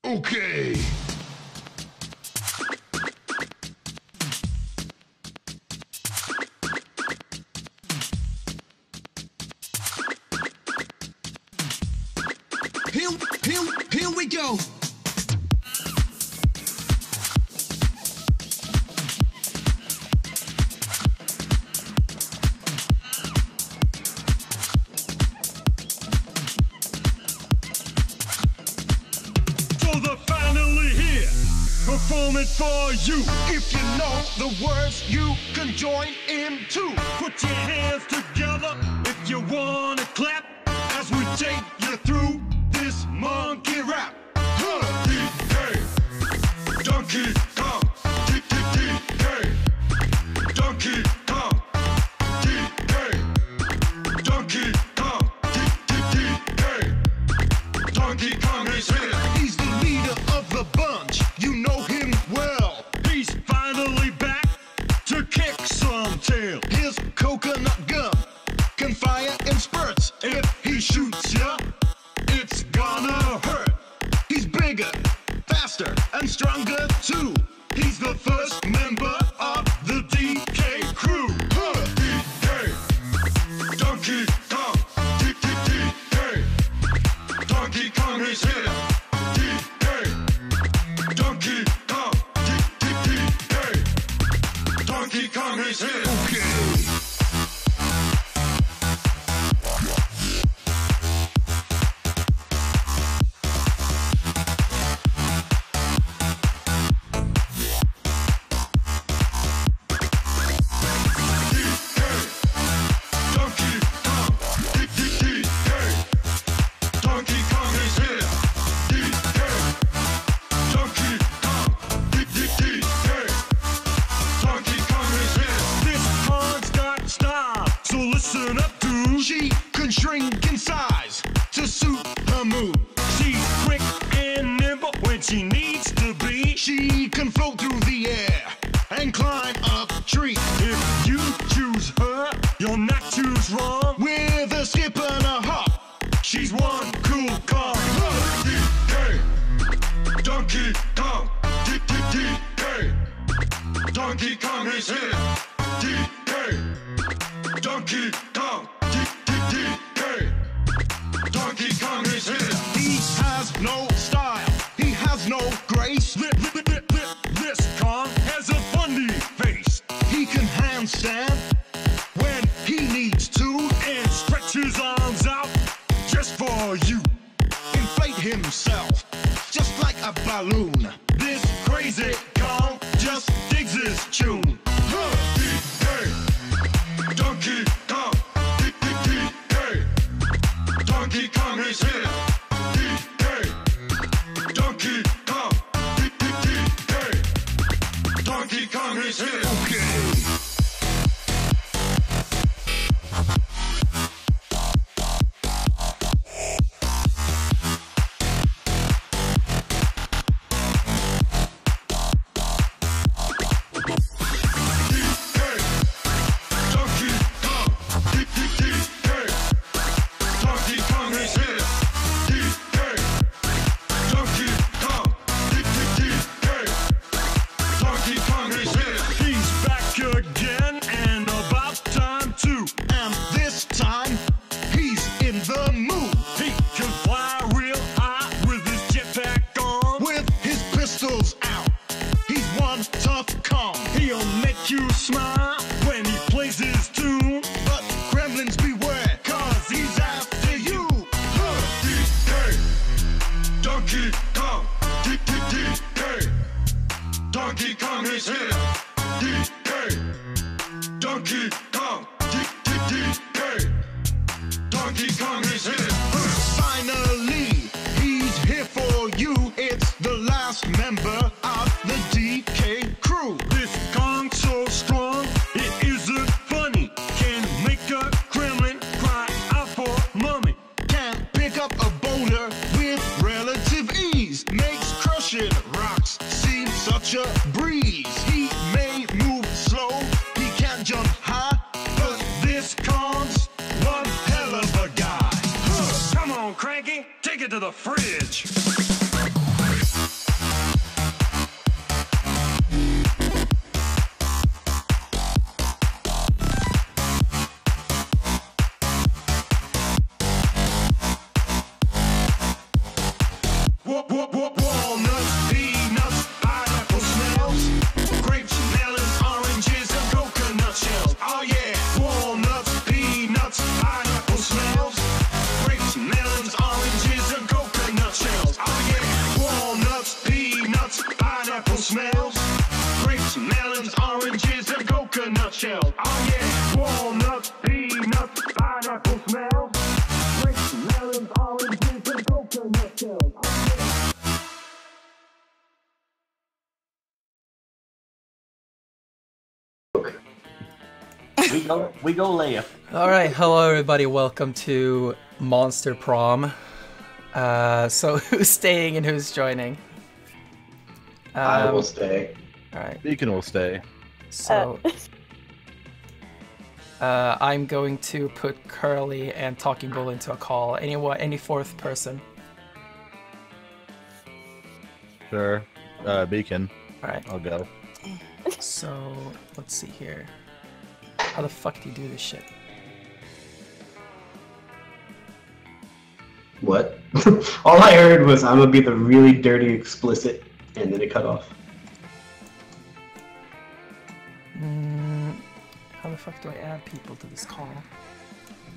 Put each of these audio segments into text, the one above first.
Okay. Here we go. So they're finally here, performing for you. If you know the words, you can join in too. Put your hands together if you wanna clap as we take you through this monkey rap. D-K, Donkey Kong, D-D-D-K, Donkey Kong, D-K, Donkey Kong, D-D-D-K, Donkey Kong is here. He's the leader of the bunch. You know him well. He's finally back to kick some tail. His coconut gun can fire in spurts. If he shoots ya, it's gonna hurt. He's bigger, faster, and stronger too. He's the first member of the DK crew. D-K, Donkey Kong, D-D-D-K, Donkey Kong is here. D-K, Donkey Kong, D-D-D-K, Donkey Kong is here. Okay. Listen up, dude. She can shrink in size to suit her mood. She's quick and nimble when she needs to be. She can float through the air and climb up trees. If you choose her, you'll not choose wrong. With a skip and a hop, She's one cool car. D-K, Donkey Kong, D-D-D-K, Donkey Kong is here. D-K, Donkey Kong, D-D-D-K, Donkey Kong is here. he has no style. He has no grace. This Kong has a funny face He can handstand when he needs to. and stretch his arms out just for you. Inflate himself just like a balloon. This crazy Kong just digs his tune. D-K, Donkey Kong, D-D-D-K, Donkey Kong is here. D-K, Donkey Kong, D-D-D-K, Donkey Kong is here. Okay. Donkey Kong, D-D-D-K, Donkey Kong is here. D-K, Donkey Kong, D-D-D-K, Donkey Kong is here. He's back again and about time too. And this time, he's in the mood. He can fly real high with his jetpack on. With his pistols out, he's one tough Kong. He'll make you smile when he plays his tune. But gremlins beware, cause he's after you. D-K, Donkey Kong, D-D-D-K, Donkey Kong is here. D-K, Donkey Kong, D-D-D-K, Donkey Kong is here. Finally, he's here for you. It's the last member of the DK crew. This Kong so strong, it isn't funny. Can make a gremlin cry out for mommy. Can pick up a boulder with relative ease. Makes crushing rocks seem such a breeze. He may move slow, he can't jump high, but this Kong's one hell of a guy. Come on, Cranky, take it to the fridge. smells. Grapes, melons, oranges, and coconut shell. Oh yeah, walnuts, peanuts, pineapple smells. Grapes, melons, oranges, and coconut shells. We go left. All right, hello everybody. Welcome to Monster Prom. So who's staying and who's joining? I will stay. All right. Beacon will stay. So I'm going to put Kerley and Talking Bull into a call. Any fourth person? Sure. Beacon. All right. I'll go. So let's see here. How the fuck do you do this shit? What? All I heard was I'm gonna be the really dirty explicit, and then it cut off. How the fuck do I add people to this call?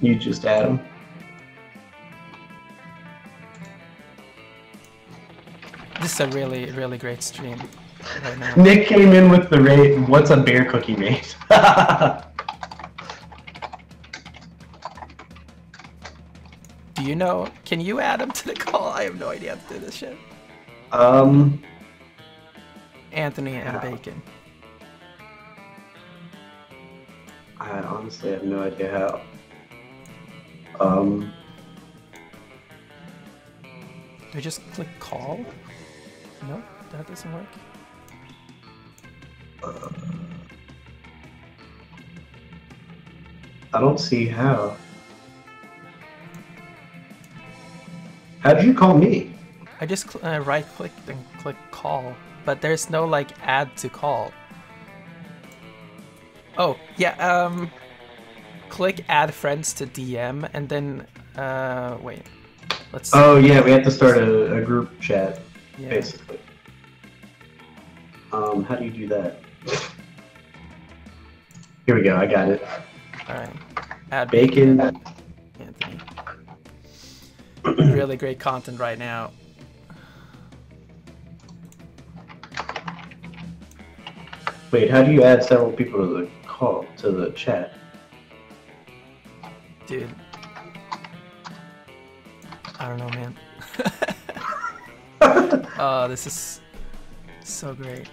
You just add them. This is a really, really great stream right now. Nick came in with the rate. What's a bear cookie rate? Do you know? Can you add him to the call? I have no idea how to do this shit. Anthony and Bacon. I honestly have no idea how. Do I just click call? No, that doesn't work. I don't see how. How did you call me? I just right clicked and click call, but there's no like add to call. Oh yeah, click add friends to DM and then wait. Let's see. Oh yeah, we have to start a group chat, Yeah. basically. How do you do that? Here we go, I got it. All right. Add Bacon. Anthony. Really great content right now. Wait, how do you add several people to the call, to the chat? Dude. I don't know, man. Oh, this is so great.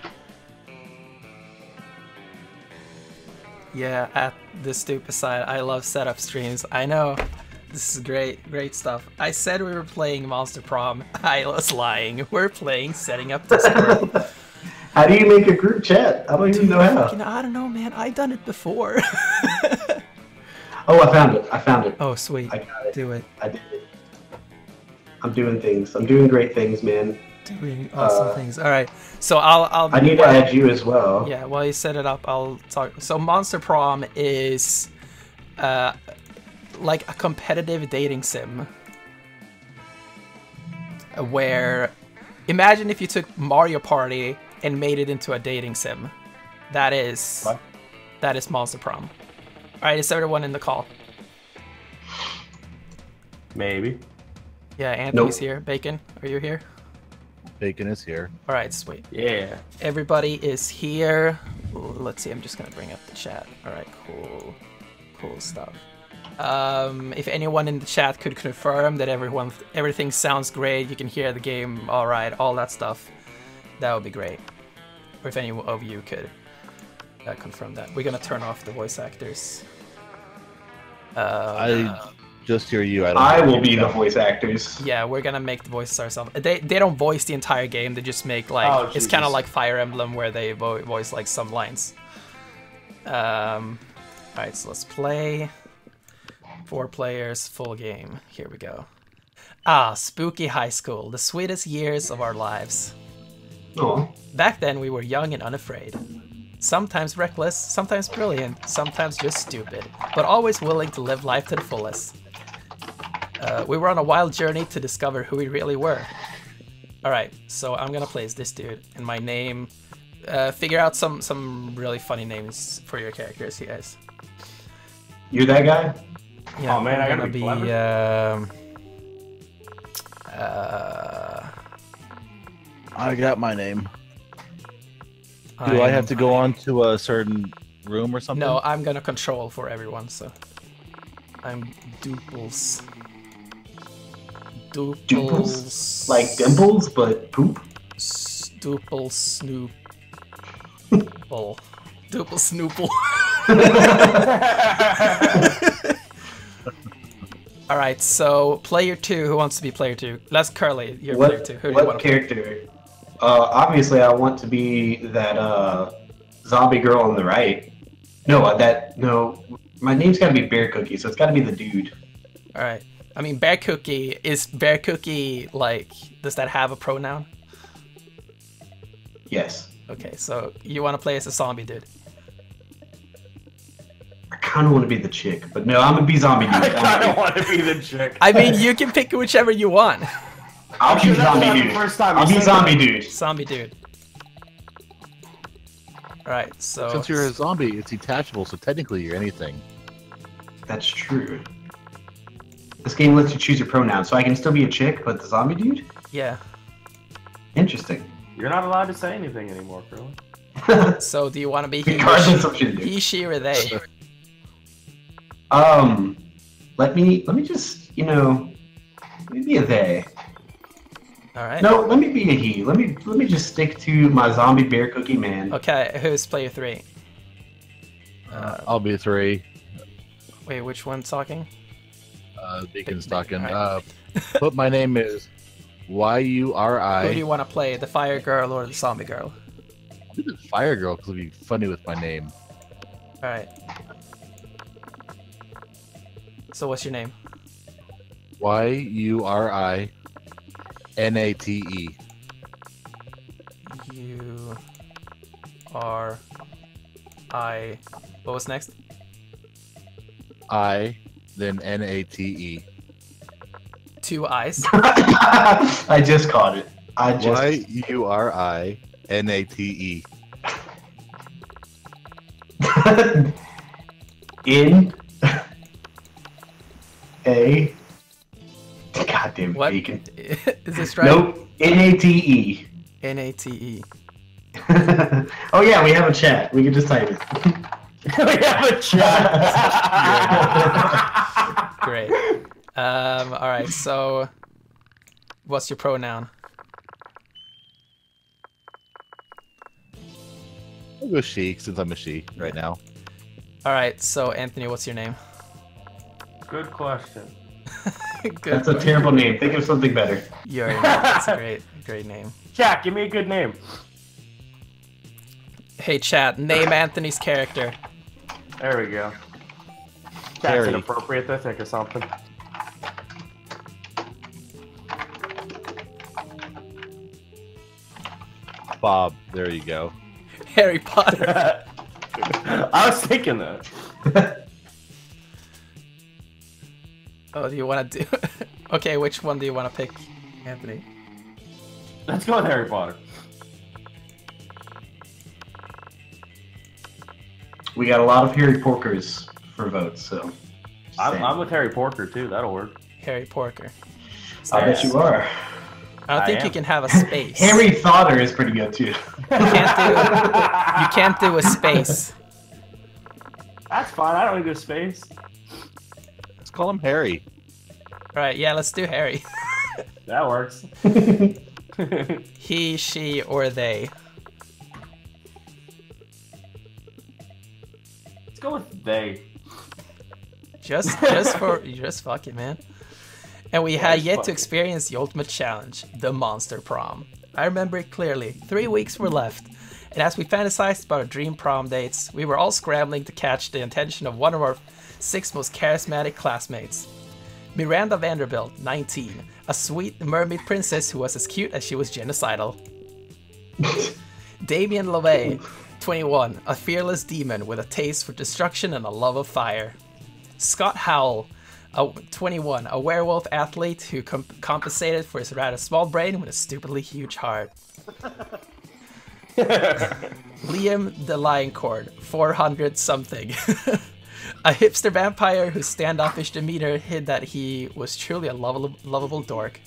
Yeah, at the stupid side, I love setup streams. I know. This is great stuff. I said we were playing Monster Prom. I was lying. We're playing Setting Up Discord. How do you make a group chat? I don't even know how. I don't know, man. I've done it before. Oh, I found it. I found it. Oh, sweet. I got it. Do it. I did it. I'm doing things. I'm doing great things, man. Doing awesome things. All right. So I'll I need to add you as well. Yeah, while you set it up, I'll talk. So Monster Prom is like a competitive dating sim where imagine if you took Mario Party and made it into a dating sim. That is Monster Prom. All right, is everyone in the call? Maybe. Yeah, Anthony's Nope. here. Bacon, are you here? Bacon is here. All right, sweet. Yeah. Everybody is here. Let's see, I'm just gonna bring up the chat. All right, cool stuff. If anyone in the chat could confirm that everything sounds great, you can hear the game all right, all that stuff, that would be great. Or if any of you could confirm that. We're gonna turn off the voice actors. I just hear you. I will be the voice actors. Yeah, we're gonna make the voices ourselves. They don't voice the entire game. They just make like Oh, it's kind of Jesus. like Fire Emblem where they voice like some lines. All right, so let's play. 4 players, full game. Here we go. Ah, spooky high school, the sweetest years of our lives. Aw. Back then we were young and unafraid. Sometimes reckless, sometimes brilliant, sometimes just stupid, but always willing to live life to the fullest. We were on a wild journey to discover who we really were. Alright, so I'm gonna play as this dude, and my name... figure out some really funny names for your characters, you guys. You're that guy? Yeah, Oh, man, I I'm gotta gonna be I got my name. Do I have to go on to a certain room or something? No, I'm gonna control for everyone, so... I'm Dooples. Dooples? Like dimples, but poop? Stoople Snoop. Bull. Doople Snoople. Alright, so player 2, who wants to be player 2? Let's Kerley, you're player 2. Who do you want to character? Play? Obviously I want to be that zombie girl on the right. No, my name's gotta be Bear Cookie, so it's gotta be the dude. Alright. I mean, Bear Cookie, is Bear Cookie, like, does that have a pronoun? Yes. Okay, so you want to play as a zombie dude. I kind of want to be the chick, but no, I'm gonna be zombie dude. I don't want to be the chick. I mean, you can pick whichever you want. I'll be zombie dude. I'll be zombie dude. Zombie dude. Alright, so... Since you're a zombie, it's detachable, so technically you're anything. That's true. This game lets you choose your pronoun, so I can still be a chick, but the zombie dude? Yeah. Interesting. You're not allowed to say anything anymore, Kerley. So do you want to be he, she, or they? Let me just, let me be a they. All right. No, let me be a he. Let me just stick to my zombie Bear Cookie man. Okay, who's player 3? I'll be 3. Wait, which one's talking? Beacon's talking. Right. But my name is Y-U-R-I. Who do you want to play, the fire girl or the zombie girl? I'll do the fire girl because it'll be funny with my name. All right. So what's your name? Y-U-R-I-N-A-T-E. U-R-I... What was next? I, then N-A-T-E. 2 eyes? I just caught it. Y-U-R-I-N-A-T-E. In a goddamn What? bacon. Is this right? Nope. N-A-T-E. N-A-T-E. Oh yeah, we have a chat. We can just type it. We have a chat. Great. Alright, so what's your pronoun? I'll go she, since I'm a she right now. Alright, so Anthony, what's your name? Good question. Good. That's a terrible name. Think of something better. Yuri. That's a great name. Chat, give me a good name. Hey chat, name Anthony's character. There we go. That's Harry. inappropriate to think of something. Bob, there you go. Harry Potter. I was thinking that. Oh, do you want to do... Okay, which one do you want to pick, Anthony? Let's go with Harry Potter. We got a lot of Harry Porkers for votes, so. I'm with Harry Porker too. That'll work. Harry Porker. I bet you are. I don't think you can have a space. Harry Thotter is pretty good too. You can't do a space. That's fine. I don't need a space. Let's call him Harry. Right, yeah, let's do Harry. That works. He, she, or they. Let's go with they. Just fuck it, man. And we had yet to experience the ultimate challenge, the Monster Prom. I remember it clearly. 3 weeks were left, and as we fantasized about our dream prom dates, we were all scrambling to catch the attention of one of our 6 most charismatic classmates. Miranda Vanderbilt, 19, a sweet mermaid princess who was as cute as she was genocidal. Damien LeVay, 21, a fearless demon with a taste for destruction and a love of fire. Scott Howell, 21, a werewolf athlete who compensated for his rather small brain with a stupidly huge heart. Liam the Lioncord, 400 something. A hipster vampire whose standoffish demeanor hid that he was truly a lovable dork.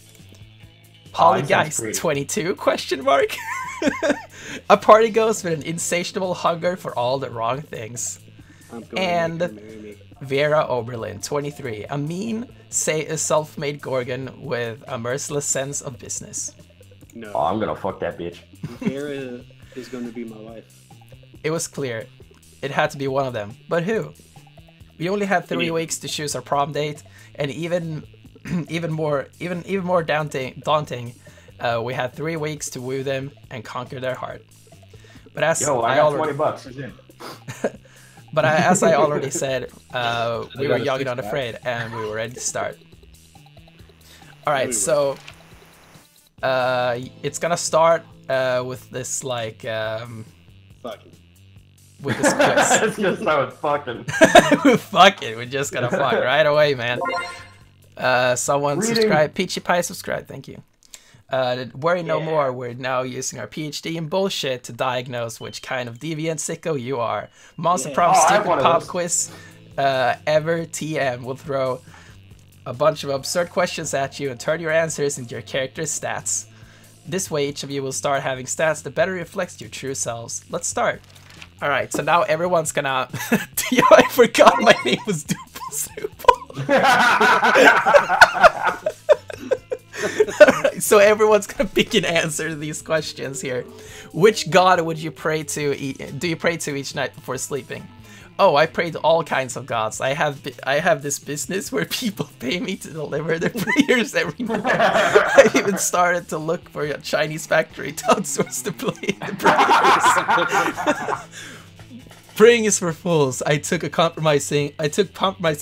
Polly Geist, 22, question mark? A party ghost with an insatiable hunger for all the wrong things. I'm going And to marry me. Vera Oberlin, 23. A mean, say a self-made Gorgon with a merciless sense of business. No. Oh, I'm gonna fuck that bitch. Vera is going to be my wife. It was clear. It had to be one of them. But who? We only had 3 weeks to choose our prom date, and even more daunting, we had 3 weeks to woo them and conquer their heart. But as Yo, I got $20. Who's in? But as I already said, we were young and unafraid, and we were ready to start. Alright, so it's gonna start with this like Fucking. with this quiz. It's just start with fucking. Fuck it, we're just gonna fuck right away, man. Someone subscribe, Peachy Pie subscribe, thank you. Worry no more, we're now using our PhD in bullshit to diagnose which kind of deviant sicko you are. Monster Prom I have stupid one of pop those. quiz ever TM will throw a bunch of absurd questions at you and turn your answers into your character's stats. This way each of you will start having stats that better reflect your true selves. Let's start. Alright, so now everyone's gonna... Yo, I forgot my name was Duple Souple. Alright, so everyone's gonna pick an answer to these questions here. Which god would you pray to? Do you pray to each night before sleeping? Oh, I pray to all kinds of gods. I have this business where people pay me to deliver their prayers every night. I've even started to look for a Chinese factory to outsource to play the prayers. Praying is for fools. I took compromising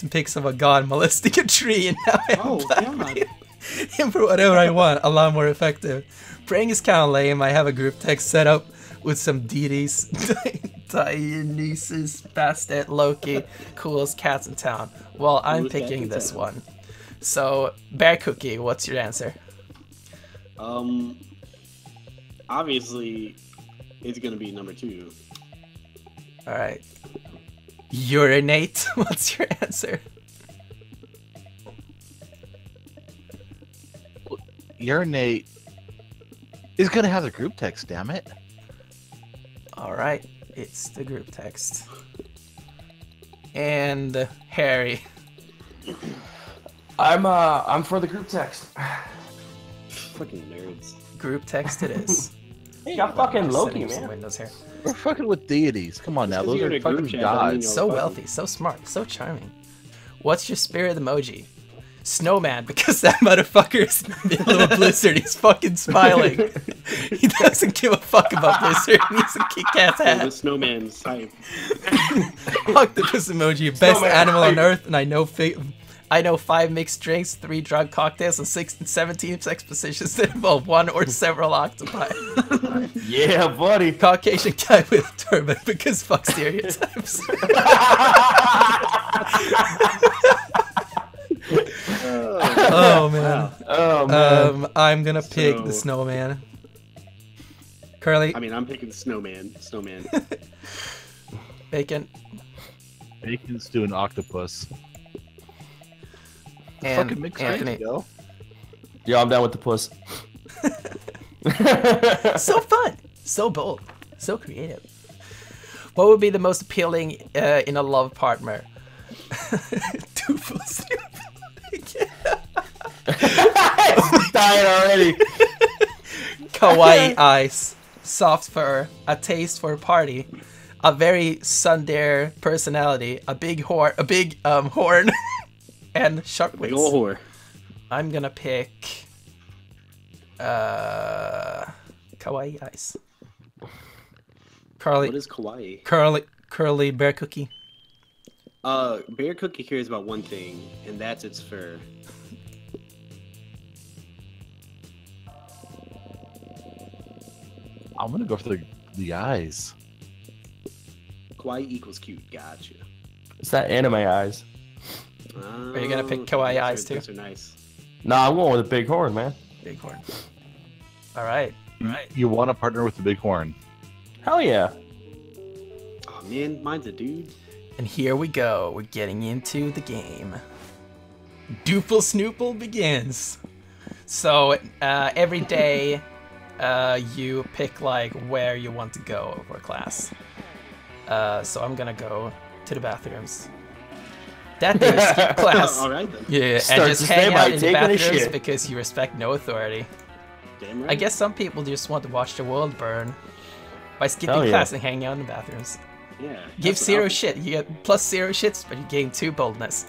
pics of a god molesting a tree, and now I'm blackmailing him for whatever I want. A lot more effective. Praying is kind of lame. I have a group text set up with some deities. Dionysus, Bastet, Loki, coolest cats in town. Well, I'm picking this one. So, Bear Cookie, what's your answer? Obviously, it's gonna be number 2. Alright. Urinate, what's your answer? Urinate is gonna have the group text, damn it. Alright, it's the group text. And Harry. I'm for the group text. Fucking nerds. Group text it is. You got fucking Loki, Setting some man. windows here. We're fucking with deities. Come on now, Just 'cause those you're in are a group fucking chat doesn't mean gods. you're So fucking- wealthy, so smart, so charming. What's your spirit emoji? Snowman, because that motherfucker is in the middle of a blizzard. He's fucking smiling. He doesn't give a fuck about blizzard. He's a kick-ass The hat. snowman's type. Octopus emoji, best Snowman animal on hype. earth, and I know 5 mixed drinks, 3 drug cocktails, and 6 and 17 sex positions that involve 1 or several octopi. Yeah, buddy. Caucasian guy with a turban, because fuck stereotypes. Oh man. Oh man. I'm gonna pick the So- snowman. Kerley, I mean, I'm picking snowman. Snowman. bacon, Bacon's doing octopus. and Fucking mixed Anthony. drinks, yo. Yo, I'm down with the puss. So fun, so bold, so creative. What would be the most appealing in a love partner? Doofus. Dying already. Kawaii eyes, soft fur, a taste for a party, a very tsundere personality, a big horn, and sharp Big wits. ol' whore. I'm gonna pick kawaii eyes. What is kawaii? Curly bear cookie. Bear Cookie cares about one thing, and that's its fur. I'm gonna go for the eyes. Kawaii equals cute. Gotcha. It's that anime eyes. Are you gonna pick kawaii eyes too? Those are nice. Nah, I'm going with a big horn, man. Big horn. All right. You want to partner with the big horn. Hell yeah. Oh man, mine's a dude. And here we go. We're getting into the game. Doople Snoople begins. So every day you pick like where you want to go for class. So I'm gonna go to the bathrooms. That day, skip class. All right then. Yeah, Start and just to stay hang by out in the taking a bathrooms shit. because you respect no authority. Damn right. I guess some people just want to watch the world burn by skipping Hell yeah. class and hanging out in the bathrooms. Yeah. Give that's what 0 I'll- shit. You get plus 0 shits, but you gain 2 boldness.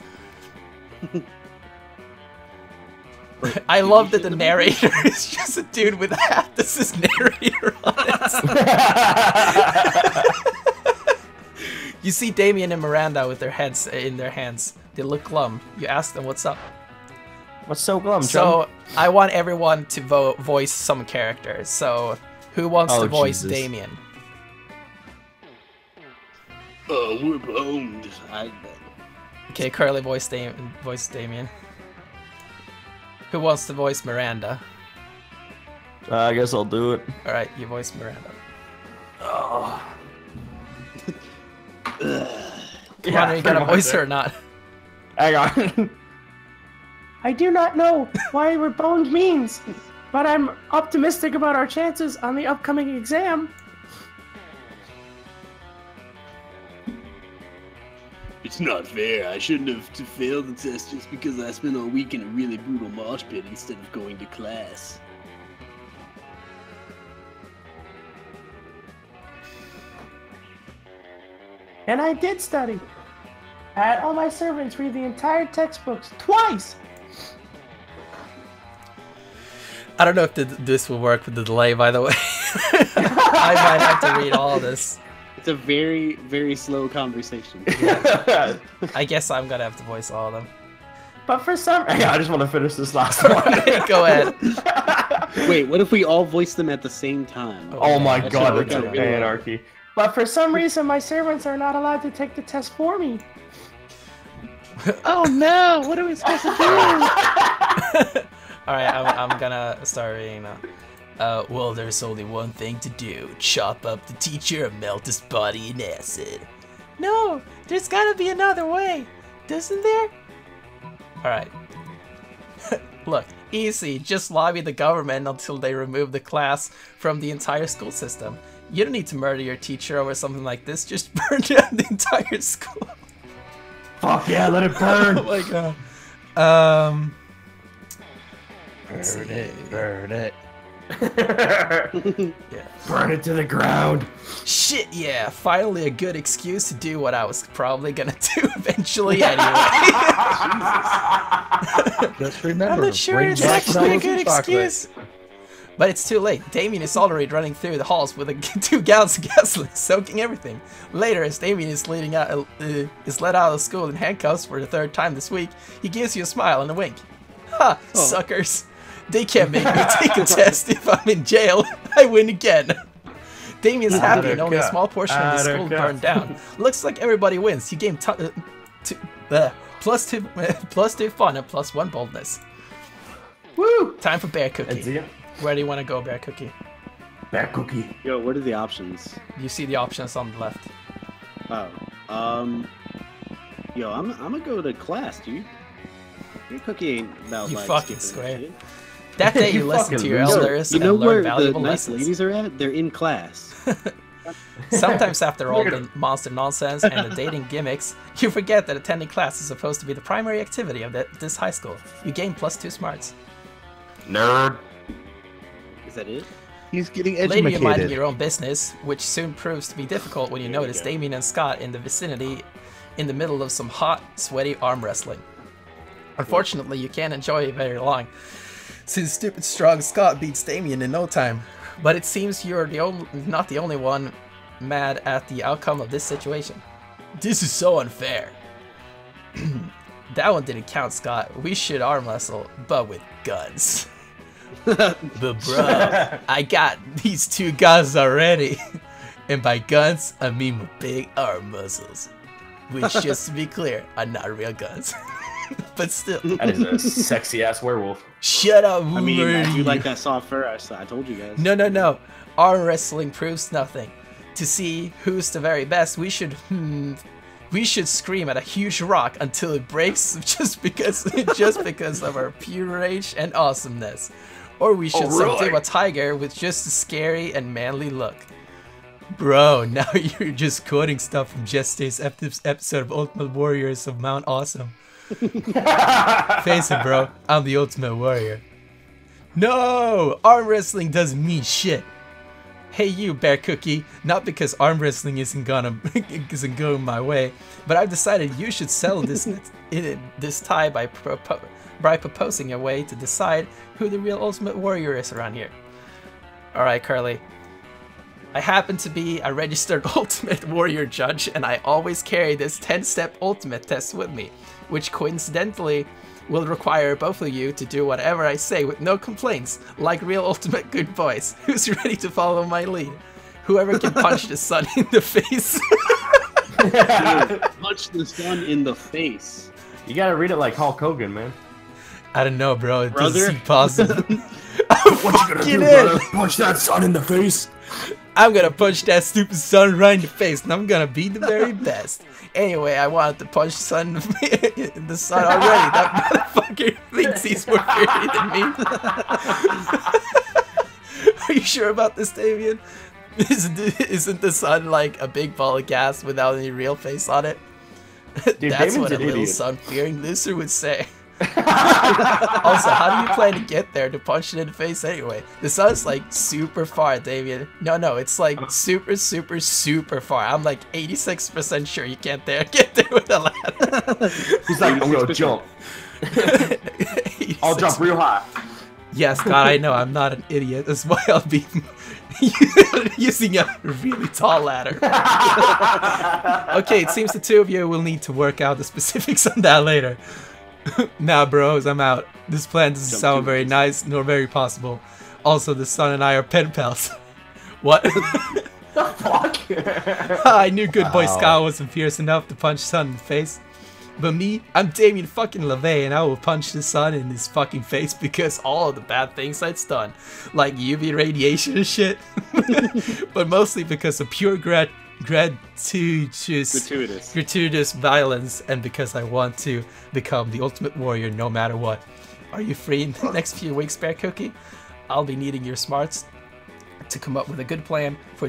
I love that the narrator is just a dude with a hat. This is narrator on it. You see Damien and Miranda with their heads in their hands. They look glum. You ask them what's up. What's so glum, chum? So I want everyone to voice some character. So who wants to voice Jesus. Damien? We're boned. Okay, Kerley voice Damien. Who wants to voice Miranda? I guess I'll do it. Alright, you voice Miranda. Come on, are you gonna voice her or not? Hang on. I do not know why we're boned means, but I'm optimistic about our chances on the upcoming exam. It's not fair. I shouldn't have failed the test just because I spent a week in a really brutal mosh pit instead of going to class. And I did study. I had all my servants read the entire textbooks twice. I don't know if this will work with the delay, by the way. I might have to read all of this. It's a very, very slow conversation. I guess I'm gonna have to voice all of them. But for some, I just want to finish this last one. Go ahead. Wait, what if we all voice them at the same time? Oh my That god, should that's work out an really well. anarchy. But for some reason, my servants are not allowed to take the test for me. Oh no! What are we supposed to do? Alright, I'm gonna start reading now. Well, there's only one thing to do. Chop up the teacher and melt his body in acid. No, there's gotta be another way. Doesn't there? Alright. Look, easy. Just lobby the government until they remove the class from the entire school system. You don't need to murder your teacher over something like this. Just burn down the entire school. Fuck yeah, let it burn. Oh my god. Burn it, burn it. Yeah. Burn it to the ground. Shit, yeah. Finally a good excuse to do what I was probably gonna do eventually anyway. Just remember, I'm not sure bring it's black actually a marshmallows good and chocolate. excuse. But it's too late. Damien is already running through the halls with 2 gallons of gasoline, soaking everything. Later, as Damien is let out of school in handcuffs for the 3rd time this week, he gives you a smile and a wink. Ha, suckers. They can't make me take a test if I'm in jail. I win again. Damien's happy and only a small portion of the school burned down. Looks like everybody wins. You gain plus 2 fun and plus 1 boldness. Woo! Time for Bear Cookie. That's it. Where do you want to go, Bear Cookie? Bear cookie. Yo, what are the options? You see the options on the left. Oh, yo, I'm gonna go to class, dude. Your cookie ain't about You like fucking skipping square. shit. That day you You listen to fucking your loser. elders You know and learn where the valuable nice lessons. ladies are at? They're in class. Sometimes after all the monster nonsense and the dating gimmicks, you forget that attending class is supposed to be the primary activity of this high school. You gain plus 2 smarts. Nerd. Is that it? He's getting Later you mind educated. your own business, which soon proves to be difficult when you notice Damien and Scott in the vicinity in the middle of some hot, sweaty arm wrestling. Unfortunately, you can't enjoy it very long, since stupid strong Scott beats Damien in no time. But it seems you're not the only one mad at the outcome of this situation. This is so unfair. That one didn't count, Scott. We should arm wrestle, but with guns. But bro, I got these 2 guns already. And by guns, I mean with big arm muscles. Which, just to be clear, are not real guns. But still. That is a sexy ass werewolf. Shut up, I mean, I do Murray. like that soft fur. I told you guys. No. Arm wrestling proves nothing. To see who's the very best, we should scream at a huge rock until it breaks just because of our pure rage and awesomeness. Or we should really? subdue a tiger with just a scary and manly look. Bro, now you're just quoting stuff from yesterday's episode of Ultimate Warriors of Mount Awesome. Face it, bro. I'm the Ultimate Warrior. No! Arm wrestling doesn't mean shit. Hey you, Bear Cookie. Not because arm wrestling isn't going my way, but I've decided you should settle this tie by proposing a way to decide who the real Ultimate Warrior is around here. Alright, Kerley. I happen to be a registered Ultimate Warrior judge, and I always carry this 10-step Ultimate test with me, which coincidentally will require both of you to do whatever I say with no complaints, like real Ultimate good boys. Who's ready to follow my lead? Whoever can punch the sun in the face. Punch the sun in the face. You gotta read it like Hulk Hogan, man. I don't know, bro. It doesn't Brother? seem possible. What you gonna do, brother? Punch that sun in the face? I'm gonna punch that stupid sun right in the face, and I'm gonna be the very best. Anyway, I wanted to punch sun in the sun already. That motherfucker thinks he's more pretty than me. Are you sure about this, Damien? Isn't the sun like a big ball of gas without any real face on it? Dude, That's Damon's what a an little idiot. sun-fearing loser would say. Also, how do you plan to get there to punch it in the face anyway? The sun's like super far, Damien. No, it's like super far. I'm like 86% sure you can't get there with a ladder. He's like, I'm gonna jump. I'll jump real high. Yes, God, I know. I'm not an idiot. That's why I'll be using a really tall ladder. Okay, it seems the two of you will need to work out the specifics on that later. Nah, bros, I'm out. This plan doesn't sound very nice, nor very possible. Also, the sun and I are pen pals. What? The fuck? I knew good boy Scott wasn't fierce enough to punch Sun in the face. But me, I'm Damien fucking LaVey, and I will punch the sun in his fucking face because all of the bad things it's done. Like UV radiation and shit. But mostly because of pure gratuitous violence, and because I want to become the Ultimate Warrior no matter what. Are you free in the next few weeks, Bear Cookie? I'll be needing your smarts to come up with a good plan for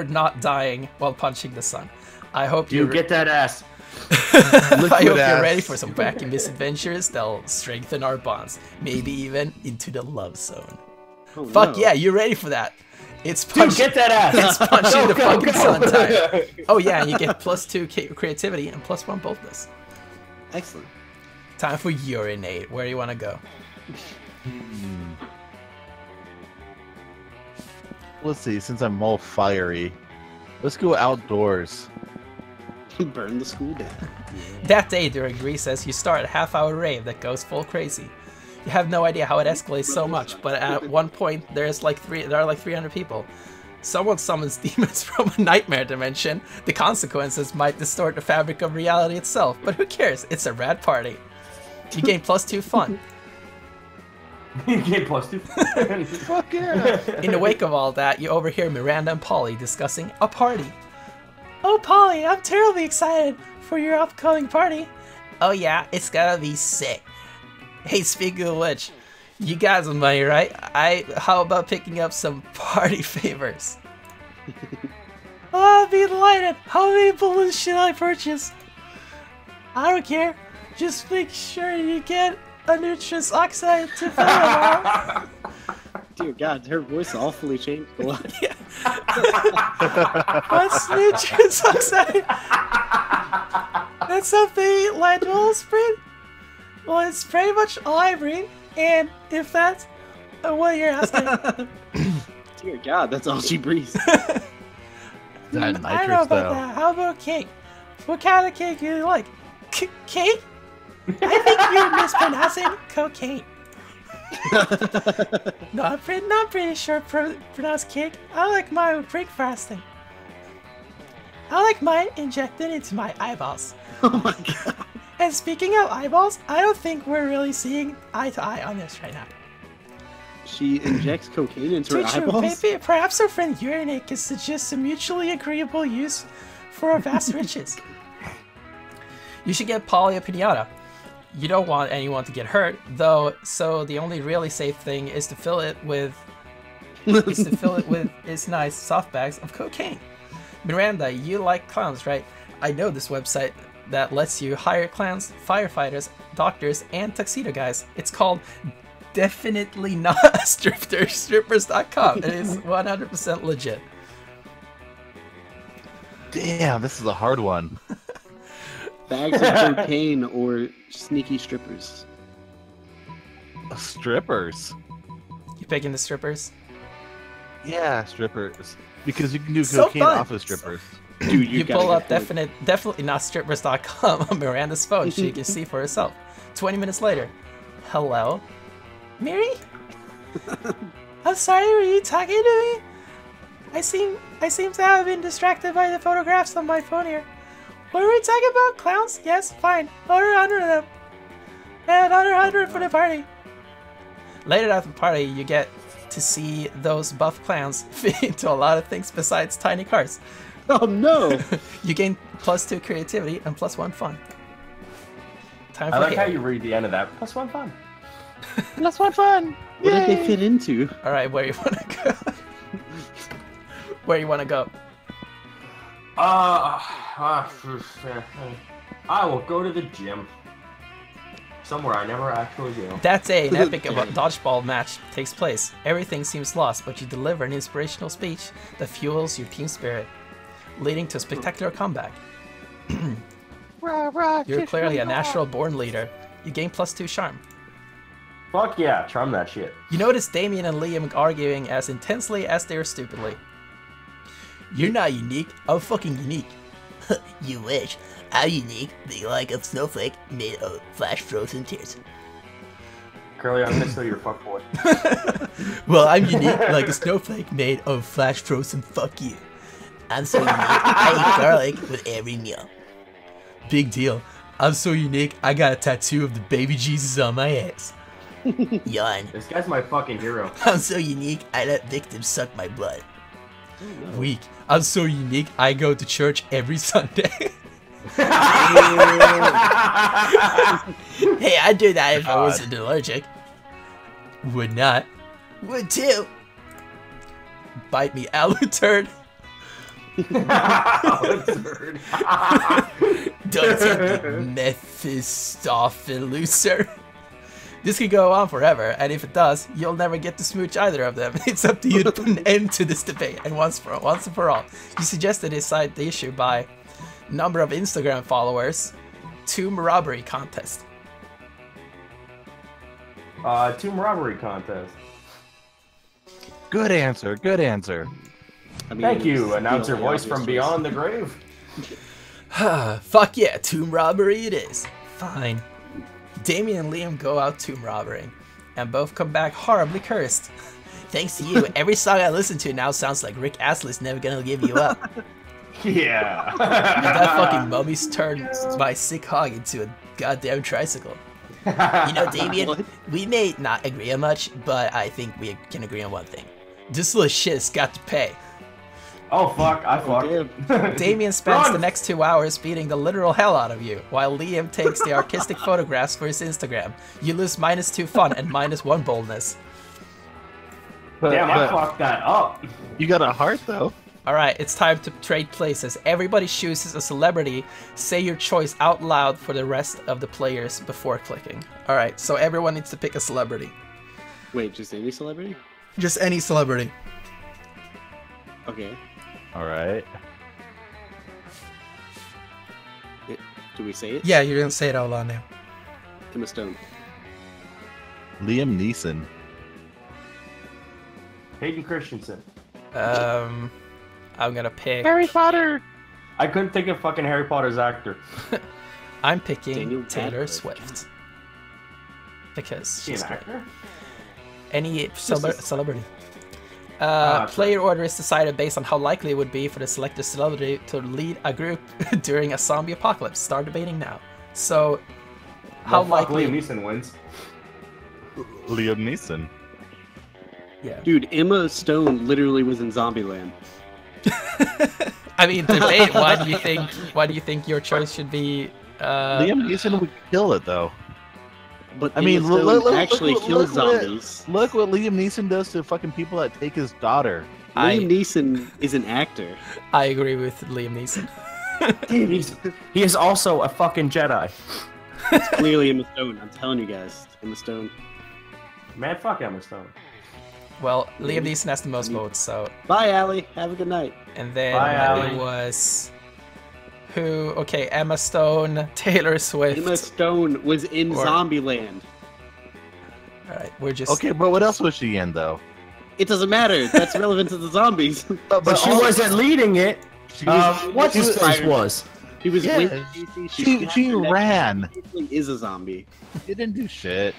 not dying while punching the sun. I hope You get that ass. I hope you're ass. ready for some wacky misadventures that'll strengthen our bonds, maybe even into the love zone. Oh, Fuck no. yeah, you ready for that? It's Dude, punch. get that ass. It's punching the fucking sun time. time. Oh yeah, and you get +2 creativity and +1 boldness. Excellent. Time for urinate. Where do you want to go? Let's see, since I'm all fiery, let's go outdoors. Burn the school down. That day during recess, you start a half-hour rave that goes full crazy. You have no idea how it escalates so much, but at one point there are like 300 people. Someone summons demons from a nightmare dimension. The consequences might distort the fabric of reality itself, but who cares? It's a rad party. You gain +2 fun. You get +2. Fuck yeah! In the wake of all that, you overhear Miranda and Polly discussing a party. Oh, Polly, I'm terribly excited for your upcoming party. Oh yeah, it's gonna be sick. Hey, speaking of which, you got some money, right? How about picking up some party favors? Oh, I'll be delighted. How many balloons should I purchase? I don't care. Just make sure you get a nitrous oxide to fill them out. Dear God, her voice awfully changed a lot. Yeah. What's nitrous oxide? That's something Landwell sprayed? Well, it's pretty much all I breathe, and if that's what you're asking, Dear God, that's all she breathes. That I don't know nitrous, about though. that. How about cake? What kind of cake do you like? Cake? I think you're mispronouncing cocaine. No, I'm pretty sure pronounce cake. I like mine with brick frosting. I like mine injected into my eyeballs. Oh my God. And speaking of eyeballs, I don't think we're really seeing eye to eye on this right now. She injects cocaine into her Too true. eyeballs? Maybe, perhaps our friend Urinate can suggest a mutually agreeable use for our vast riches. You should get Polly a pinata. You don't want anyone to get hurt, though, so the only really safe thing is to fill it with its nice soft bags of cocaine. Miranda, you like clowns, right? I know this website that lets you hire clowns, firefighters, doctors, and tuxedo guys. It's called Definitely Not Strippers.com. It is 100% legit. Damn, this is a hard one. Bags of cocaine or sneaky strippers? Strippers. You picking the strippers? Yeah, strippers. Because you can do So cocaine fun. off of strippers. Dude, You pull up definitely not strippers.com on Miranda's phone so you can see for herself. 20 minutes later. Hello? Mary? I'm sorry, were you talking to me? I seem to have been distracted by the photographs on my phone here. What were we talking about? Clowns? Yes, fine. Order 100 of them. And another 100 for the party. Later at the party, you get to see those buff clowns fit into a lot of things besides tiny cars. Oh no! You gain +2 creativity and +1 fun. Time for I like how Harry. you read the end of that. +1 fun. What did they fit into? All right, where you want to go? Where you want to go? I will go to the gym. Somewhere I never actually go. That day, an epic dodgeball match takes place. Everything seems lost, but you deliver an inspirational speech that fuels your team spirit, leading to a spectacular comeback. You're clearly a natural-born leader. You gain +2 charm. Fuck yeah, charm that shit. You notice Damien and Liam arguing as intensely as they are stupidly. You're not unique. I'm fucking unique. You wish. I'm unique, being like a snowflake made of flash frozen tears. Kerley, I'm gonna steal your fuckboy. Well, I'm unique, like a snowflake made of flash frozen fuck you. I'm so unique, I eat garlic with every meal. Big deal. I'm so unique, I got a tattoo of the baby Jesus on my ass. Yawn. This guy's my fucking hero. I'm so unique, I let victims suck my blood. Weak. I'm so unique, I go to church every Sunday. Hey, I'd do that if I wasn't allergic. Would not. Would too. Bite me, turd. Absurd. Don't take the Mephistopheluser. This could go on forever, and if it does, you'll never get to smooch either of them. It's up to you to put an end to this debate, and once and for all. You suggested to decide the issue by number of Instagram followers, tomb robbery contest. Tomb robbery contest. Good answer. Good answer. I mean, Thank you, it's announcer the voice from obvious beyond the grave. Fuck yeah, tomb robbery it is. Fine. Damien and Liam go out tomb robbering, and both come back horribly cursed. Thanks to you, every song I listen to now sounds like Rick Astley's Never Gonna Give You Up. Yeah. And that fucking mummy's turned my sick hog into a goddamn tricycle. You know, Damien, we may not agree on much, but I think we can agree on one thing. This little shit's got to pay. Oh fuck, I fucked. Damien spends the next 2 hours beating the literal hell out of you, while Liam takes the artistic photographs for his Instagram. You lose -2 fun and -1 boldness. Damn, I fucked that up. You got a heart though. Alright, it's time to trade places. Everybody chooses a celebrity. Say your choice out loud for the rest of the players before clicking. Alright, so everyone needs to pick a celebrity. Wait, just any celebrity? Just any celebrity. Okay. All right. Do we say it? Yeah, you're gonna say it out loud now. Emma Stone. Liam Neeson. Hayden Christensen. I'm gonna pick... Harry Potter. I couldn't think of fucking Harry Potter's actor. I'm picking Daniel Taylor Radcliffe. Swift. Because Is he she's an great. actor? Any celebrity. Player order is decided based on how likely it would be for the selected celebrity to lead a group during a zombie apocalypse. Start debating now. So, how Well, fuck, likely... Liam Neeson wins. Liam Neeson. Yeah. Dude, Emma Stone literally was in Zombieland. I mean, debate. Why do you think your choice should be? Liam Neeson would kill it though. But I mean, Emma Stone actually kills what- zombies. Look what Liam Neeson does to fucking people that take his daughter. Liam Neeson is an actor. I agree with Liam Neeson. He is also a fucking Jedi. It's clearly Emma Stone. I'm telling you guys, Emma Stone. Man, fuck Emma Stone. Well, Liam Neeson has the most votes, so. Bye, Allie. Have a good night. And then Bye, it Allie. was who? Okay, Emma Stone, Taylor Swift. Emma Stone was in Or- Zombieland. All right, we're just Okay, but what else was she in though? It doesn't matter. That's relevant to the zombies. But she wasn't leading it. She was, What's she his was- face was? She was Yeah, with DC. she snapped her ran. neck. She basically is a zombie. She didn't do shit.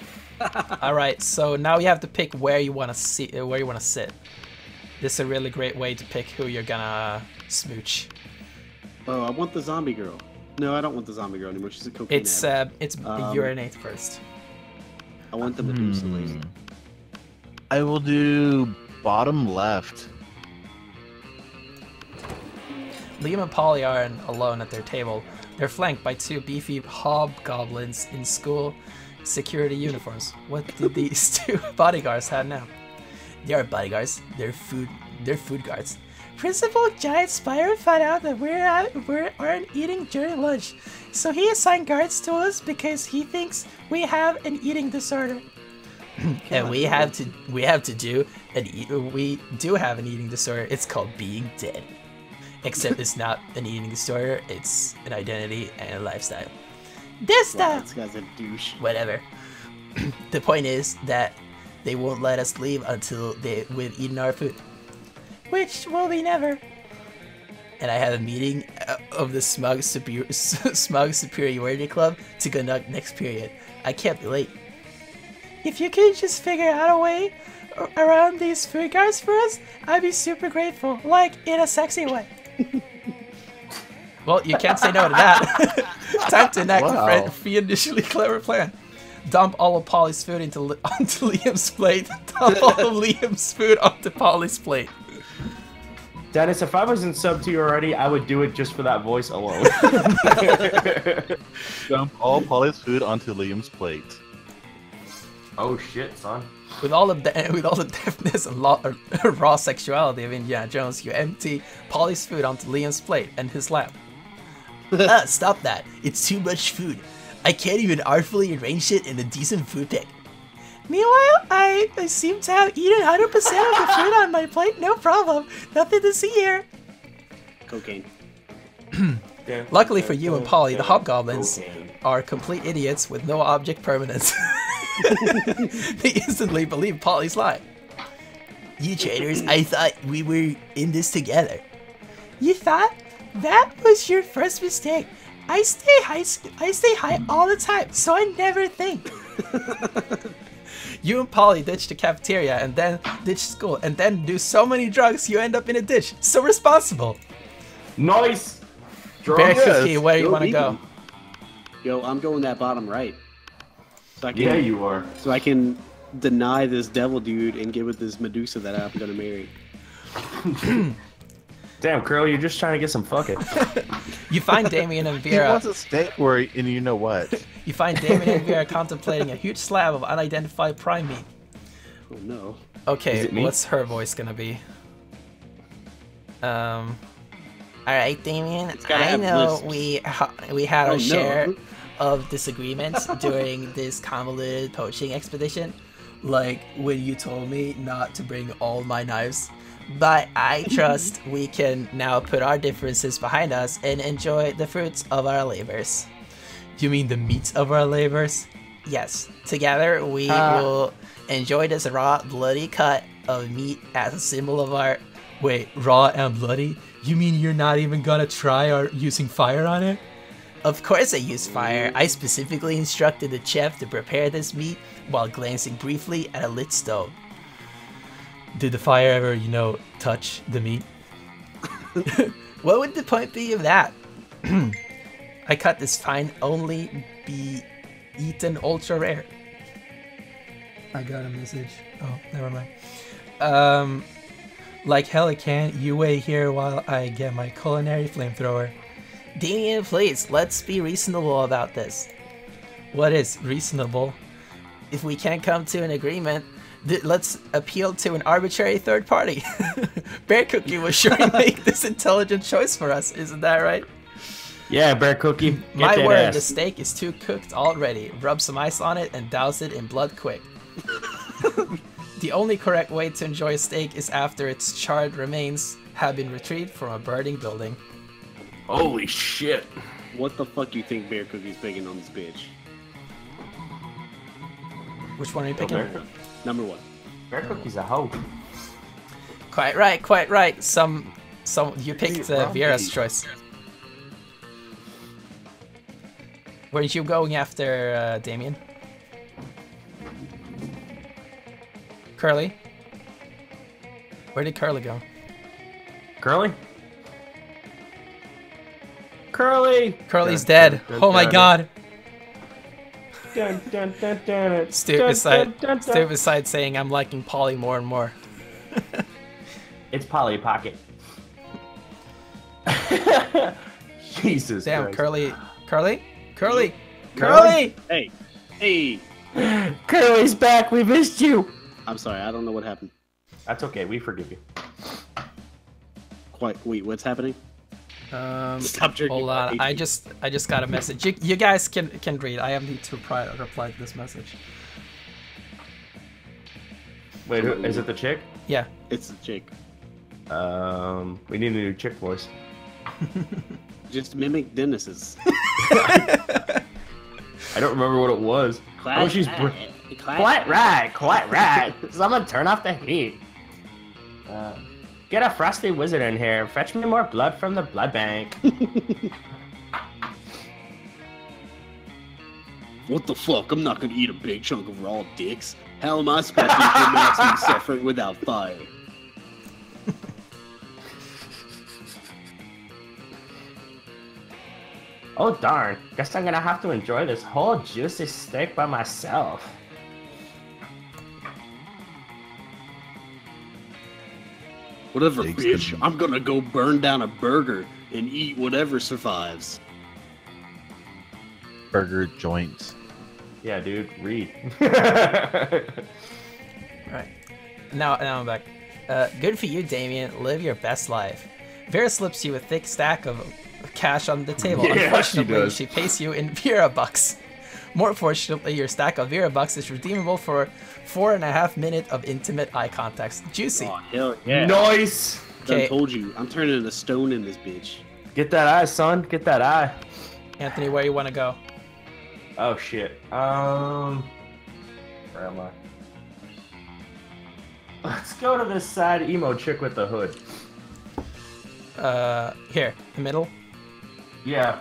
all right. So now you have to pick where you want to see, where you want to sit. This is a really great way to pick who you're gonna smooch. Oh, I want the zombie girl. No, I don't want the zombie girl anymore. She's a cocaine addict. It's urinate first. I want the Medusa lady. I will do bottom left. Liam and Polly aren't alone at their table. They're flanked by two beefy hobgoblins in school security uniforms. What do these two bodyguards have now? They aren't bodyguards. They're food guards. Principal Giant Spire found out that we aren't eating during lunch, so he assigned guards to us because he thinks we have an eating disorder. And we do have an eating disorder. It's called being dead. Except it's not an eating disorder. It's an identity and a lifestyle. This Wow, stuff. this guy's a douche. Whatever. The point is that they won't let us leave until we've eaten our food. Which will be never. And I have a meeting of the Smug Superiority Club to conduct next period. I can't be late. If you could just figure out a way around these food guards for us, I'd be super grateful. Like, in a sexy way. Well, you can't say no to that. Time to enact Wow. a fiendishly clever plan. Dump all of Polly's food onto Liam's plate. Dump all of Liam's food onto Polly's plate. Dennis, if I wasn't sub to you already, I would do it just for that voice alone. Dump all Polly's food onto Liam's plate. Oh shit, son. With all the deftness and raw sexuality of Indiana Jones, you empty Polly's food onto Liam's plate and his lap. Stop that. It's too much food. I can't even artfully arrange it in a decent food pick. Meanwhile, I seem to have eaten 100% of the food on my plate. No problem. Nothing to see here. Cocaine. Luckily for you and Polly, the hobgoblins Cocaine. are complete idiots with no object permanence. They instantly believe Polly's lie. You traitors, I thought we were in this together. You thought? That was your first mistake. I stay high all the time, so I never think. You and Polly ditch the cafeteria and then ditch school and then do so many drugs you end up in a ditch. So responsible. Nice. Bear Drunk. Cookie, where you Go want to vegan. go? Yo, I'm going that bottom right. So I can, Yeah, you are. So I can deny this devil dude and get with this Medusa that I'm gonna marry. Damn, Curl, you're just trying to get some fucking. You find Damien and He Vera. wants a steak where, and you know what? You find Damien and Vera contemplating a huge slab of unidentified prime meat. Oh no. Okay, Is it me? what's her voice gonna be? Alright, Damien, gotta I have know lisps. we had Oh, our no. share of disagreements during this convoluted poaching expedition. Like when you told me not to bring all my knives. But I trust we can now put our differences behind us and enjoy the fruits of our labors. You mean the meats of our labors? Yes, together we will enjoy this raw, bloody cut of meat as a symbol of our... Wait, raw and bloody? You mean you're not even gonna try using fire on it? Of course I use fire. I specifically instructed the chef to prepare this meat while glancing briefly at a lit stove. Did the fire ever, touch the meat? What would the point be of that? I cut this fine only be eaten ultra rare. I got a message. Oh, never mind. Like hell I can. You wait here while I get my culinary flamethrower. Damien, please, let's be reasonable about this. What is reasonable? If we can't come to an agreement, let's appeal to an arbitrary third party. Bear Cookie will surely make this intelligent choice for us, isn't that right? Yeah, Bear Cookie. Get My that word, ass. the steak is too cooked already. Rub some ice on it and douse it in blood quick. The only correct way to enjoy a steak is after its charred remains have been retrieved from a burning building. Holy shit. What the fuck you think Bear Cookie's picking on this bitch? Which one are you picking? Number 1. Bear Cookie's a hoe. Quite right, quite right. Some you picked Vera's choice. Where are you going after, Damien? Kerley? Where did Kerley go? Curly? Curly! Kerley's dead. Oh my god. Dun, dun, dun, dun, Stu dun, beside dun, dun, dun. beside saying I'm liking Polly more and more. It's Polly Pocket. Jesus Damn, Christ. Kerley? Curly? Hey! Hey! Curly's back. We missed you. I'm sorry, I don't know what happened. That's okay, we forgive you. Wait, what's happening? Stop jerking. Hold on, I just got a message. You guys can read. I have need to reply to this message. Wait, is it the chick? Yeah. It's the chick. We need a new chick voice. Just mimic Dennis's. I don't remember what it was. Oh, she's Quite right. Someone turn off the heat. Get a frosty wizard in here. Fetch me more blood from the blood bank. What the fuck? I'm not gonna eat a big chunk of raw dicks. How am I supposed to equal maximum suffering without fire? Oh darn. Guess I'm gonna have to enjoy this whole juicy steak by myself. Whatever, bitch. I'm gonna go burn down a burger and eat whatever survives. Burger joints. Yeah, dude, read. Right. Now I'm back. Good for you, Damien. Live your best life. Vera slips you a thick stack of cash on the table. Yeah, Unfortunately, she she pays you in Vera bucks. More fortunately, your stack of Vera bucks is redeemable for 4.5 minutes of intimate eye contact. Juicy. Oh, hell yeah. Nice! I told you, I'm turning a stone in this bitch. Get that eye, son. Get that eye. Anthony, where you want to go? Oh, shit. Where am I? Let's go to this sad emo chick with the hood. Here, the middle. Yeah.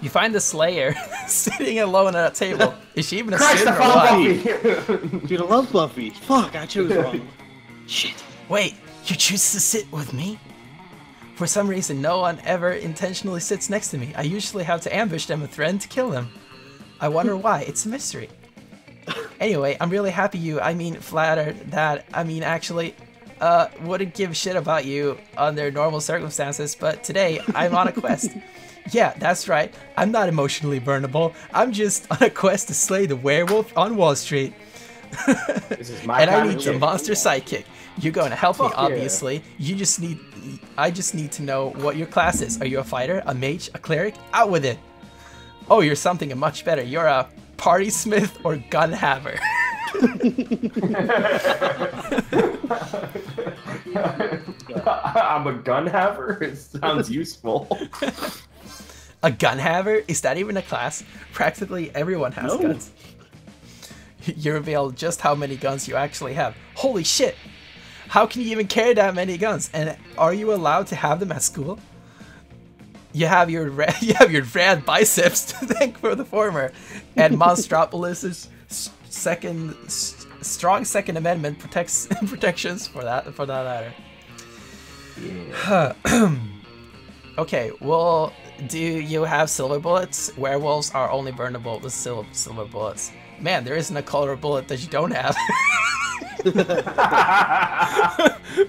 You find the Slayer sitting alone at a table. Is she even a Christ, student or I what? found Buffy! Dude, I love Buffy. Fuck, I chose wrong. Shit. Wait, you choose to sit with me? For some reason, no one ever intentionally sits next to me. I usually have to ambush them and threaten to kill them. I wonder why. It's a mystery. Anyway, I'm really happy flattered that, actually, wouldn't give a shit about you under normal circumstances, but today, I'm on a quest. Yeah, that's right. I'm not emotionally burnable. I'm just on a quest to slay the werewolf on Wall Street. This is my And I kind need of your chick. monster sidekick. You're going to help me, Fuck yeah. obviously. I just need to know what your class is. Are you a fighter, a mage, a cleric? Out with it. Oh, you're something much better. You're a party smith or gun haver. I'm a gun haver? It sounds useful. A gun haver? Is that even a class? Practically everyone has guns. You reveal just how many guns you actually have. Holy shit! How can you even carry that many guns? And are you allowed to have them at school? You have your rad biceps to thank for the former, and Monstropolis's strong Second Amendment protections for that latter. Yeah. Okay, well, do you have silver bullets? Werewolves are only burnable with silver bullets. Man, there isn't a color bullet that you don't have.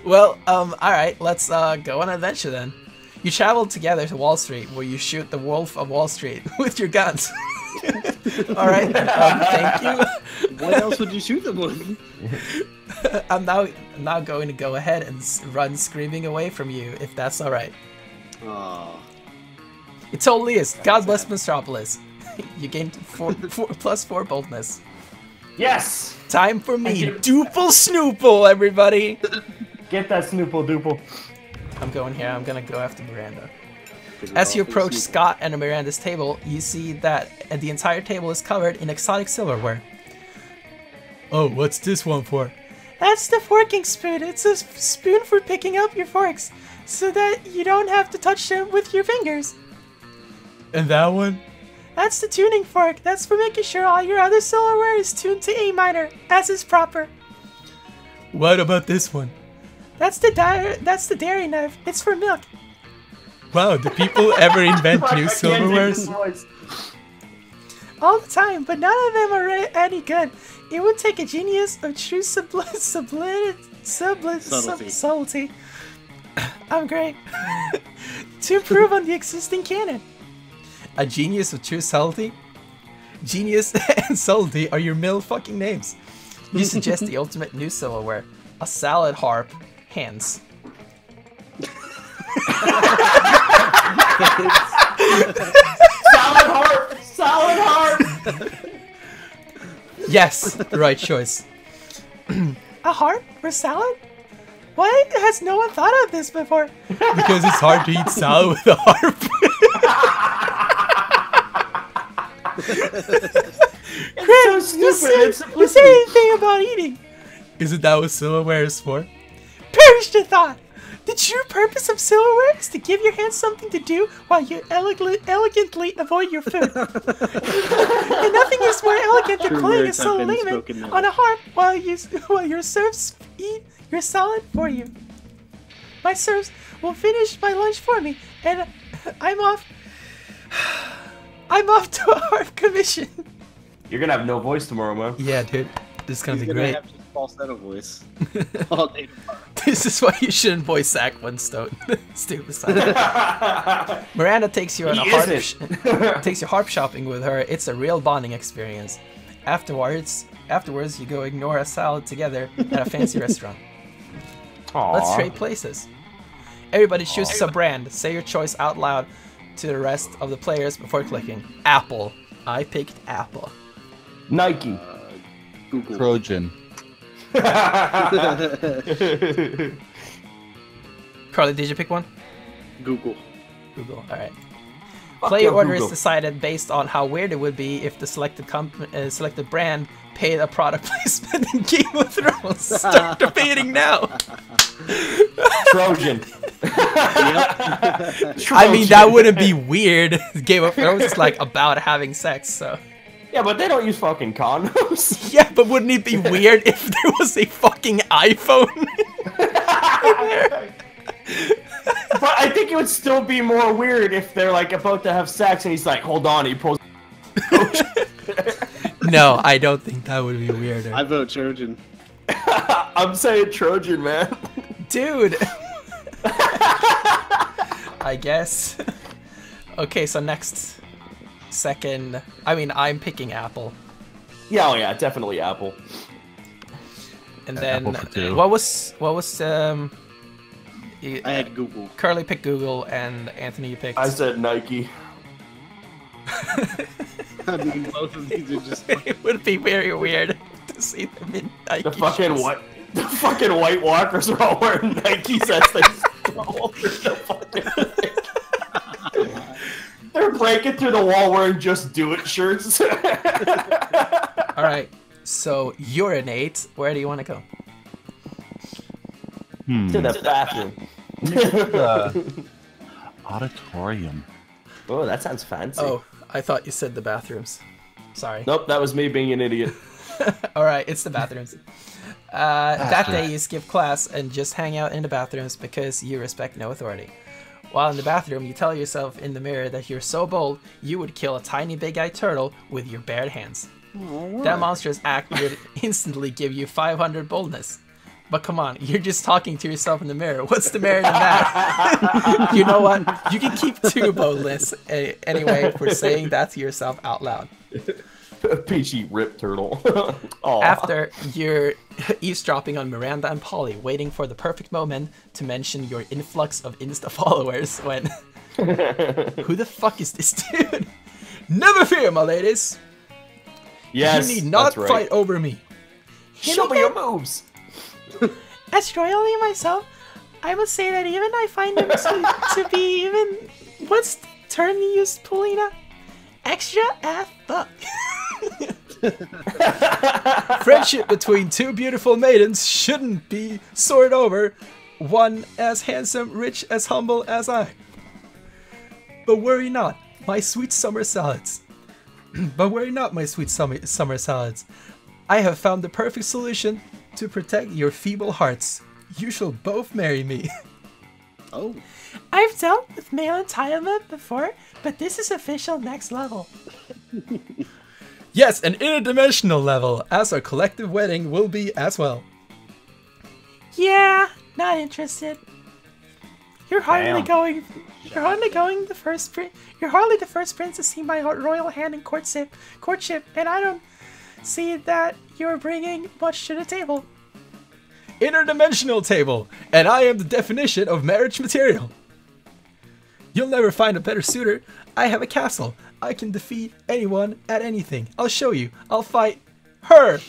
Well, alright, let's go on an adventure then. You travel together to Wall Street, where you shoot the Wolf of Wall Street with your guns. All right, thank you. What else would you shoot them with? I'm now going to go ahead and run screaming away from you, if that's all right. Oh. It totally is. God bless Metropolis. You gained 4 plus 4 boldness. Yes! Time for me, Doople Snoople, everybody! Get that Snoople Doople. I'm going here, I'm gonna go after Miranda. As you approach Scott and Miranda's table, you see that the entire table is covered in exotic silverware. Oh, what's this one for? That's the forking spoon. It's a spoon for picking up your forks, so that you don't have to touch them with your fingers. And that one? That's the tuning fork. That's for making sure all your other silverware is tuned to A minor, as is proper. What about this one? That's the dairy knife. It's for milk. Wow, do people ever invent new silverwares? All the time, but none of them are any good. It would take a genius of true subtlety. I'm great. To improve on the existing canon. A genius of true subtlety? Genius and subtlety are your middle fucking names. You suggest the ultimate new silverware. A salad harp. Hands. Salad harp! Salad harp! Yes, the right choice. A harp for salad? Why has no one thought of this before? Because it's hard to eat salad with a harp. It's so stupid. You say anything about eating? Isn't that what silverware is for? Perish the thought! The true purpose of silverware is to give your hands something to do while you elegantly avoid your food. And nothing is more elegant than playing a solo layman on a harp while your serfs eat your salad for you. My serfs will finish my lunch for me, and I'm off to a harp commission. You're gonna have no voice tomorrow, man. Yeah, dude. This is gonna be great. Have just falsetto voice. All day tomorrow. This is why you shouldn't voice act one stone. Stupid son. Miranda takes you on takes you harp shopping with her. It's a real bonding experience. Afterwards, you go ignore a salad together at a fancy restaurant. Aww. Let's trade places. Everybody chooses a brand. Say your choice out loud to the rest of the players before clicking. Apple. I picked Apple. Nike. Google. Trojan. Carly, did you pick one? Google. Google. All right. Fuck Player yeah, order Google. is decided based on how weird it would be if the selected brand paid a product placement in Game of Thrones. Start debating now. Trojan. I mean, that wouldn't be weird. Game of Thrones is like about having sex, so. Yeah, but they don't use fucking condoms. Yeah, but wouldn't it be weird if there was a fucking iPhone in there? But I think it would still be more weird if they're like about to have sex and he's like, hold on, he pulls. No, I don't think that would be weirder. I vote Trojan. I'm saying Trojan, man. Dude. I guess. Okay, so next. Second. I mean, I'm picking Apple. Yeah, oh yeah, definitely Apple. And then Apple for two. what was I had Google. Curly picked Google and Anthony you picked. I said Nike. I mean, both of these are just. It would be very weird to see them in Nike The fucking shoes. what? The fucking White Walkers are all wearing Nikes as they stroll through the fucking. They're breaking through the wall wearing Just Do It shirts. All right, so urinate. Where do you want to go? To the bathroom. Auditorium. Oh, that sounds fancy. Oh, I thought you said the bathrooms. Sorry. Nope, that was me being an idiot. All right, it's the bathrooms. That day you skip class and just hang out in the bathrooms because you respect no authority. While in the bathroom, you tell yourself in the mirror that you're so bold, you would kill a tiny big-eyed turtle with your bare hands. That monstrous act would instantly give you 500 boldness. But come on, you're just talking to yourself in the mirror. What's the merit in that? You know what? You can keep 2 boldness anyway for saying that to yourself out loud. Peachy Rip Turtle. After you're eavesdropping on Miranda and Polly, waiting for the perfect moment to mention your influx of Insta followers when... Who the fuck is this dude? Never fear, my ladies. Yes, you need not that's right. fight over me. Show me your moves. As royally myself, I must say that even I find him to be even... What's the term you used, Paulina? Extra fuck. Friendship between two beautiful maidens shouldn't be soared over, one as handsome, rich, as humble as I. But worry not, my sweet summer salads. But worry not, my sweet summer salads. I have found the perfect solution to protect your feeble hearts. You shall both marry me. Oh. I've dealt with male entitlement before, but this is official next level. Yes, an interdimensional level, as our collective wedding will be as well. Yeah, not interested. You're hardly Damn. You're hardly the first prince to see my royal hand in courtship, and I don't see that you're bringing much to the table. Interdimensional table, and I am the definition of marriage material. You'll never find a better suitor. I have a castle. I can defeat anyone at anything. I'll show you. I'll fight her.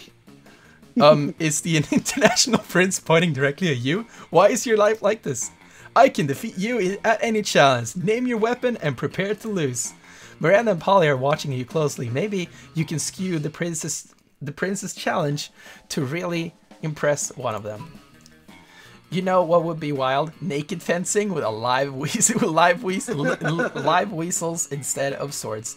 Is the international prince pointing directly at you? Why is your life like this? I can defeat you at any challenge. Name your weapon and prepare to lose. Miranda and Polly are watching you closely. Maybe you can skew the prince's challenge to really impress one of them. You know what would be wild? Naked fencing with a live weasels instead of swords.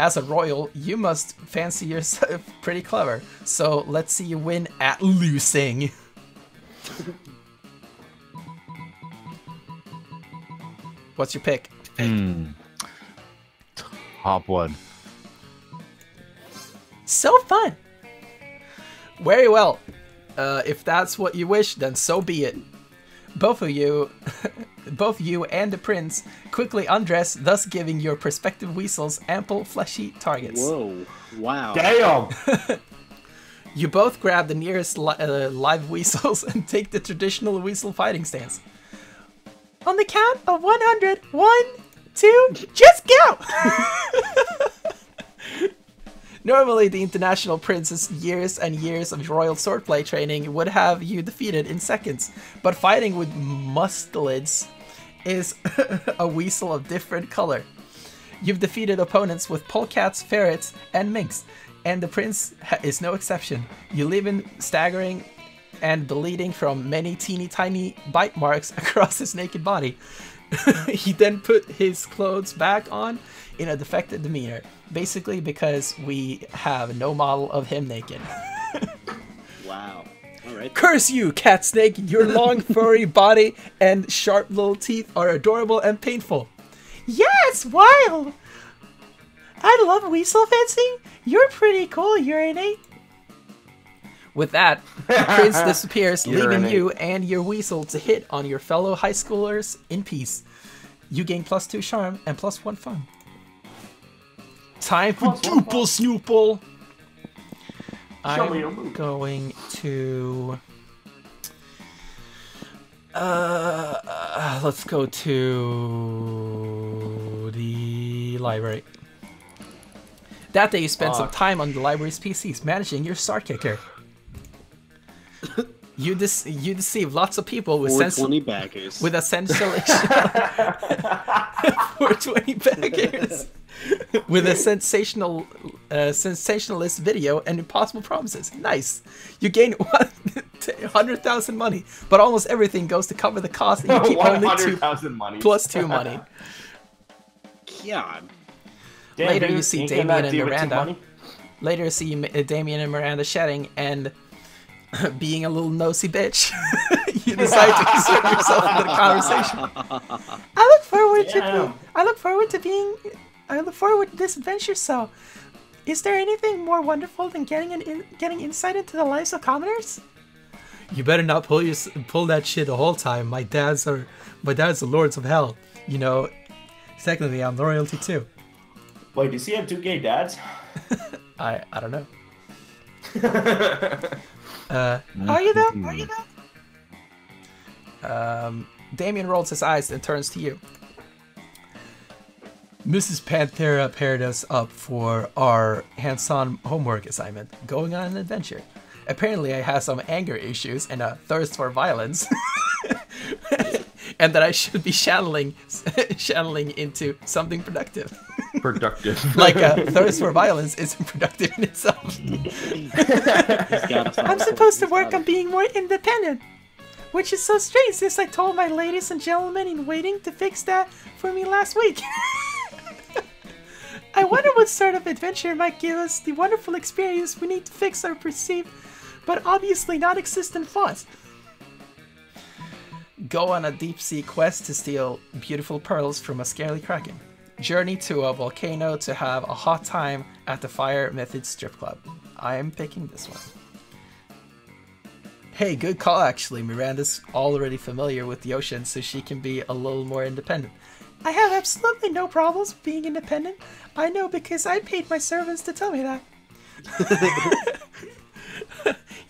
As a royal, you must fancy yourself pretty clever. So let's see you win at losing. What's your pick? Top one. So fun. Very well. If that's what you wish, then so be it. Both you and the prince quickly undress, thus giving your prospective weasels ample fleshy targets. Whoa. Wow. Damn. You both grab the nearest live weasels and take the traditional weasel fighting stance. On the count of 100, 1, 2, just go! Normally, the international prince's years and years of royal swordplay training would have you defeated in seconds, but fighting with mustelids is a weasel of different color. You've defeated opponents with polecats, ferrets, and minks, and the prince is no exception. You leave him staggering and bleeding from many teeny tiny bite marks across his naked body. He then put his clothes back on in a defective demeanor, basically because we have no model of him naked. Wow. Alright. Curse you, cat snake! Your long furry body and sharp little teeth are adorable and painful. Yes, wild! I love weasel fencing. You're pretty cool, Urinate. With that, the prince disappears, leaving Urinate. you and your weasel to hit on your fellow high schoolers in peace. You gain +2 charm and +1 fun. Time for Duple Snoople! I'm going to... let's go to the library. That day you spent some time on the library's PCs managing your star kicker. You deceive lots of people with 420 backers. with a420 backers with a sensationalist video and impossible promises. Nice. You gain 100,000 money, but almost everything goes to cover the cost, and you keep only 100,000 money. +2 money. God. Damn, Later dude, you see ain't Damien that and deal with Miranda. money? Later, see Damien and Miranda shedding, and being a little nosy bitch, you decide to insert yourself into the conversation. I look forward to this adventure. So, is there anything more wonderful than getting insight into the lives of commoners? You better not pull that shit the whole time. My dad's the lords of hell. You know, technically I'm the royalty too. Wait, does he have 2 gay dads? I don't know. Are you though? Are you though? Damien rolls his eyes and turns to you. Mrs. Panthera paired us up for our hands-on homework assignment, going on an adventure. Apparently I have some anger issues and a thirst for violence. And that I should be channeling into something productive. Productive. Like a thirst for violence isn't productive in itself. I'm supposed to work on being more independent, which is so strange since I told my ladies and gentlemen in waiting to fix that for me last week. I wonder what sort of adventure might give us the wonderful experience we need to fix our perceived, but obviously non-existent flaws. Go on a deep-sea quest to steal beautiful pearls from a scaly kraken. Journey to a volcano to have a hot time at the Fire Method Strip Club. I am picking this one. Hey, good call actually. Miranda's already familiar with the ocean, so she can be a little more independent. I have absolutely no problems being independent. I know because I paid my servants to tell me that.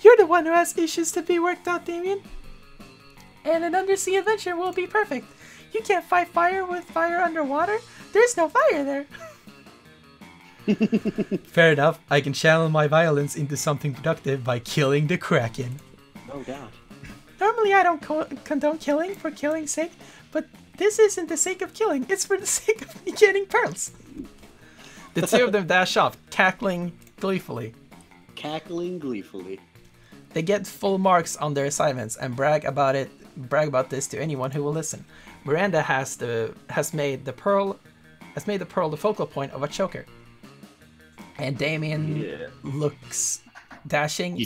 You're the one who has issues to be worked out, Damien. And an undersea adventure will be perfect. You can't fight fire with fire underwater. There's no fire there. Fair enough. I can channel my violence into something productive by killing the Kraken. Oh god. Normally I don't condone killing for killing's sake, but this isn't the sake of killing. It's for the sake of me getting pearls. The two of them dash off, cackling gleefully. Cackling gleefully. They get full marks on their assignments and brag about this to anyone who will listen. Miranda has made the pearl the focal point of a choker. And Damien looks dashing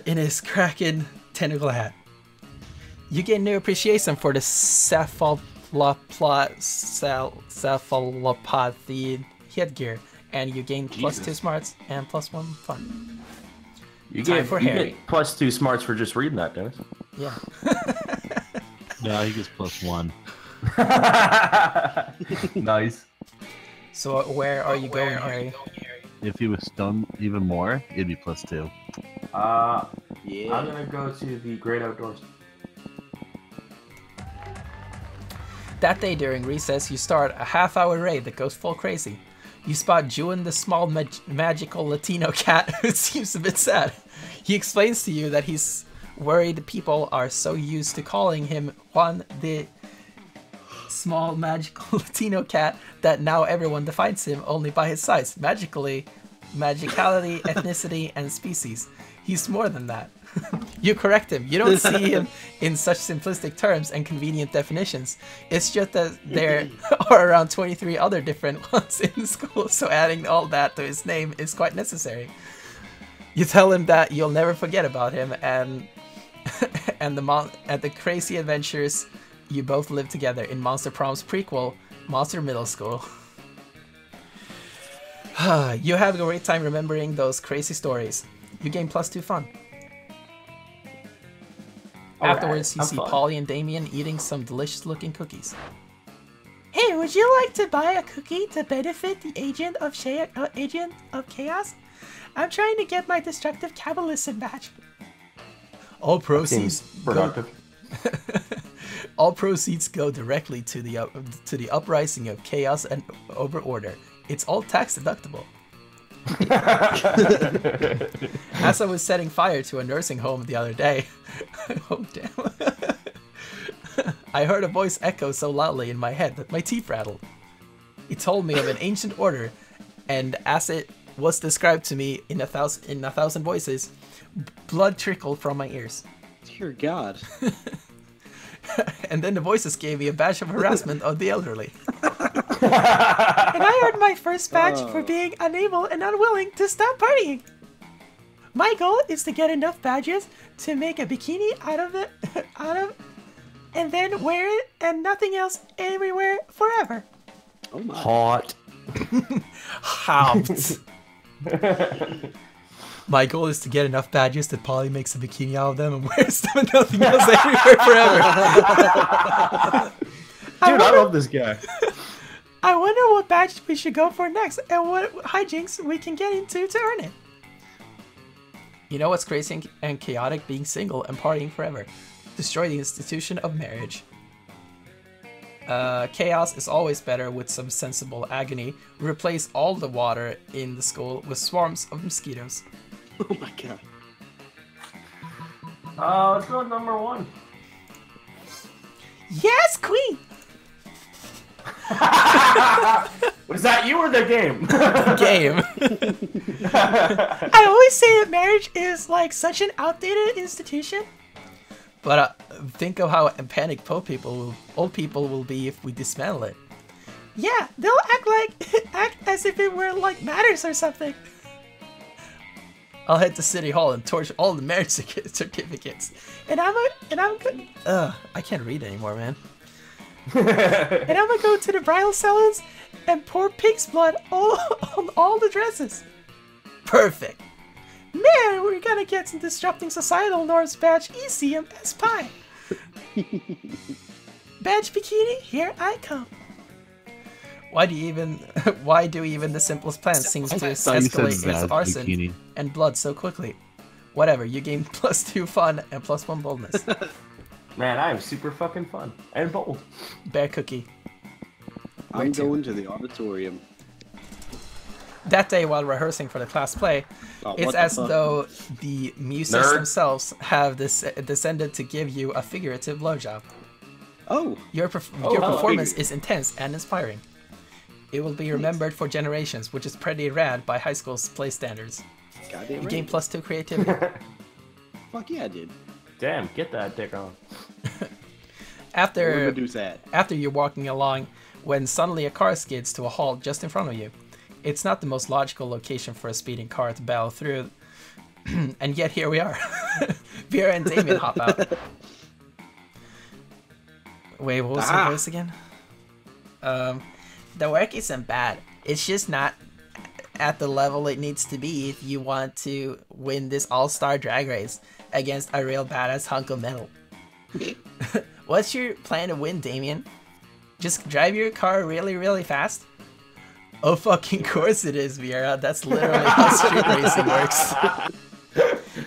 in his Kraken tentacle hat. You gain new appreciation for the cephalopathy headgear, and you gain +2 smarts and +1 fun. You get +2 smarts for just reading that, Dennis. Yeah. No, he gets +1. Nice. So where are you going, Harry? If he was stunned even more, it'd be +2. Yeah. I'm gonna go to the great outdoors. That day during recess, you start a half-hour raid that goes full crazy. You spot Juan, the small magical Latino cat who seems a bit sad. He explains to you that he's worried people are so used to calling him Juan, the small magical Latino cat, that now everyone defines him only by his size, magicality, ethnicity, and species. He's more than that. You correct him. You don't see him in such simplistic terms and convenient definitions. It's just that there are around 23 other different ones in the school, so adding all that to his name is quite necessary. You tell him that you'll never forget about him and the crazy adventures you both live together in Monster Prom's prequel, Monster Middle School. You have a great time remembering those crazy stories. You gain +2 fun. Afterwards, you see Polly and Damien eating some delicious-looking cookies. Hey, would you like to buy a cookie to benefit the agent of chaos? I'm trying to get my destructive capitalism badge. All proceeds go directly to the uprising of chaos and over order. It's all tax deductible. As I was setting fire to a nursing home the other day, oh damn, I heard a voice echo so loudly in my head that my teeth rattled. It told me of an ancient order, and as it was described to me in a thousand voices, blood trickled from my ears. Dear God. And then the voices gave me a badge of harassment of the elderly. And I earned my first badge for being unable and unwilling to stop partying. My goal is to get enough badges to make a bikini out of and then wear it and nothing else everywhere forever. Oh my. Hot. Hot. My goal is to get enough badges that Polly makes a bikini out of them and wears them and nothing else everywhere forever. Dude, I love this guy. I wonder what badge we should go for next and what hijinks we can get into to earn it. You know what's crazy and chaotic? Being single and partying forever. Destroy the institution of marriage. Chaos is always better with some sensible agony. Replace all the water in the school with swarms of mosquitoes. Oh my god. Let's go with number 1. Yes, queen! Was that you or the game? Game. I always say that marriage is like such an outdated institution. But think of how panicked old people will be if we dismantle it. Yeah, they'll act as if it were like matters or something. I'll head to City Hall and torch all the marriage certificates. And I'm good. I can't read anymore, man. And I'm gonna go to the bridal salons and pour pig's blood on all the dresses. Perfect. Man, we're gonna get some disrupting societal norms badge ECMS pie. Badge bikini, here I come. Why do even the simplest plan seems to escalate into arson bikini and blood so quickly? Whatever, you gain +2 fun and +1 boldness. Man, I am super fucking fun and bold. Bear cookie. I'm going to the auditorium. That day while rehearsing for the class play, it's as though the muses themselves have descended to give you a figurative blowjob. Oh. Your performance is intense and inspiring. It will be remembered for generations, which is pretty rad by high school's play standards. Goddamn You gain +2 creativity. Fuck yeah, I did. Damn, get that dick on. After you're walking along, when suddenly a car skids to a halt just in front of you. It's not the most logical location for a speeding car to battle through, and yet here we are. Vera and Damien hop out. Wait, what was her voice again? The work isn't bad. It's just not at the level it needs to be if you want to win this all-star drag race against a real badass hunk of metal. What's your plan to win, Damien? Just drive your car really, really fast? Oh, fucking course it is, Vera. That's literally how street racing works.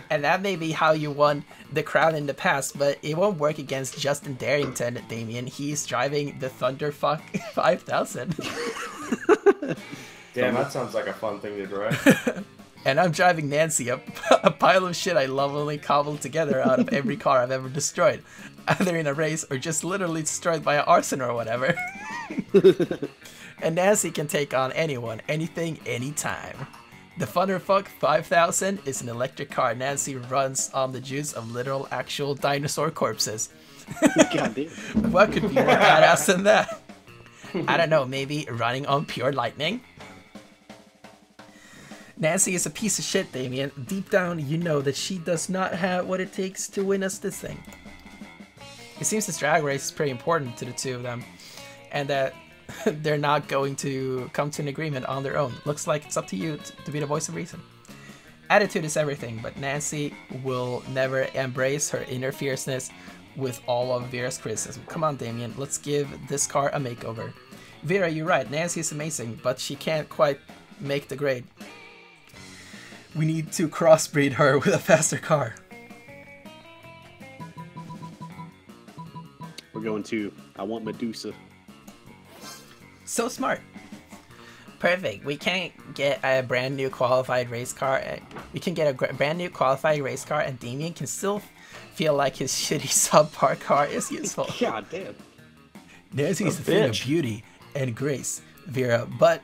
And that may be how you won the crown in the past, but it won't work against Justin Darrington, Damien. He's driving the Thunderfuck 5000. Damn, that sounds like a fun thing to drive. And I'm driving Nancy, a pile of shit I lovingly cobbled together out of every car I've ever destroyed, either in a race or just literally destroyed by an arson or whatever. And Nancy can take on anyone, anything, anytime. The Thunderfuck 5000 is an electric car Nancy runs on the juice of literal actual dinosaur corpses. Goddamn. What could be more badass than that? I don't know, maybe running on pure lightning? Nancy is a piece of shit, Damien. Deep down, you know that she does not have what it takes to win us this thing. It seems this drag race is pretty important to the two of them, and that they're not going to come to an agreement on their own. Looks like it's up to you to be the voice of reason. Attitude is everything, but Nancy will never embrace her inner fierceness with all of Vera's criticism. Come on, Damien, let's give this car a makeover. Vera, you're right, Nancy is amazing, but she can't quite make the grade. We need to crossbreed her with a faster car. We're going to I Want Medusa. So smart. Perfect. We can't get a brand new qualified race car. We can get a brand new qualified race car, and Damien can still feel like his shitty subpar car is useful. God damn. Nancy's a thing of beauty and grace, Vera, but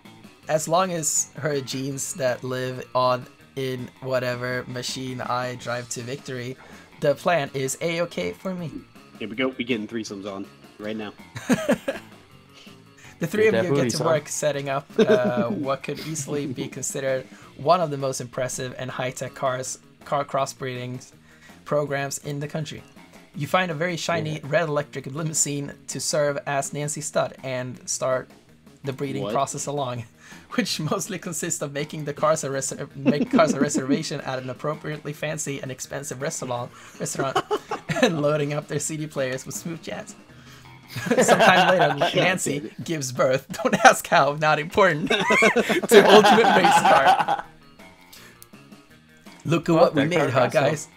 as long as her genes that live on in whatever machine I drive to victory, the plan is a-okay for me. Here we go. We getting threesomes on right now. The three of you get to work setting up what could easily be considered one of the most impressive and high-tech car crossbreeding programs in the country. You find a very shiny red electric limousine to serve as Nancy Stud and start the breeding process along, which mostly consists of making the cars a reservation at an appropriately fancy and expensive restaurant and loading up their CD players with smooth jazz. Sometime later, Nancy gives birth. Don't ask how, not important. To Ultimate Race Car. Look at what we made, huh, guys?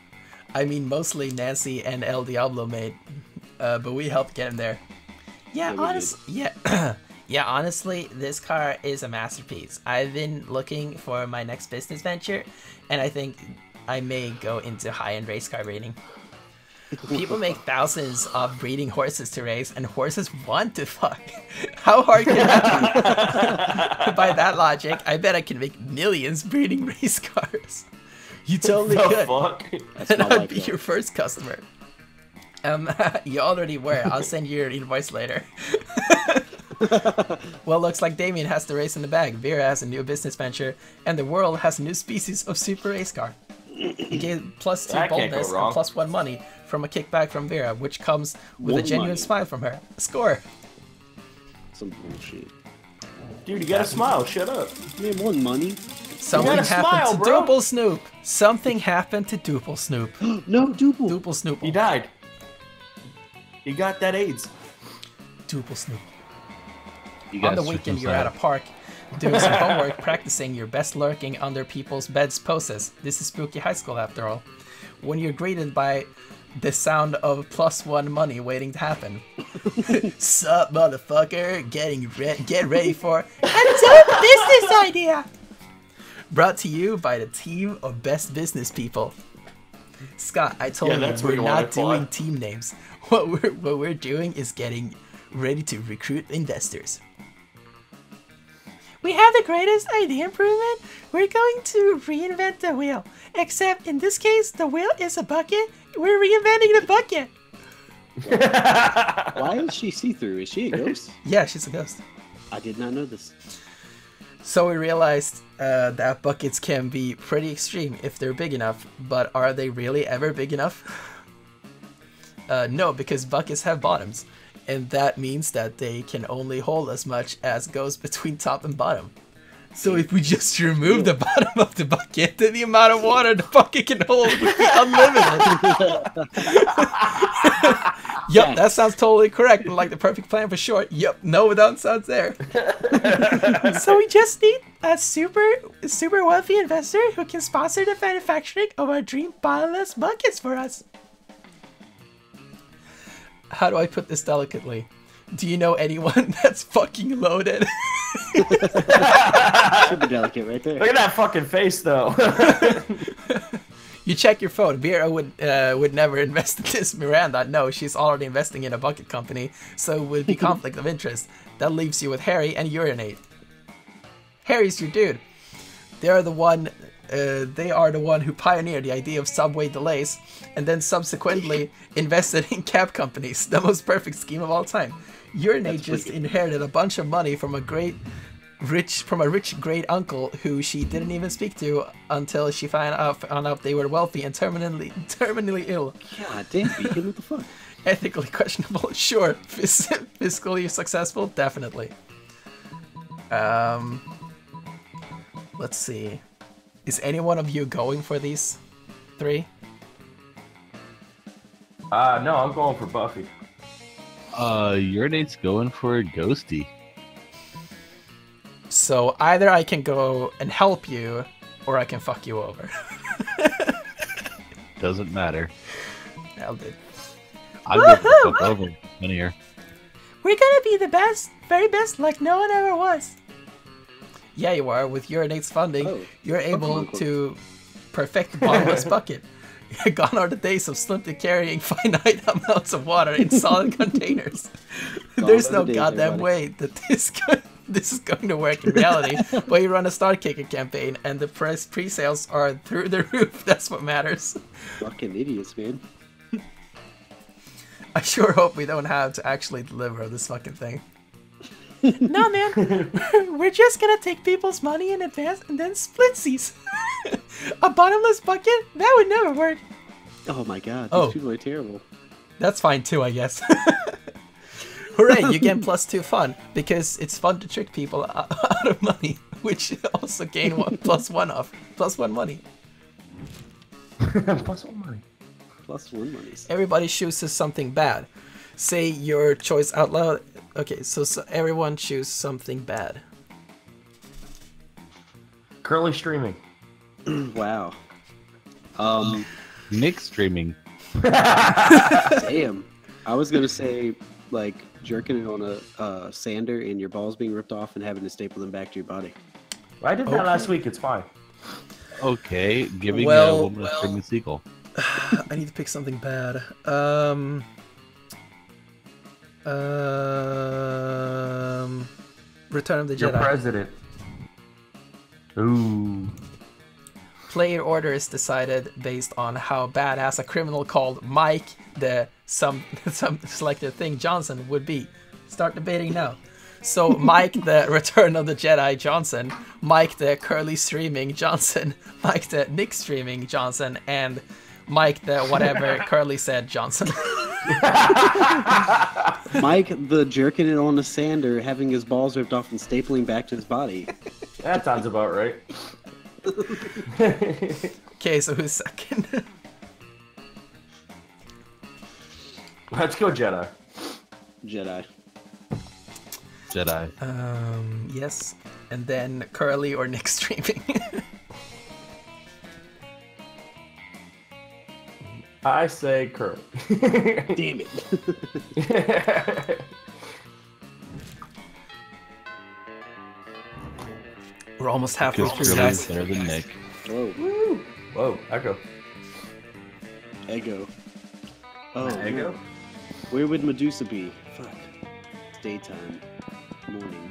I mean, mostly Nancy and El Diablo made, but we helped get him there. Yeah, honestly, this car is a masterpiece. I've been looking for my next business venture, and I think I may go into high-end race car breeding. People make thousands of breeding horses to race, and horses want to fuck. How hard can that be? By that logic, I bet I can make millions breeding race cars. You totally could. Fuck? And I'd be your first customer. You already were. I'll send you your invoice later. Well, looks like Damien has the race in the bag. Vera has a new business venture, and the world has a new species of super race car. He gave +2 boldness and +1 money from a kickback from Vera, which comes with a genuine smile from her. A score. Some bullshit. Dude, you gotta smile. Shut up. Man, more money. Something happened to Duple Snoop. Something happened to Duple Snoop. No, Duple. Duple Snoop. He died. He got that AIDS. Duple Snoop. On the weekend, you're at a park doing some homework, practicing your best lurking under people's beds poses. This is spooky high school after all. When you're greeted by the sound of +1 money waiting to happen. Sup, motherfucker? Get ready for a dope business idea! Brought to you by the team of best business people. Scott, I told you we're not doing team names. What we're doing is getting ready to recruit investors. We have the greatest idea improvement. We're going to reinvent the wheel. Except in this case, the wheel is a bucket. We're reinventing the bucket. Why is she see-through? Is she a ghost? Yeah, she's a ghost. I did not know this. So we realized that buckets can be pretty extreme if they're big enough, but are they really ever big enough? No, because buckets have bottoms, and that means that they can only hold as much as goes between top and bottom. So if we just remove the bottom of the bucket, then the amount of water the bucket can hold would be unlimited. Yup, that sounds totally correct. Like the perfect plan for short. Yup, no downsides there. So we just need a super wealthy investor who can sponsor the manufacturing of our dream bottomless buckets for us. How do I put this delicately? Do you know anyone that's fucking loaded? Super delicate right there. Look at that fucking face, though. You check your phone. Vera would never invest in this. Miranda, no, she's already investing in a bucket company, so it would be conflict of interest. That leaves you with Harry and Urinate. Harry's your dude. They are the one who pioneered the idea of subway delays, and then subsequently invested in cab companies. The most perfect scheme of all time. Urinate just inherited a bunch of money from a rich great uncle who she didn't even speak to until she found out they were wealthy and terminally ill. God damn, Beacon, what the fuck? Ethically questionable, sure. Fiscally successful, definitely. Let's see. Is any one of you going for these 3? No, I'm going for Buffy. Urinate's going for Ghosty. So either I can go and help you, or I can fuck you over. Doesn't matter. Nailed it. I'll go for the fuck over. Funnier. We're gonna be the best, very best, like no one ever was. Yeah, you are. With Urinate's funding, you're able to perfect the bottomless bucket. Gone are the days of Slimpy carrying finite amounts of water in solid containers. There's no goddamn way that this is going to work in reality. But you run a Star Kicker campaign, and the pre-sales are through the roof. That's what matters. Fucking idiots, man. I sure hope we don't have to actually deliver this fucking thing. No, man. We're just gonna take people's money in advance and then splitsies. A bottomless bucket? That would never work. Oh my god, these people are terrible. That's fine too, I guess. Hooray, you get +2 fun, because it's fun to trick people out of money, which also gain +1 off. +1 money. +1 money. +1 monies. Everybody chooses something bad. Say your choice out loud. Okay, so everyone choose something bad. Kerley streaming. Wow. Nick streaming. Damn. I was gonna say like jerking it on a sander and your balls being ripped off and having to staple them back to your body. I did that last week. It's fine. Okay, giving a woman a streaming seagull. I need to pick something bad. Return of the Jedi. Your president. Ooh. Player order is decided based on how badass a criminal called Mike, the some selected thing Johnson would be. Start debating now. So Mike the Return of the Jedi Johnson, Mike the Kerley streaming Johnson, Mike the Nick streaming Johnson, and Mike the whatever Kerley said Johnson. Mike the jerking it on a sander, having his balls ripped off and stapling back to his body. That sounds about right. Okay, so who's second? Let's go Jedi. Jedi. Yes. And then Kerley or Nick streaming. I say Kerley. Damn it. We're almost halfway Because through, Kerley guys. is better than Nick. Whoa. Woo. Whoa, Echo. Ego. Oh, Ego? Where would Medusa be? Fuck. It's daytime. Morning.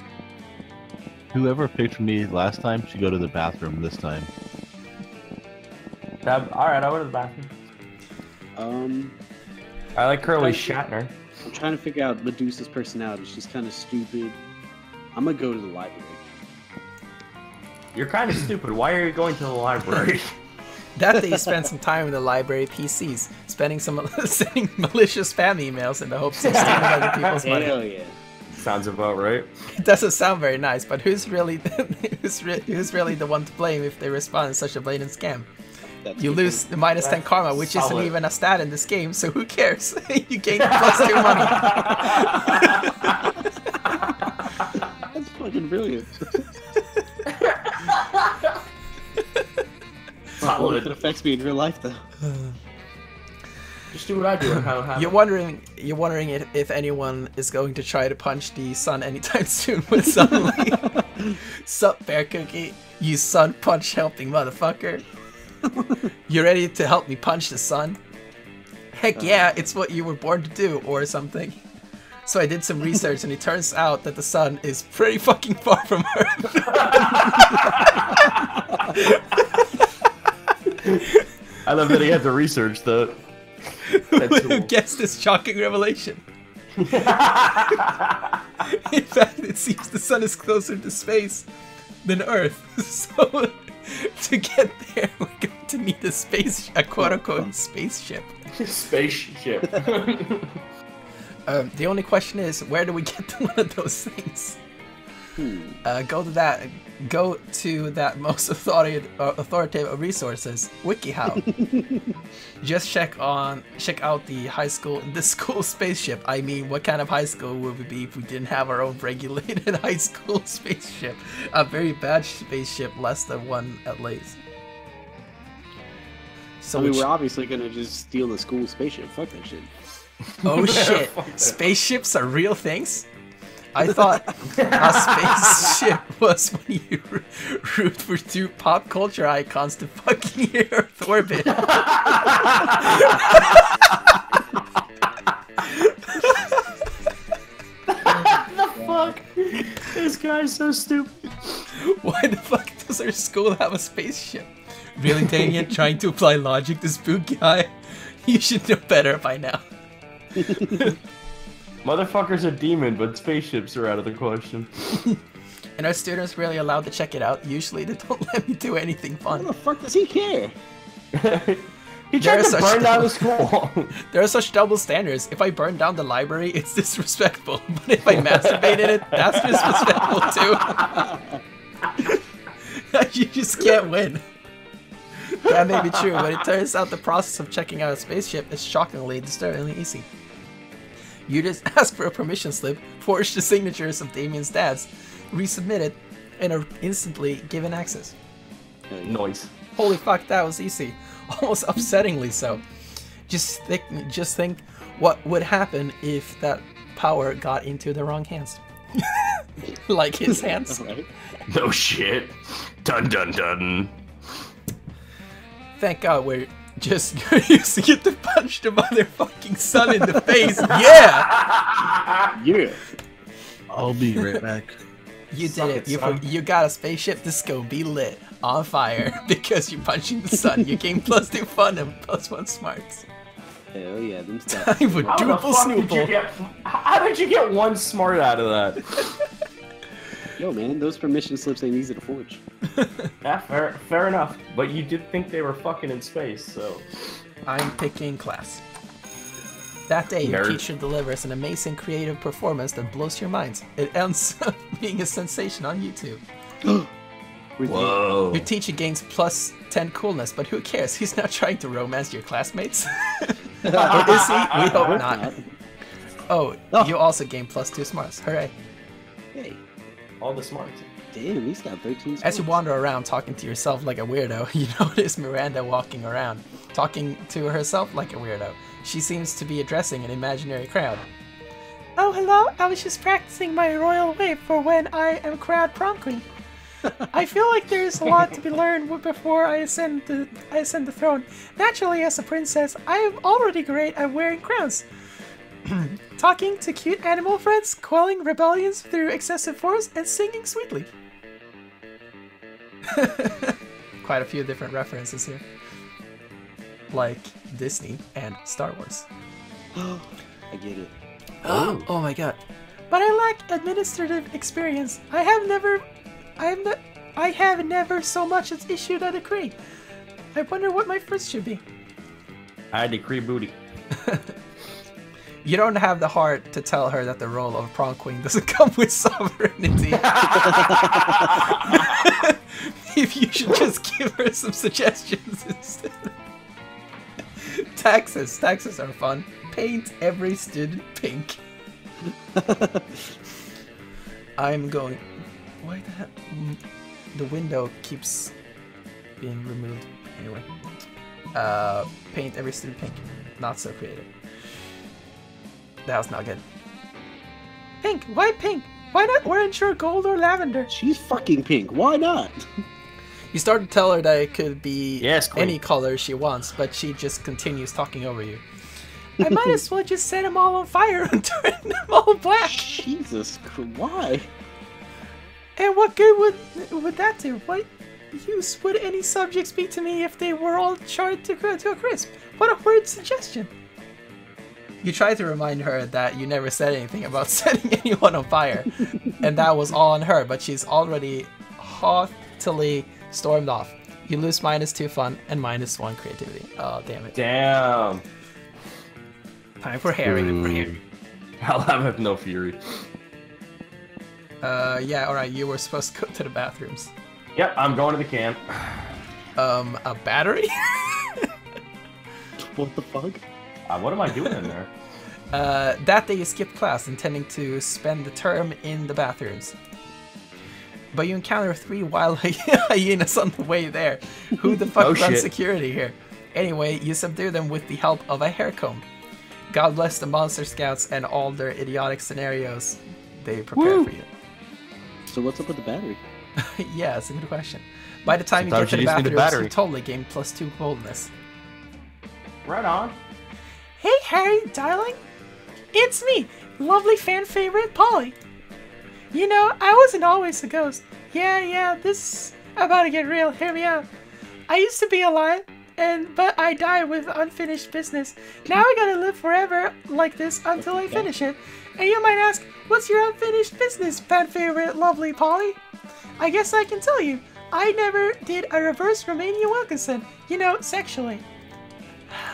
Whoever picked me last time should go to the bathroom this time. Alright, I went to the bathroom. I like Kerley Shatner. I'm trying to figure out Medusa's personality. She's kind of stupid. I'm gonna go to the library. You're kind of stupid. Why are you going to the library? That day you spent some time in the library PCs, sending malicious spam emails in the hopes of stealing other people's money. Hell yeah. Sounds about right. It doesn't sound very nice, but who's really the one to blame if they respond in such a blatant scam? You lose the minus 10 karma, which isn't even a stat in this game, so who cares? You gain +2 money. That's fucking brilliant. Wow, what if it affects me in real life, though? Just do what I do. You're wondering if anyone is going to try to punch the sun anytime soon with sunlight. Sup, Bear Cookie? You sun punch helping motherfucker. You ready to help me punch the sun? Heck yeah, it's what you were born to do, or something. So I did some research, and it turns out that the sun is pretty fucking far from Earth. I love that he had to research that. That's cool. Guess this shocking revelation. In fact, it seems the sun is closer to space than Earth. So to get there, we're going to need a quote-unquote spaceship. Spaceship. The only question is, where do we get to one of those things? Go to that most authoritative resources, WikiHow. Just check out the school spaceship. I mean, what kind of high school would we be if we didn't have our own regulated high school spaceship? A very bad spaceship, less than one at least. So I mean, we're obviously gonna just steal the school spaceship. Fuck that shit. Oh shit! Spaceships are real things? I thought a spaceship was when you root for two pop culture icons to fucking Earth orbit. The fuck? This guy's so stupid. Why the fuck does our school have a spaceship? Really, Daniel, trying to apply logic to Spooky Eye? You should know better by now. Motherfucker's a demon, but spaceships are out of the question. And our students really allowed to check it out. Usually they don't let me do anything fun. What the fuck does he care? He tried to burn down the school. There are such double standards. If I burn down the library, it's disrespectful. But if I masturbate in it, that's disrespectful too. You just can't win. That may be true, but it turns out the process of checking out a spaceship is shockingly, disturbingly easy. You just ask for a permission slip, forge the signatures of Damien's dads, resubmit it, and are instantly given access. Noise. Holy fuck, that was easy. Almost upsettingly so. Just think what would happen if that power got into the wrong hands. Like his hands. No shit. Dun dun dun. Thank God we're just using it to punch the motherfucking sun in the face. Yeah! Yeah. I'll be right back. You did it. You got a spaceship disco be lit on fire because you're punching the sun. You gain +2 fun and +1 smarts. Hell yeah, them stats. Time with Drupal Snoople. How did you get 1 smart out of that? Yo, man, those permission slips ain't easy to forge. Yeah, fair enough. But you did think they were fucking in space, so... I'm picking class. That day, your teacher delivers an amazing creative performance that blows your minds. It ends up being a sensation on YouTube. Whoa. Your teacher gains +10 coolness, but who cares? He's not trying to romance your classmates. Is he? We hope not. Oh, you also gain +2 smarts. Hooray. Hey. All the smarts. Damn, he's got 13 smarts. As you wander around talking to yourself like a weirdo, you notice Miranda walking around, talking to herself like a weirdo. She seems to be addressing an imaginary crowd. Oh, hello. I was just practicing my royal wave for when I am crowned prom queen. I feel like there's a lot to be learned before I ascend the throne. Naturally, as a princess, I am already great at wearing crowns. Talking to cute animal friends, quelling rebellions through excessive force, and singing sweetly. Quite a few different references here. Like Disney and Star Wars. I get it. Oh my god. But I lack administrative experience. I have never so much as issued a decree. I wonder what my first should be. I decree booty. You don't have the heart to tell her that the role of prom queen doesn't come with sovereignty. If you should just give her some suggestions instead. Taxes are fun. Paint every student pink. I'm going... Why the hell? The window keeps being removed. Anyway. Paint every student pink. Not so creative. That was not good. Pink! Why pink? Why not orange or gold or lavender? She's fucking pink. Why not? You start to tell her that it could be Yes, any color she wants, but she just continues talking over you. I might as well just set them all on fire and turn them all black. Jesus Christ, why? And what good would that do? What use would any subjects be to me if they were all charred to a crisp? What a weird suggestion. You try to remind her that you never said anything about setting anyone on fire, and that was all on her, but she's already haughtily stormed off. You lose -2 fun and -1 creativity. Oh, damn it. Damn. Time for Harry. I'll have no fury. Yeah, alright, you were supposed to go to the bathrooms. Yep, I'm going to the camp. A battery? What the fuck? What am I doing in there? That day you skipped class, intending to spend the term in the bathrooms. But you encounter 3 wild hyenas on the way there. Who the fuck runs security here? Anyway, you subdue them with the help of a hair comb. God bless the Monster Scouts and all their idiotic scenarios they prepare for you. So what's up with the battery? Yeah, it's a good question. By the time Sometimes you get to the you just need a bathrooms, battery. you totally gain +2 boldness. Right on. Hey Harry, darling! It's me, lovely fan favorite Polly. You know, I wasn't always a ghost. Yeah, this about to get real, hear me out. I used to be alive, but I died with unfinished business. Now I gotta live forever like this until I finish it. And you might ask, what's your unfinished business, fan favorite lovely Polly? I guess I can tell you, I never did a reverse Romanian Wilkinson, you know, sexually.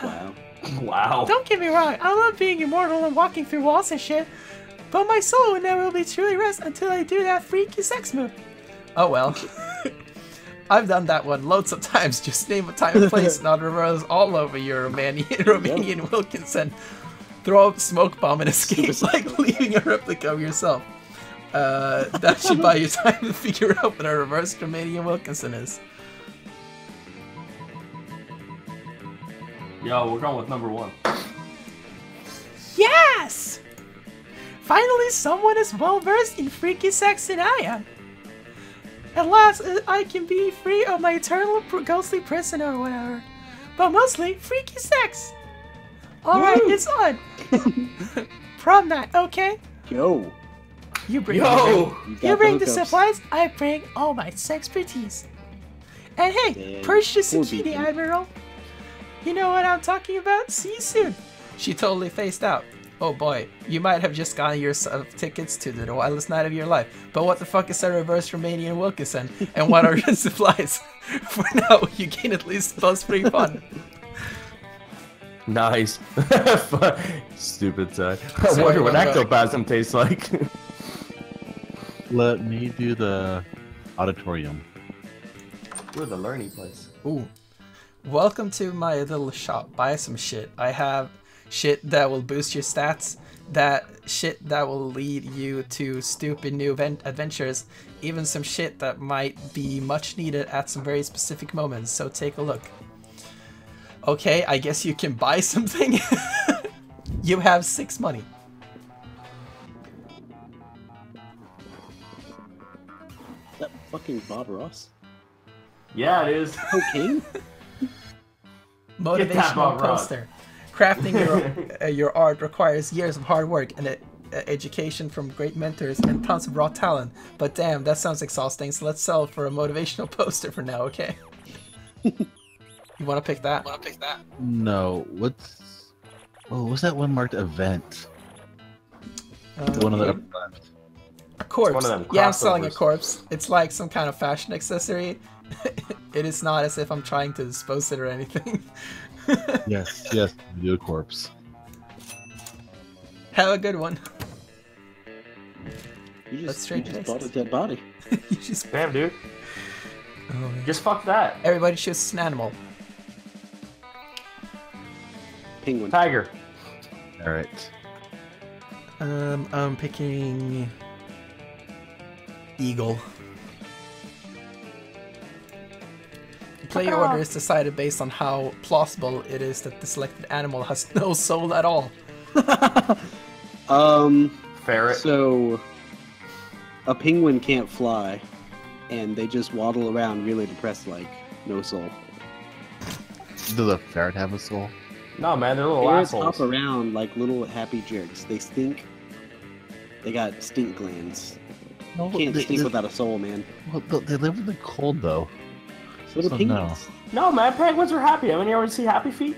Wow. Wow. Don't get me wrong, I love being immortal and walking through walls and shit, but my soul will never be truly rest until I do that freaky sex move. Oh well. I've done that one loads of times. Just name a time and place and I'll reverse all over your Romanian Wilkinson. throw a smoke bomb and escape like leaving a replica of yourself. That should buy you time to figure out what a reverse Canadian Wilkinson is. Yo, we're going with number 1. Yes! Finally, someone as well versed in freaky sex than I am. At last, I can be free of my eternal ghostly prison or whatever. But mostly, freaky sex. Alright, it's on. Prom night, okay? Yo. You bring You bring the supplies, I bring all my sexpertise. And hey, Damn, purchase the poor kitty, people. Admiral. You know what I'm talking about? See you soon. She totally phased out. Oh boy, you might have just gotten yourself tickets to the wildest night of your life. But what the fuck is a reverse Romanian Wilkinson? And what are your supplies? For now, you gain at least plus free fun. Nice. Stupid side. I wonder what ectoplasm tastes like. Let me do the auditorium. We're the learning place. Ooh. Welcome to my little shop. Buy some shit. I have shit that will boost your stats, that shit that will lead you to stupid new adventures, even some shit that might be much needed at some very specific moments, so take a look. Okay, I guess you can buy something. You have 6 money. That fucking Bob Ross. Yeah, it is. Okay. Motivational poster. Crafting your art requires years of hard work and education from great mentors and tons of raw talent. But damn, that sounds exhausting, so let's sell it for a motivational poster for now, okay? You want to pick that? No, what's... Oh, what's that one marked event? The one on the upper left. A corpse. One of them Yeah, I'm selling a crossovers. corpse. It's like some kind of fashion accessory. It is not as if I'm trying to dispose it or anything. Yes, yes, we do a corpse. Have a good one. You That's straight just faced. bought a dead body. You just... Damn, dude. Oh, Just fuck that. everybody shoots an animal. Penguin. Tiger. Alright. I'm picking... Eagle. The play order is decided based on how plausible it is that the selected animal has no soul at all. Ferret. So, a penguin can't fly, and they just waddle around really depressed, like no soul. Does the ferret have a soul? No, man, they're little Ferrets assholes. hop around like little happy jerks. They stink. They got stink glands. No, Can't stink without a soul, man. Well, they live in the cold, though. So do So penguins. No, man, penguins are happy. Haven't you ever seen Happy Feet?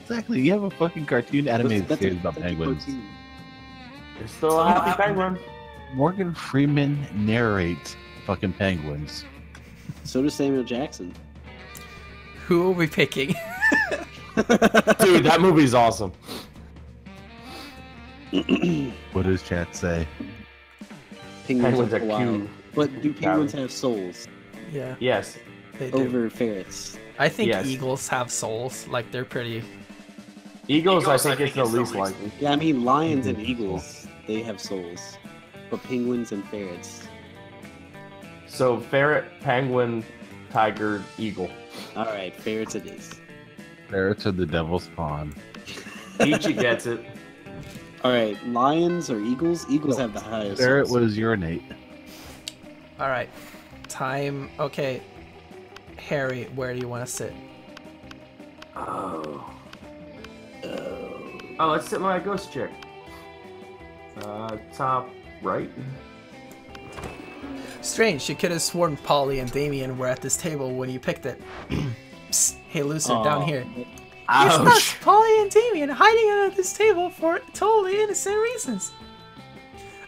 Exactly. You have a fucking cartoon animated That's series about that's a penguins. cartoon. They're still a happy penguin. Morgan Freeman narrates fucking penguins. So does Samuel Jackson. Who are we picking? Dude, that movie's awesome. What does chat say? Penguins, Penguins are are wild. cute. But do penguins have souls Yeah, Yes. they do. over ferrets? I think Yes. eagles have souls. Like, they're pretty... Eagles, I think, it's the least likely. Yeah, I mean lions and Mhm. eagles, they have souls. But penguins and ferrets. So, ferret, penguin, tiger, eagle. Alright, ferrets it is. Ferrets are the devil's pawn. Peachy gets it. Alright, lions or eagles? Eagles have the highest Ferret souls. was urinate. Alright. Time... Okay. Harry, where do you want to sit? Oh, let's sit my ghost chick. Top right. Strange, you could have sworn Polly and Damien were at this table when you picked it. Psst, hey, Lucer, down here. It's not Polly and Damien hiding under this table for totally innocent reasons.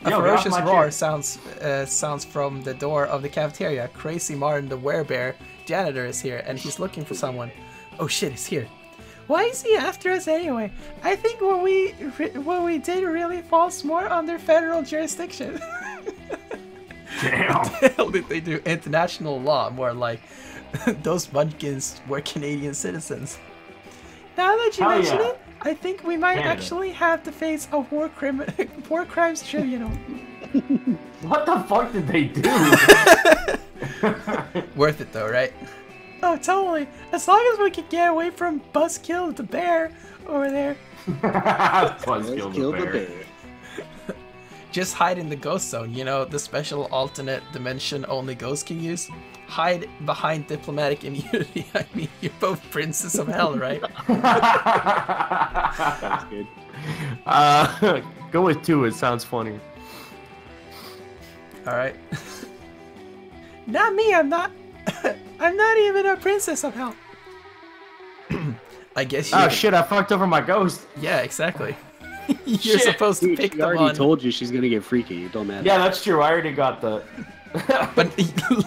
A Yo, get off ferocious my roar chair. sounds from the door of the cafeteria. Crazy Martin, the werebear janitor, is here, and he's looking for someone. Oh shit, he's here. Why is he after us anyway? I think what we did really falls more under federal jurisdiction. Damn. What the hell did they do? International law, more like those munchkins were Canadian citizens. Now that you Hell mention yeah. it, I think we might Canada. actually have to face a war crimes tribunal. What the fuck did they do? Worth it though, right? Oh, totally. As long as we can get away from Buzzkill the bear over there. Buzzkill Kill the the bear. bear. Just hide in the ghost zone, you know, the special alternate dimension only ghosts can use. Hide behind diplomatic immunity. I mean, you're both princes of hell, right? That's good. Go with 2. It sounds funny. Alright. Not me, I'm not. I'm not even a princess of hell. I guess you. Oh shit! I fucked over my ghost. Yeah, exactly. You're Shit. supposed to Dude, pick she the already one. told you she's gonna get freaky. It don't matter. Yeah, that's true. I already got the. But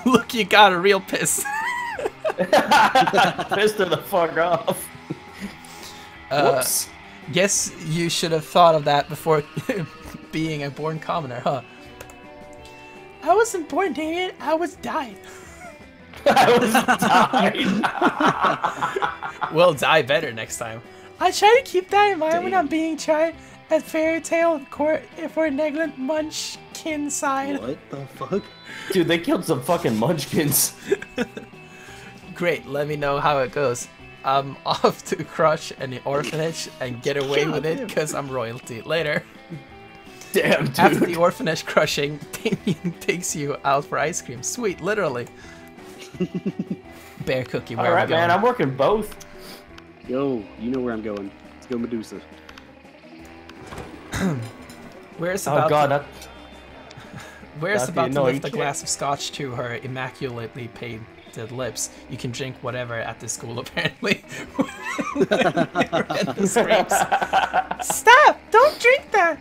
look, you got a real piss. Pissed her the fuck off. Whoops. Guess you should have thought of that before being a born commoner, huh? I wasn't born, Damien. I was died. I was dying. Well, die better next time. I try to keep that in mind when I'm being tried at fairy tale court for negligent munchkin side. What the fuck? Dude, they killed some fucking munchkins. Great, let me know how it goes. I'm off to crush an orphanage and get away with it because I'm royalty. Later. Damn, dude. After the orphanage crushing, Damien takes you out for ice cream. Sweet, literally. Bear cookie, where Alright, are we going? man, I'm working both. Yo, you know where I'm going. Let's go Medusa. Where's Oh about god, to, that. where's that'd be about to annoying. lift a glass of scotch to her immaculately painted lips? You can drink whatever at this school, apparently. The screams. Stop! Don't drink that!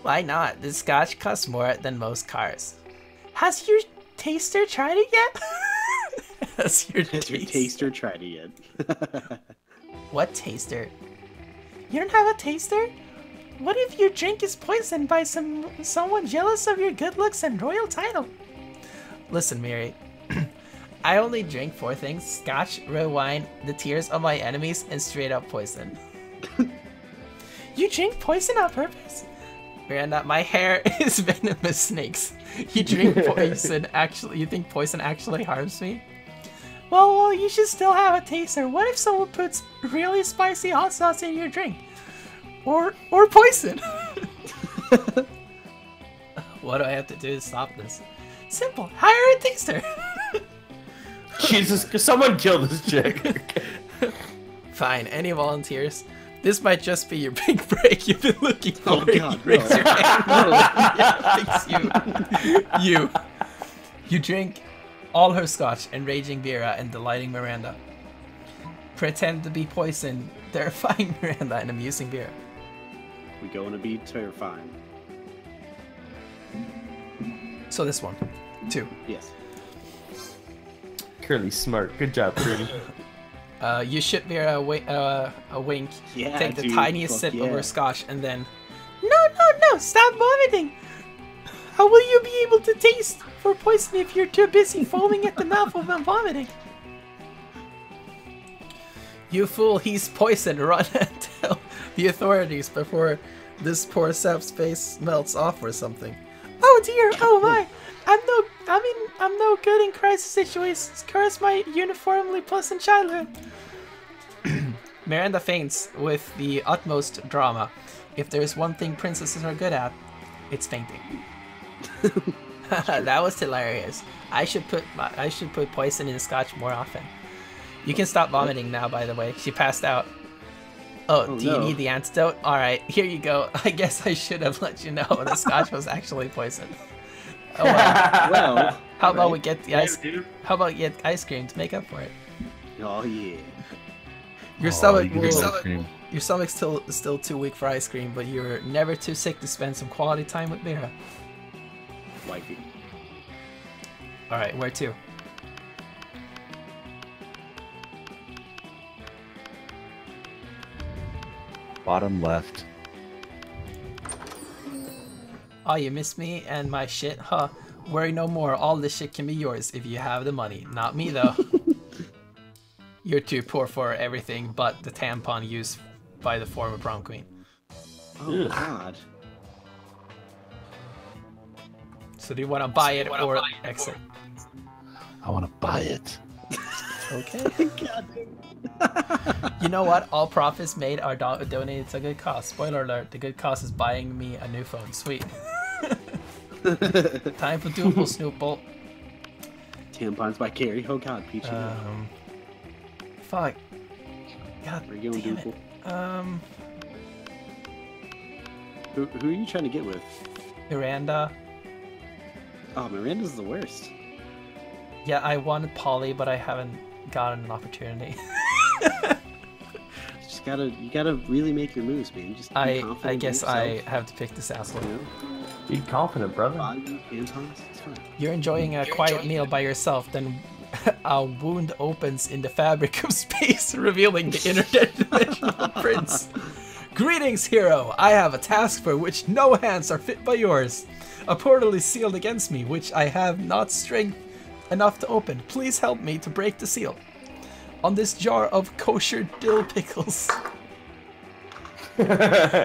Why not? This scotch costs more than most cars. Has your taster tried it yet? Has your Has your taster tried it yet? What taster? You don't have a taster? What if your drink is poisoned by someone jealous of your good looks and royal title? Listen, Mary. I only drink 4 things: scotch, red wine, the tears of my enemies, and straight up poison. You drink poison on purpose? Miranda, my hair is venomous snakes. You drink poison you think poison actually harms me? Well, you should still have a taster. What if someone puts really spicy hot sauce in your drink? Or poison? What do I have to do to stop this? Simple. Hire a taster. Jesus, someone kill this chick. Fine, any volunteers? This might just be your big break you've been looking for. Oh god, no. Raise your hand. Yeah, thanks, you. You drink all her scotch, enraging Vera and delighting Miranda. Pretend to be poisoned, terrifying Miranda and amusing Vera. We're going to be terrifying. So this one. 2. Yes. Kerley, smart. Good job, Kerley. You shoot Vera a wink, Yeah, take the dude, tiniest fuck sip of yeah. her scotch, and then... No, stop vomiting. How will you be able to taste for poison if you're too busy foaming at the mouth while vomiting? You fool, he's poisoned. Run and tell the authorities before this poor sap's face melts off or something. Oh dear, oh my. I'm no good in crisis situations. Curse my uniformly pleasant childhood. Miranda faints with the utmost drama. If there's one thing princesses are good at, it's fainting. That was hilarious. I should put poison in scotch more often. You can stop vomiting now, by the way. She passed out. Oh, do you need the antidote? Alright, here you go. I guess I should have let you know the scotch was actually poison. Oh well. Well, How about we get the ice? How about get ice cream to make up for it? oh yeah. Your stomach, you get ice cream. your stomach's still too weak for ice cream, but you're never too sick to spend some quality time with Mira. Wifey. All right, where to? Bottom left. Oh, you miss me and my shit? Huh. Worry no more. All this shit can be yours if you have the money. Not me, though. You're too poor for everything but the tampon used by the former prom queen. Oh God. So do you want to buy it or exit? I want to buy it. Okay. You know what? All profits made are donated to good cause. Spoiler alert, the good cause is buying me a new phone. Sweet. Time for Doople Snoople. Tampons by Kerley. Oh God, Peach. Fuck. God Where you going, damn Doople? it. Who are you trying to get with? Miranda. Oh, Miranda's the worst. Yeah, I wanted Polly, but I haven't gotten an opportunity. You gotta really make your moves, man. Just be confident I in guess yourself. I have to pick this asshole. Be confident, brother. Tampons, it's fine. You're enjoying a quiet meal by yourself, then a wound opens in the fabric of space, revealing the interdimensional prince. Greetings, hero! I have a task for which no hands are fit by yours. A portal is sealed against me, which I have not strength enough to open. Please help me to break the seal. On this jar of kosher dill pickles.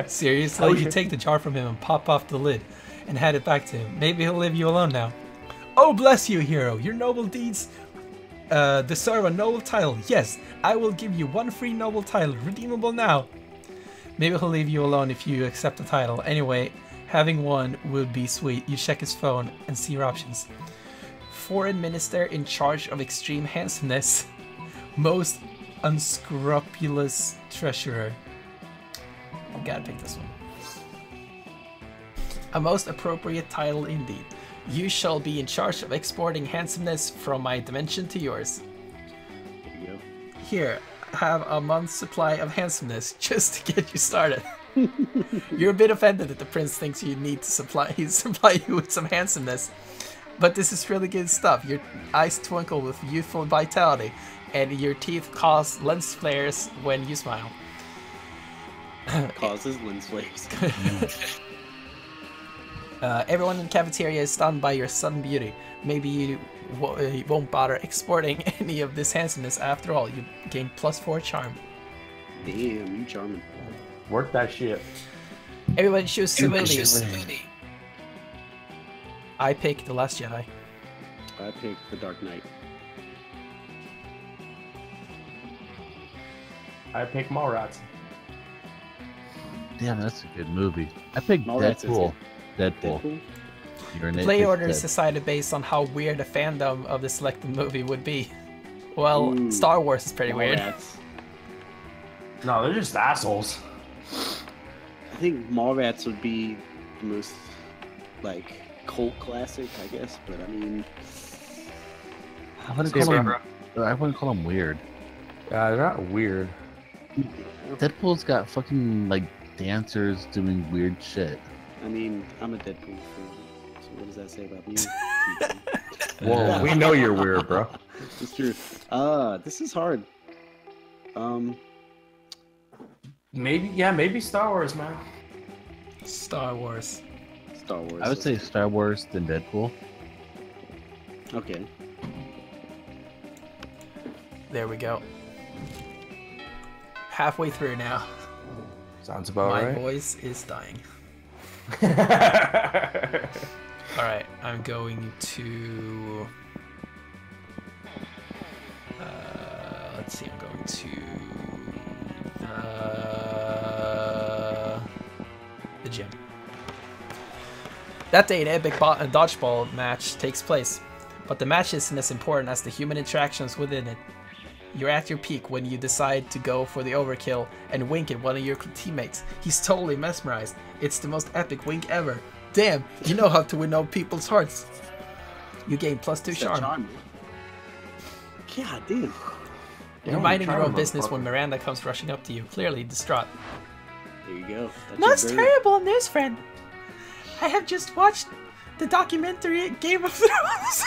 Seriously, you take the jar from him and pop off the lid and hand it back to him. Maybe he'll leave you alone now. Oh, bless you, hero. Your noble deeds deserve a noble title. Yes, I will give you one free noble title, redeemable now. Maybe he'll leave you alone if you accept the title. Anyway, having one would be sweet. You check his phone and see your options. Foreign minister in charge of extreme handsomeness. Most unscrupulous treasurer. I gotta pick this one. A most appropriate title indeed. You shall be in charge of exporting handsomeness from my dimension to yours. There you go. Here, have a month's supply of handsomeness just to get you started. You're a bit offended that the prince thinks you need to supply you with some handsomeness. But this is really good stuff. Your eyes twinkle with youthful vitality, and your teeth cause lens flares when you smile. Causes lens flares. Everyone in the cafeteria is stunned by your sudden beauty. Maybe you won't bother exporting any of this handsomeness after all. You gain +4 charm. Damn, you charming. Work that shit. Everyone choose civilians. I pick The Last Jedi. I pick The Dark Knight. I pick Mallrats. Damn, that's a good movie. I picked Deadpool. Deadpool. The play order is decided based on how weird the fandom of the selected movie would be. Well, Star Wars is pretty weird. No, they're just assholes. I think Mallrats would be the most, like, cult classic, I guess, but I mean... I wouldn't call them weird. Yeah, they're not weird. Deadpool's got fucking, like, dancers doing weird shit. I mean, I'm a Deadpool fan, so what does that say about me? Whoa, we know you're weird, bro. It's true. This is hard. Maybe Star Wars, man. Star Wars. Star Wars. I would say Star Wars than Deadpool. Okay. There we go. Halfway through now. Sounds about right. My voice is dying. Alright, I'm going to... let's see, I'm going to... the gym. That day, an epic dodgeball match takes place, but the match isn't as important as the human interactions within it. You're at your peak when you decide to go for the overkill and wink at one of your teammates. He's totally mesmerized. It's the most epic wink ever. Damn, you know how to win over people's hearts. You gain +2 charm. God damn. You're minding your own business when Miranda comes rushing up to you, clearly distraught. There you go. That's terrible news, friend. I have just watched the documentary Game of Thrones.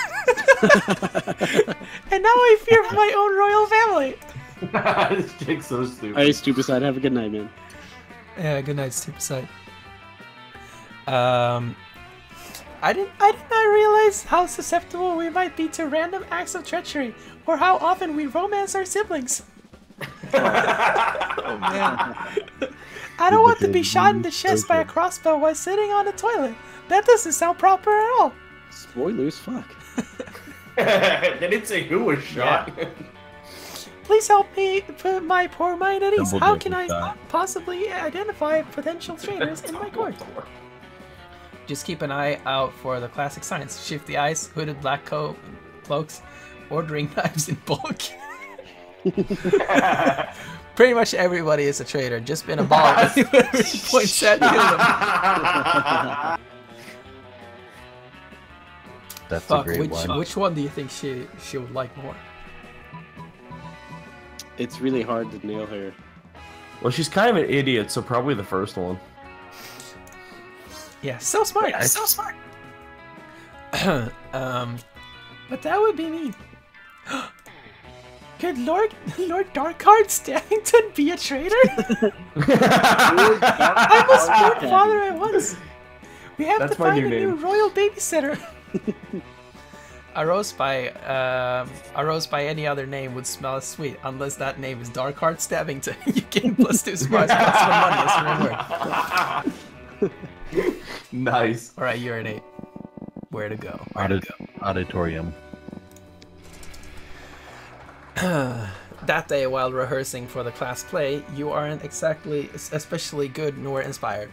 And now I fear for my own royal family. This chick's so stupid. Alright, Stupid Side, have a good night, man. Yeah, good night, Stupid Side. I did not realize how susceptible we might be to random acts of treachery, or how often we romance our siblings. Oh man. I don't want to be shot in the chest by a crossbow while sitting on the toilet. That doesn't sound proper at all. Spoilers, fuck. They didn't say who was shot. Yeah. Please help me put my poor mind at ease. How can I possibly identify potential traitors in my court? Just keep an eye out for the classic signs. Shifty eyes, hooded black cloaks, ordering knives in bulk. Pretty much everybody is a traitor. Just been a baller. Whoever points at you. That's a great one. Which one do you think she would like more? It's really hard to nail her. Well, she's kind of an idiot, so probably the first one. Yeah, so smart. Yeah, so smart. But that would be me. Could Lord Darkheart Stabbington be a traitor? I must support father at once. We have to find a new royal babysitter. A rose by any other name would smell as sweet, unless that name is Darkheart Stabbington. You gain +2 smarts +1 money as reward. Nice. Alright, you're an 8. Where to go? Auditorium. That day, while rehearsing for the class play, you aren't exactly especially good nor inspired.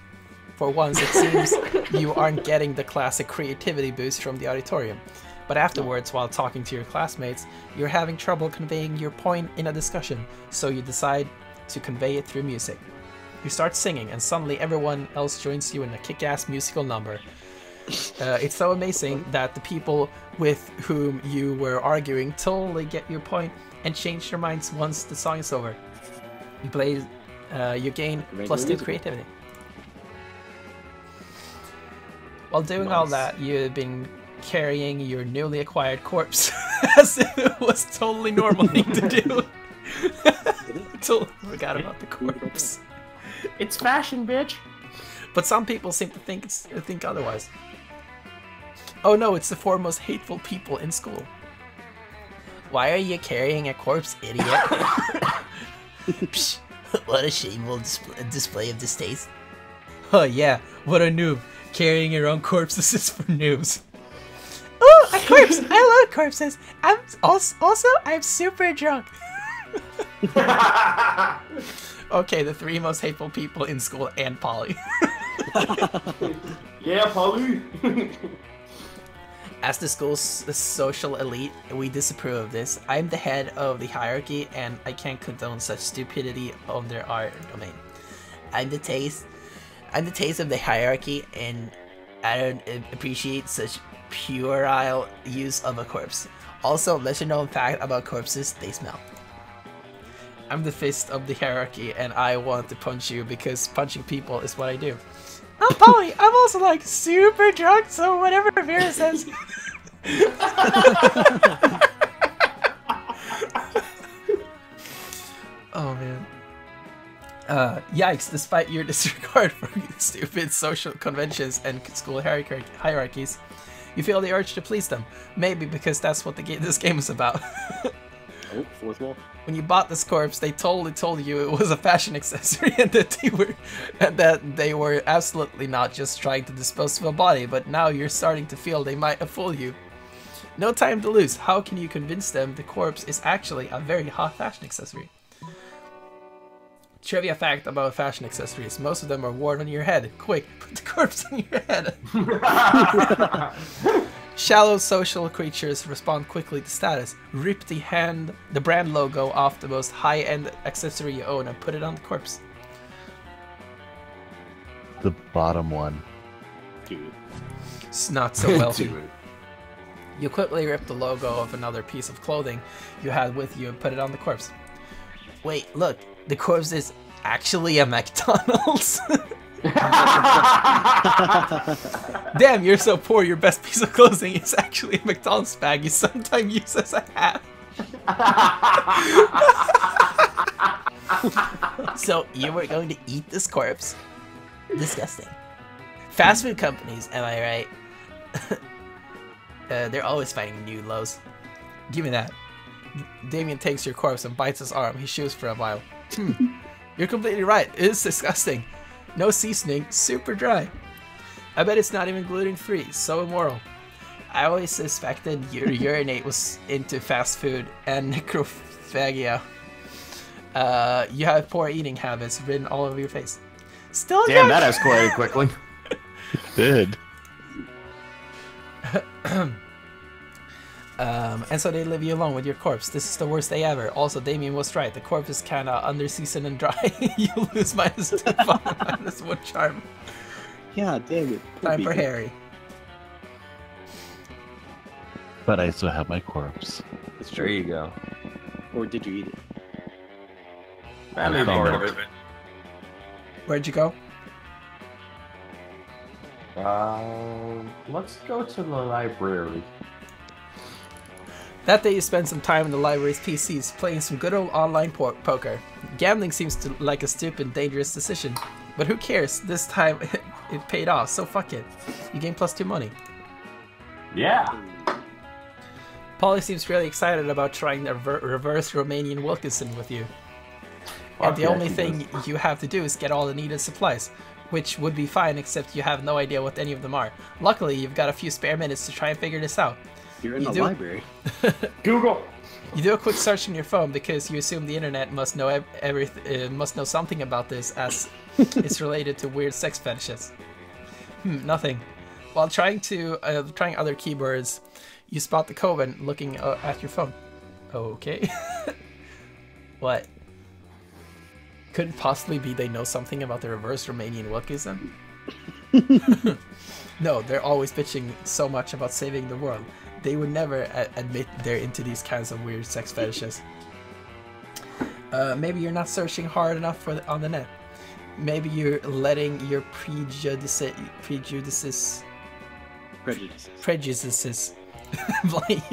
For once, it seems you aren't getting the classic creativity boost from the auditorium. But afterwards, while talking to your classmates, you're having trouble conveying your point in a discussion, so you decide to convey it through music. You start singing, and suddenly everyone else joins you in a kick-ass musical number. It's so amazing that the people with whom you were arguing totally get your point and change their minds once the song is over. You gain +2 creativity. While doing all that, you've been carrying your newly acquired corpse as if it was totally normal thing to do. Totally forgot about the corpse. It's fashion, bitch. But some people seem to think otherwise. Oh no, it's the 4 most hateful people in school. Why are you carrying a corpse, idiot? Psh, what a shameful display of distaste. Oh yeah, what a noob. Carrying your own corpses is for noobs. Oh, a corpse! I love corpses. I'm super drunk. Okay, the 3 most hateful people in school and Polly. Yeah, Polly. As the school's social elite, we disapprove of this. I'm the head of the hierarchy, and I can't condone such stupidity on their art domain. I'm the taste of the hierarchy, and I don't appreciate such puerile use of a corpse. Also, lesser known fact about corpses, they smell. I'm the fist of the hierarchy, and I want to punch you because punching people is what I do. I'm Polly. I'm also like super drunk, so whatever Vera says. Oh man. Yikes, despite your disregard for stupid social conventions and school hierarchies, you feel the urge to please them. Maybe because that's what this game is about. Oh, fourth wall. When you bought this corpse, they totally told you it was a fashion accessory and that they were absolutely not just trying to dispose of a body, but now you're starting to feel they might have fooled you. No time to lose. How can you convince them the corpse is actually a very hot fashion accessory? Trivia fact about fashion accessories: most of them are worn on your head. Quick, put the corpse on your head. Shallow social creatures respond quickly to status. Rip the brand logo off the most high-end accessory you own and put it on the corpse. The bottom one. Dude. It's not so wealthy. You quickly rip the logo of another piece of clothing you had with you and put it on the corpse. Wait, look. The corpse is actually a McDonald's. Damn, you're so poor, your best piece of clothing is actually a McDonald's bag you sometimes use as a hat. So you were going to eat this corpse? Disgusting. Fast food companies, am I right? They're always finding new lows. Give me that. Damien takes your corpse and bites his arm. He chews for a while. You're completely right. It is disgusting. No seasoning, super dry. I bet it's not even gluten-free. So immoral. I always suspected your urinate was into fast food and necrophagia. You have poor eating habits written all over your face. Still Damn, that escalated quickly. It did. And so they leave you alone with your corpse. This is the worst day ever. Also, Damien was right. The corpse is kind of under-seasoned and dry. You lose -1 charm. Yeah, damn it. Time for Harry. But I still have my corpse. There you go. Or did you eat it? I leave part of it. Where'd you go? Let's go to the library. That day you spend some time in the library's PCs playing some good old online poker. Gambling seems like a stupid, dangerous decision. But who cares? This time it paid off, so fuck it. You gain +2 money. Yeah. Polly seems really excited about trying the reverse Romanian Wilkinson with you. And the only thing you have to do is get all the needed supplies, which would be fine except you have no idea what any of them are. Luckily, you've got a few spare minutes to try and figure this out. You're in the library. Google. You do a quick search on your phone because you assume the internet must know must know something about this, as it's related to weird sex fetishes. Nothing. While trying other keywords, you spot the Coven looking at your phone. Okay. What? Could it possibly be they know something about the reverse Romanian Wilkinson? No, they're always bitching so much about saving the world. They would never admit they're into these kinds of weird sex fetishes. Maybe you're not searching hard enough on the net. Maybe you're letting your prejudices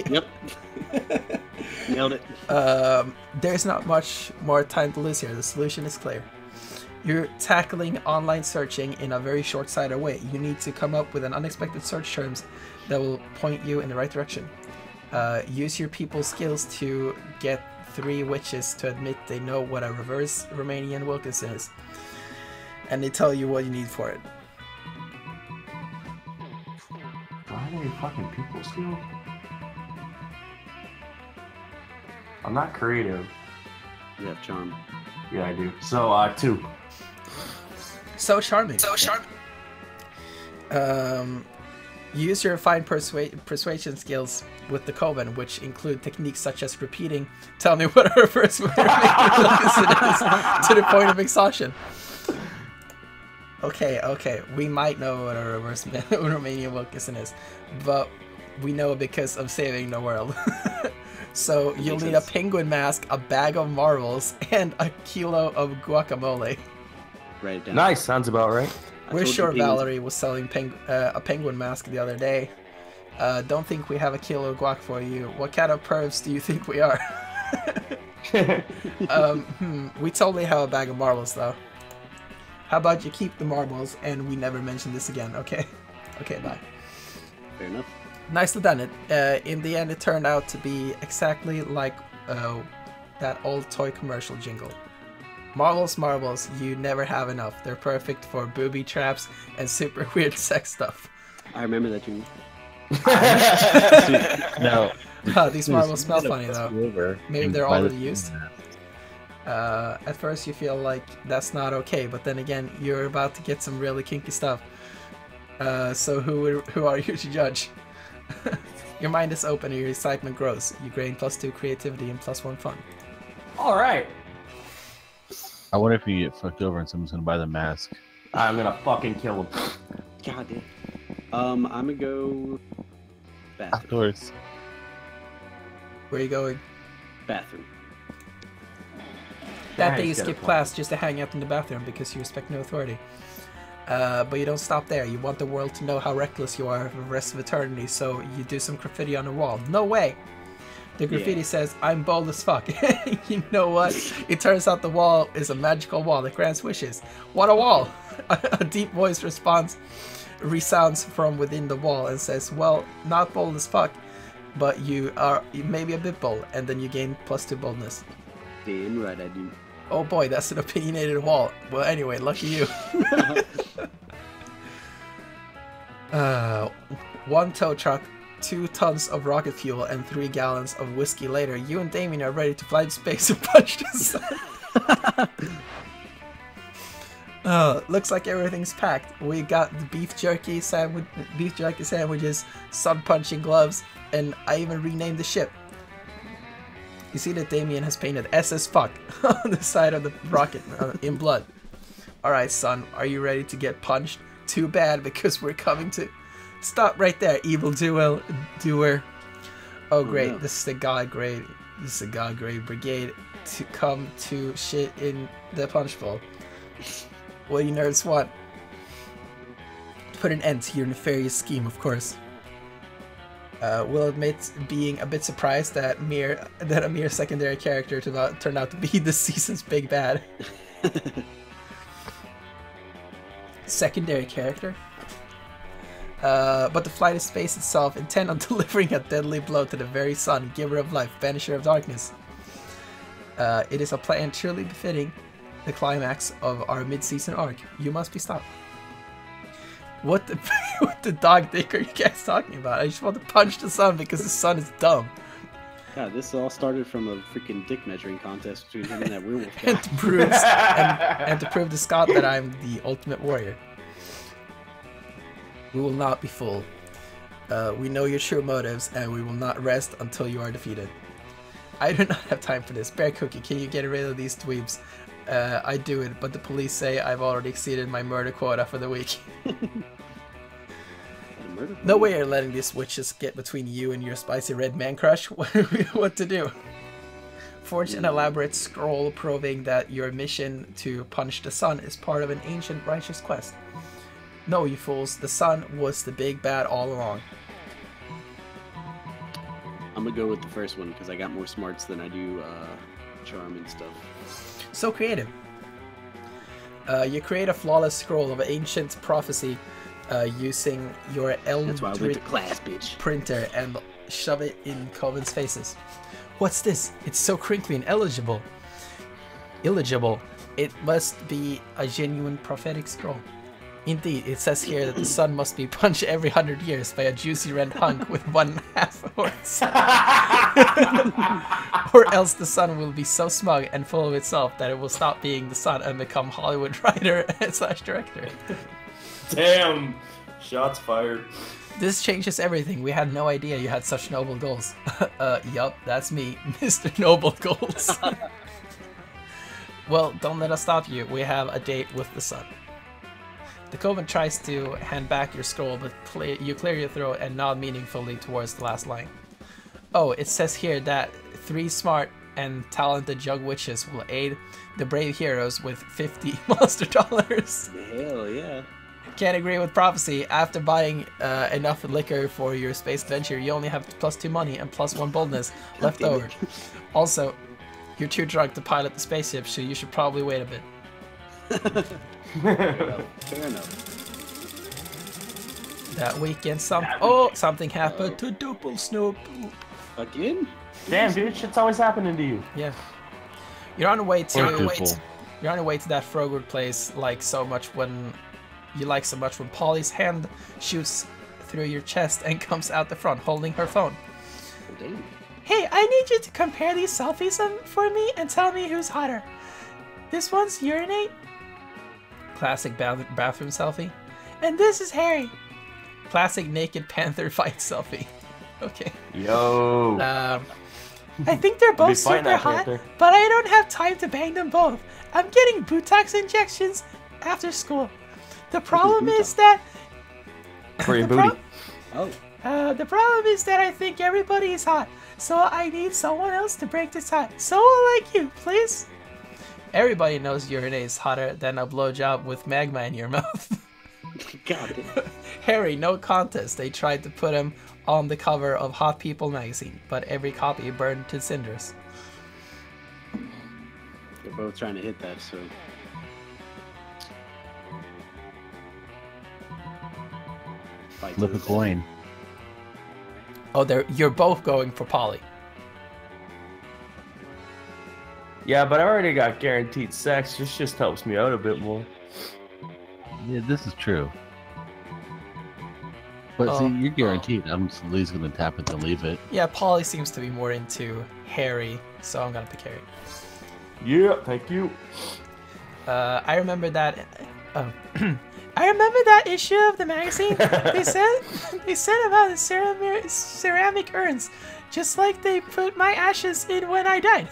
Yep. Nailed it. There's not much more time to lose here. The solution is clear. You're tackling online searching in a very short-sighted way. You need to come up with an unexpected search terms that will point you in the right direction. Use your people skills to get 3 witches to admit they know what a reverse Romanian Wilkinson is. And they tell you what you need for it. Do I have any fucking people skill? I'm not creative. You have charm. Yeah, I do. So, 2. So charming. Use your fine persuasion skills with the Coven, which include techniques such as repeating, "Tell me what a reverse Romanian Wilkinson is," to the point of exhaustion. Okay, we might know what a reverse Romanian Wilkinson is, but we know because of saving the world. So you'll need a penguin mask, a bag of marbles, and a kilo of guacamole. Write it down. Nice, sounds about right. We're sure Valerie was selling a penguin mask the other day. Don't think we have a kilo of guac for you. What kind of pervs do you think we are? We totally have a bag of marbles though. How about you keep the marbles and we never mention this again, okay? Okay, bye. Fair enough. Nicely done it. In the end, it turned out to be exactly like that old toy commercial jingle. Marbles, marbles, you never have enough. They're perfect for booby traps and super weird sex stuff. I remember that jingle. No. These marbles smell funny though. Maybe they're already used. At first you feel like that's not okay, but then again, you're about to get some really kinky stuff. So who are you to judge? Your mind is open and your excitement grows. You gain +2 creativity and +1 fun. Alright. I wonder if you get fucked over and someone's gonna buy the mask. I'm gonna fucking kill him. God damn. I'm gonna go bathroom. Outdoors. Where are you going? Bathroom. That day you skip class just to hang out in the bathroom because you respect no authority. But you don't stop there. You want the world to know how reckless you are for the rest of eternity, so you do some graffiti on the wall. No way! The graffiti says, "I'm bold as fuck." You know what? It turns out the wall is a magical wall that grants wishes. What a wall! A deep voice responds, resounds from within the wall and says, well, not bold as fuck, but you are maybe a bit bold, and then you gain +2 boldness. Damn right I do. Oh boy, that's an opinionated wall. Well, anyway, lucky you. 1 tow truck, 2 tons of rocket fuel, and 3 gallons of whiskey later, you and Damien are ready to fly to space and punch the sun. Looks like everything's packed. We got the beef jerky sandwiches, sun punching gloves, and I even renamed the ship. You see that Damien has painted SS fuck on the side of the rocket in blood. Alright, son, are you ready to get punched? Too bad, because we're coming to... Stop right there, evil doer. Oh great, no. This is the God Grade Brigade to come to shit in the punch bowl. What do you nerds want? To put an end to your nefarious scheme, of course. Will admit being a bit surprised that a mere secondary character turned out to be this season's big bad. Secondary character? But the flight of space itself, intent on delivering a deadly blow to the very sun, giver of life, banisher of darkness. It is a plan truly befitting the climax of our mid-season arc. You must be stopped. What the dog dick are you guys talking about? I just want to punch the sun because the sun is dumb. God, this all started from a freaking dick measuring contest between him and that werewolf guy. and to prove to Scott that I'm the ultimate warrior. We will not be fooled. We know your true motives, and we will not rest until you are defeated. I do not have time for this. Bear Cookie, can you get rid of these dweebs? I do it, but the police say I've already exceeded my murder quota for the week. No way you're letting these witches get between you and your spicy red man crush. What to do? Forge an elaborate scroll proving that your mission to punch the sun is part of an ancient righteous quest. No, you fools, the sun was the big bad all along. I'm gonna go with the first one because I got more smarts than I do charm and stuff. So creative. You create a flawless scroll of ancient prophecy using your Eldritch printer and shove it in Coven's faces. What's this? It's so crinkly and illegible. It must be a genuine prophetic scroll. Indeed, it says here that the sun must be punched every 100 years by a juicy red hunk with 1/2 horse. Or else the sun will be so smug and full of itself that it will stop being the sun and become Hollywood writer / director. Damn! Shots fired. This changes everything. We had no idea you had such noble goals. Yup, that's me, Mr. Noble Goals. Well, don't let us stop you. We have a date with the sun. The Coven tries to hand back your scroll, but you clear your throat and nod meaningfully towards the last line. Oh, it says here that 3 smart and talented young witches will aid the brave heroes with 50 monster dollars. Hell yeah. Can't agree with prophecy. After buying enough liquor for your space adventure, you only have +2 money and +1 boldness left over. Also, you're too drunk to pilot the spaceship, so you should probably wait a bit. Fair enough. That weekend, something happened to Doppel Snoop. Again? Damn, dude, shit's always happening to you. Yeah. You're on the way to that Frogwood place so much when Polly's hand shoots through your chest and comes out the front holding her phone. Oh, damn. Hey, I need you to compare these selfies for me and tell me who's hotter. This one's urinate. Classic bathroom selfie. And this is Harry. Classic naked panther fight selfie. Okay. Yo. I think they're both super hot, but I don't have time to bang them both. I'm getting Botox injections after school. The problem is that... For your booty. The problem is that I think everybody is hot, so I need someone else to break this tie. Someone like you, please. Everybody knows urinate is hotter than a blowjob with magma in your mouth. God damn. Harry, no contest. They tried to put him on the cover of Hot People magazine, but every copy burned to cinders. They're both trying to hit that, so... Flip a coin. Oh, you're both going for Polly. Yeah, but I already got guaranteed sex. This just helps me out a bit more. Yeah, this is true. But see, you're guaranteed. I'm just at least gonna tap it to leave it. Yeah, Polly seems to be more into Harry, so I'm gonna pick Harry. Yeah, thank you. I remember that. I remember that issue of the magazine. They said about the ceramic urns, just like they put my ashes in when I died.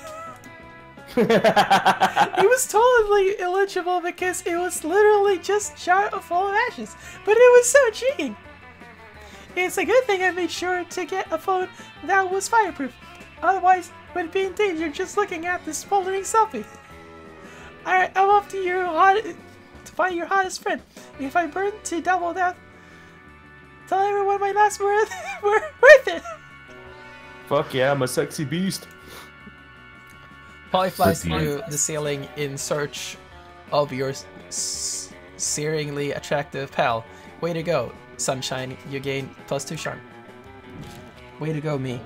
It was totally illegible because it was literally just jar full of ashes, but it was so intriguing. It's a good thing I made sure to get a phone that was fireproof. Otherwise, would be in danger just looking at this smoldering selfie. Alright, I'm off to find your hottest friend. If I burn to double death, tell everyone my last words were worth it. Fuck yeah, I'm a sexy beast. Polly flies through the ceiling in search of your searingly attractive pal. Way to go, Sunshine. You gain +2 charm. Way to go, me.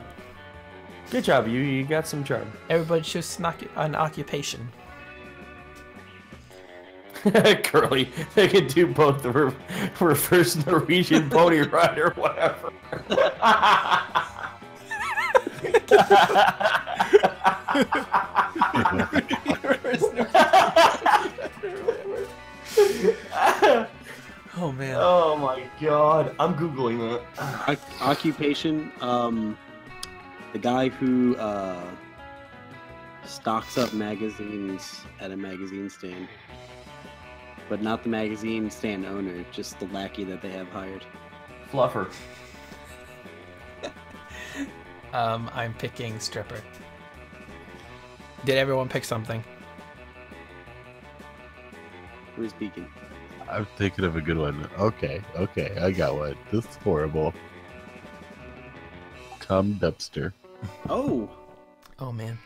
Good job, you got some charm. Everybody choose an occupation. Kerley, they can do both the reverse Norwegian pony ride or whatever. Oh man. Oh my god. I'm Googling that. Occupation, the guy who stocks up magazines at a magazine stand. But not the magazine stand owner, just the lackey that they have hired. Fluffer. I'm picking stripper. Did everyone pick something? Who's speaking? I'm thinking of a good one. Okay, I got one. This is horrible. Tom Dubster. Oh man.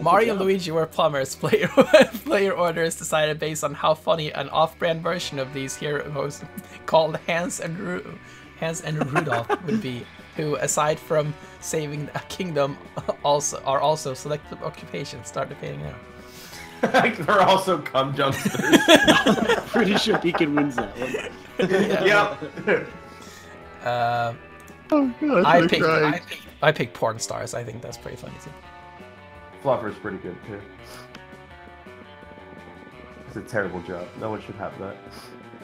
Mario and Luigi were plumbers. Player orders decided based on how funny an off-brand version of these heroes called Hans and Rudolph would be, who, aside from saving a kingdom, are also selected occupations. Start debating now. They're also cum dumpsters. Pretty sure he can win that one. Yep. Oh god, I picked porn stars. I think that's pretty funny too. Fluffer's pretty good too. It's a terrible job. No one should have that.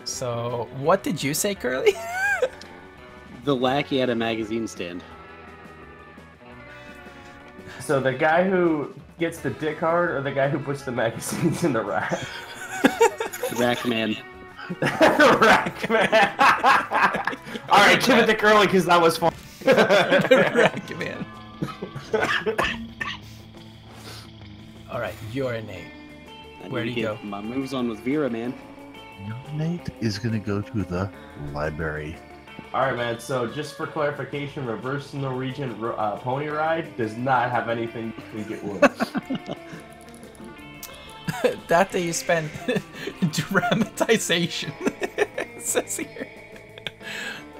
So, what did you say, Kerley? The lackey at a magazine stand. So the guy who gets the dick hard, or the guy who puts the magazines in the rack? The rack man. The rack man. All right, give it to Kerley because that was fun. The rack man. All right, you're a Nate. Where do you go? My moves on with Vera, man. Nate is gonna go to the library. All right, man. So just for clarification, reverse Norwegian pony ride does not have anything you can get with. That day you spent dramatization. It says here.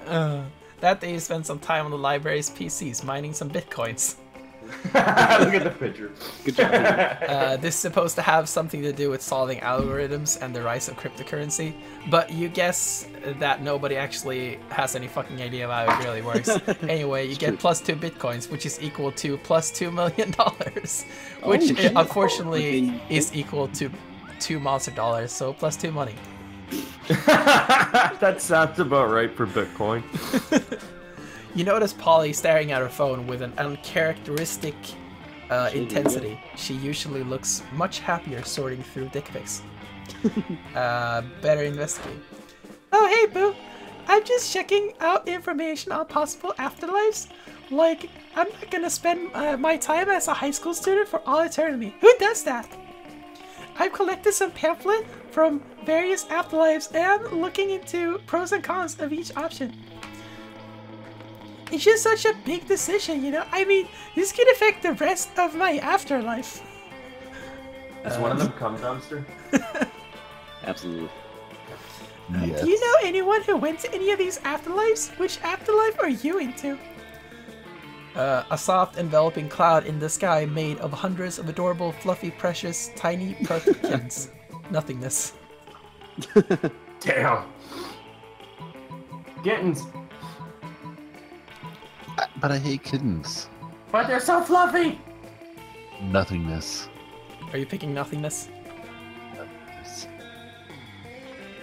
That day you spent some time on the library's PCs mining some bitcoins. Look at the picture. Good job. This is supposed to have something to do with solving algorithms and the rise of cryptocurrency, but you guess that nobody actually has any fucking idea of how it really works. Anyway, you get +2 bitcoins, which is equal to +$2 million, which unfortunately is equal to 2 monster dollars, so +2 money. That sounds about right for Bitcoin. You notice Polly staring at her phone with an uncharacteristic intensity. She usually looks much happier sorting through dick pics. Better investigate. Oh, hey, boo. I'm just checking out information on possible afterlives. Like, I'm not gonna spend my time as a high school student for all eternity. Who does that? I've collected some pamphlet from various afterlives and I'm looking into pros and cons of each option. It's just such a big decision, you know? I mean, this could affect the rest of my afterlife. Is one of them cum dumpster? Absolutely. Yes. Do you know anyone who went to any of these afterlives? Which afterlife are you into? A soft enveloping cloud in the sky made of hundreds of adorable, fluffy, precious, tiny, perfect kittens. Nothingness. Damn. Kittens. But I hate kittens. But they're so fluffy. Nothingness. Are you picking nothingness?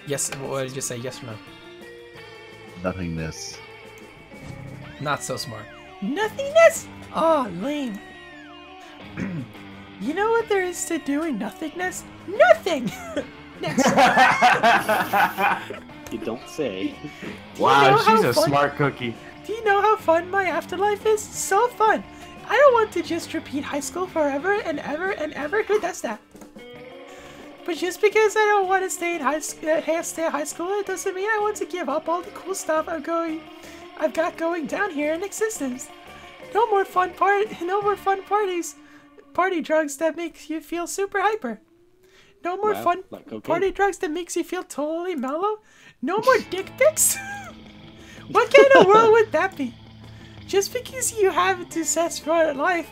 Yes. What did you say? Yes or no? Nothingness. Not so smart. Nothingness? Oh, lame. You know what there is to do in nothingness? Nothing! Next. You don't say. Wow, know she's how a fun- smart cookie. Do you know how fun my afterlife is? So fun! I don't want to just repeat high school forever and ever and ever. Who does that? But just because I don't want to stay in high school, it doesn't mean I want to give up all the cool stuff I've got going down here in existence. No more fun parties. Party drugs that make you feel super hyper. No more fun party drugs that makes you feel totally mellow. No more dick pics. What kind of world would that be? Just because you have a successful life,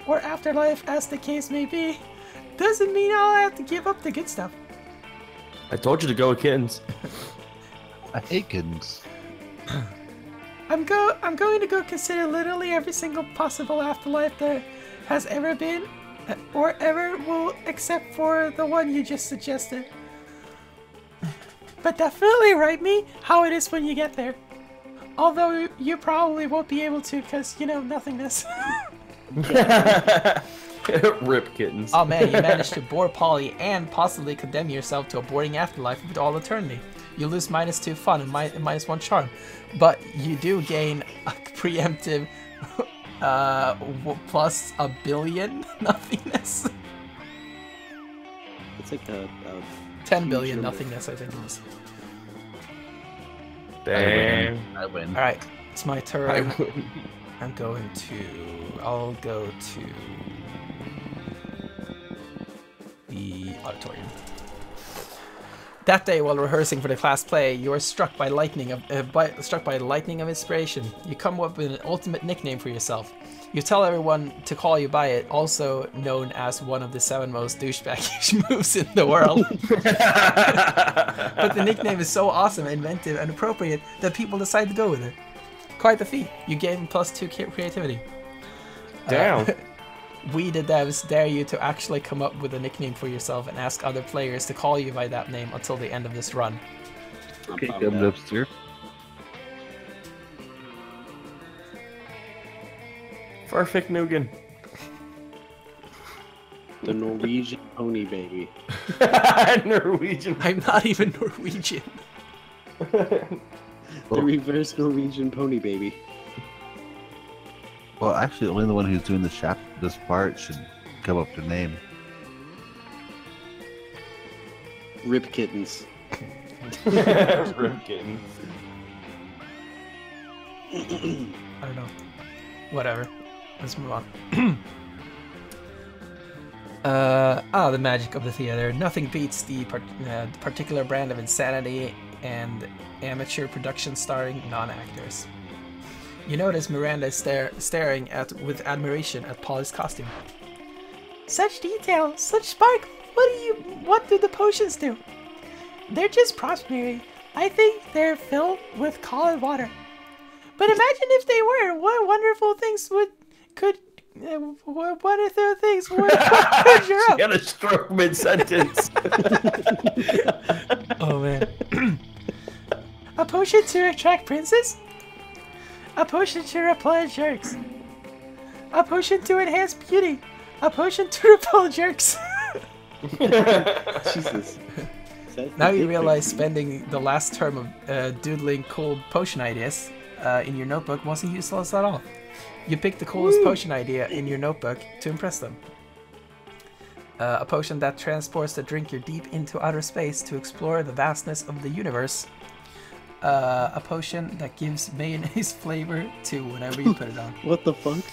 or afterlife as the case may be, doesn't mean I'll have to give up the good stuff. I told you to go with kittens. I hate kittens. I'm going to go consider literally every single possible afterlife there has ever been, or ever will, except for the one you just suggested. But definitely write me how it is when you get there. Although you probably won't be able to, because, you know, nothingness. Rip kittens. Oh man, you managed to bore Polly and possibly condemn yourself to a boring afterlife with all eternity. You lose -2 fun and -1 charm, but you do gain a preemptive plus a billion nothingness. It's like a 10 billion nothingness, I think it was. Damn. I win. All right, it's my turn. I win. I'll go to the auditorium. That day, while rehearsing for the class play, you are struck by lightning of inspiration. You come up with an ultimate nickname for yourself. You tell everyone to call you by it, also known as one of the 7 most douchebaggish moves in the world. But the nickname is so awesome, inventive, and appropriate that people decide to go with it. Quite the feat. You gain +2 creativity. Damn. We, the devs, dare you to actually come up with a nickname for yourself and ask other players to call you by that name until the end of this run. Okay, come upstairs. Perfect Nugan. The Norwegian pony baby. Norwegian. I'm not even Norwegian. The reverse Norwegian pony baby. Well, actually, only the one who's doing this part should come up with a name. Rip kittens. Rip kittens. I don't know. Whatever. Let's move on. The magic of the theater. Nothing beats the particular brand of insanity and amateur production starring non-actors. You notice Miranda staring with admiration at Polly's costume. Such detail, such sparkle. What do the potions do? They're just props, Mary. I think they're filled with cold water. But imagine if they were. What wonderful things could conjure up? She had a stroke mid-sentence. Oh man. A potion to attract princes? A potion to repel jerks. A potion to enhance beauty. A potion to repel jerks. Jesus. Now you realize spending the last term of doodling cool potion ideas in your notebook wasn't useless at all. You picked the coolest potion idea in your notebook to impress them. A potion that transports the drinker deep into outer space to explore the vastness of the universe. A potion that gives mayonnaise flavor to whenever you put it on. What the fuck?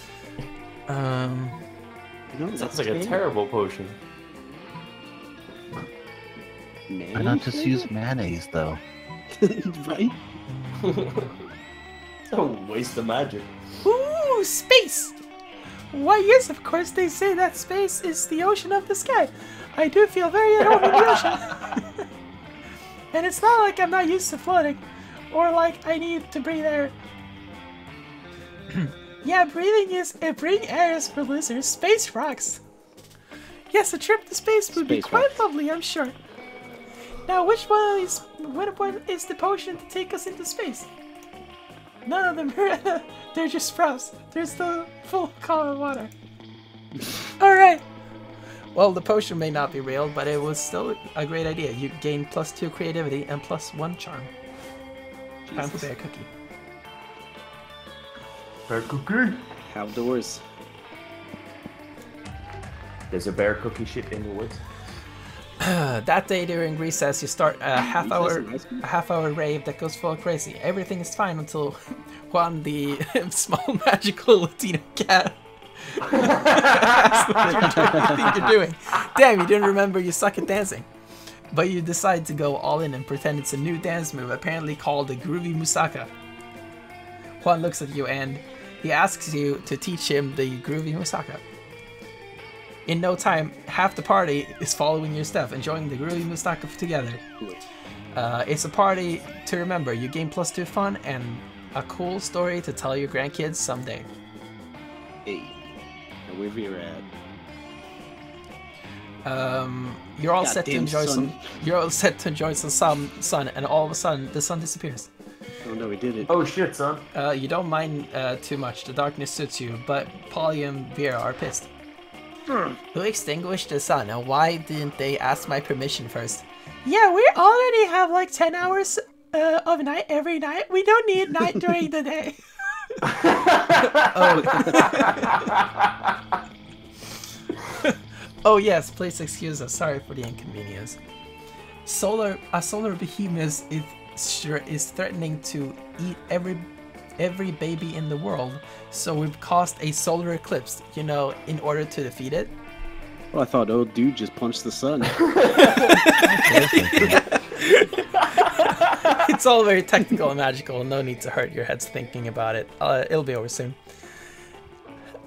Sounds like a terrible potion. Why not just use mayonnaise, though? Right? A waste of magic. Ooh, space! Why, yes, of course they say that space is the ocean of the sky. I do feel very at home in the ocean. And it's not like I'm not used to floating, or like I need to breathe air. Yeah, breathing air is for losers. Space rocks. Yes, a trip to space would be quite lovely, I'm sure. Now, which one is the potion to take us into space? None of them are. They're just sprouts. There's the full color water. Alright. Well, the potion may not be real, but it was still a great idea. You gain +2 creativity and +1 charm. Time for bear cookie. Bear cookie? Outdoors. There's a bear cookie shit in the woods. That day during recess, you start a half-hour rave that goes full crazy. Everything is fine until Juan, the small magical Latino cat, asks what you're doing. Damn, you didn't remember you suck at dancing. But you decide to go all in and pretend it's a new dance move, apparently called the Groovy Musaka. Juan looks at you and he asks you to teach him the Groovy Musaka. In no time, half the party is following your stuff, enjoying the Groovy Musaka together. It's a party to remember. You gain +2 fun and a cool story to tell your grandkids someday. Hey, wherever you're at. You're all set to enjoy some. You're all set to enjoy some sun, and all of a sudden the sun disappears. Oh no, we did it. Oh shit, son. You don't mind too much. The darkness suits you, but Polly and Vera are pissed. Who extinguished the sun, and why didn't they ask my permission first? Yeah, we already have like 10 hours of night every night. We don't need night during the day. Oh yes, please excuse us. Sorry for the inconvenience. A solar behemoth is threatening to eat every baby in the world, so we've caused a solar eclipse, you know, in order to defeat it. Well, I thought old dude just punched the sun. It's all very technical and magical, no need to hurt your heads thinking about it. It'll be over soon.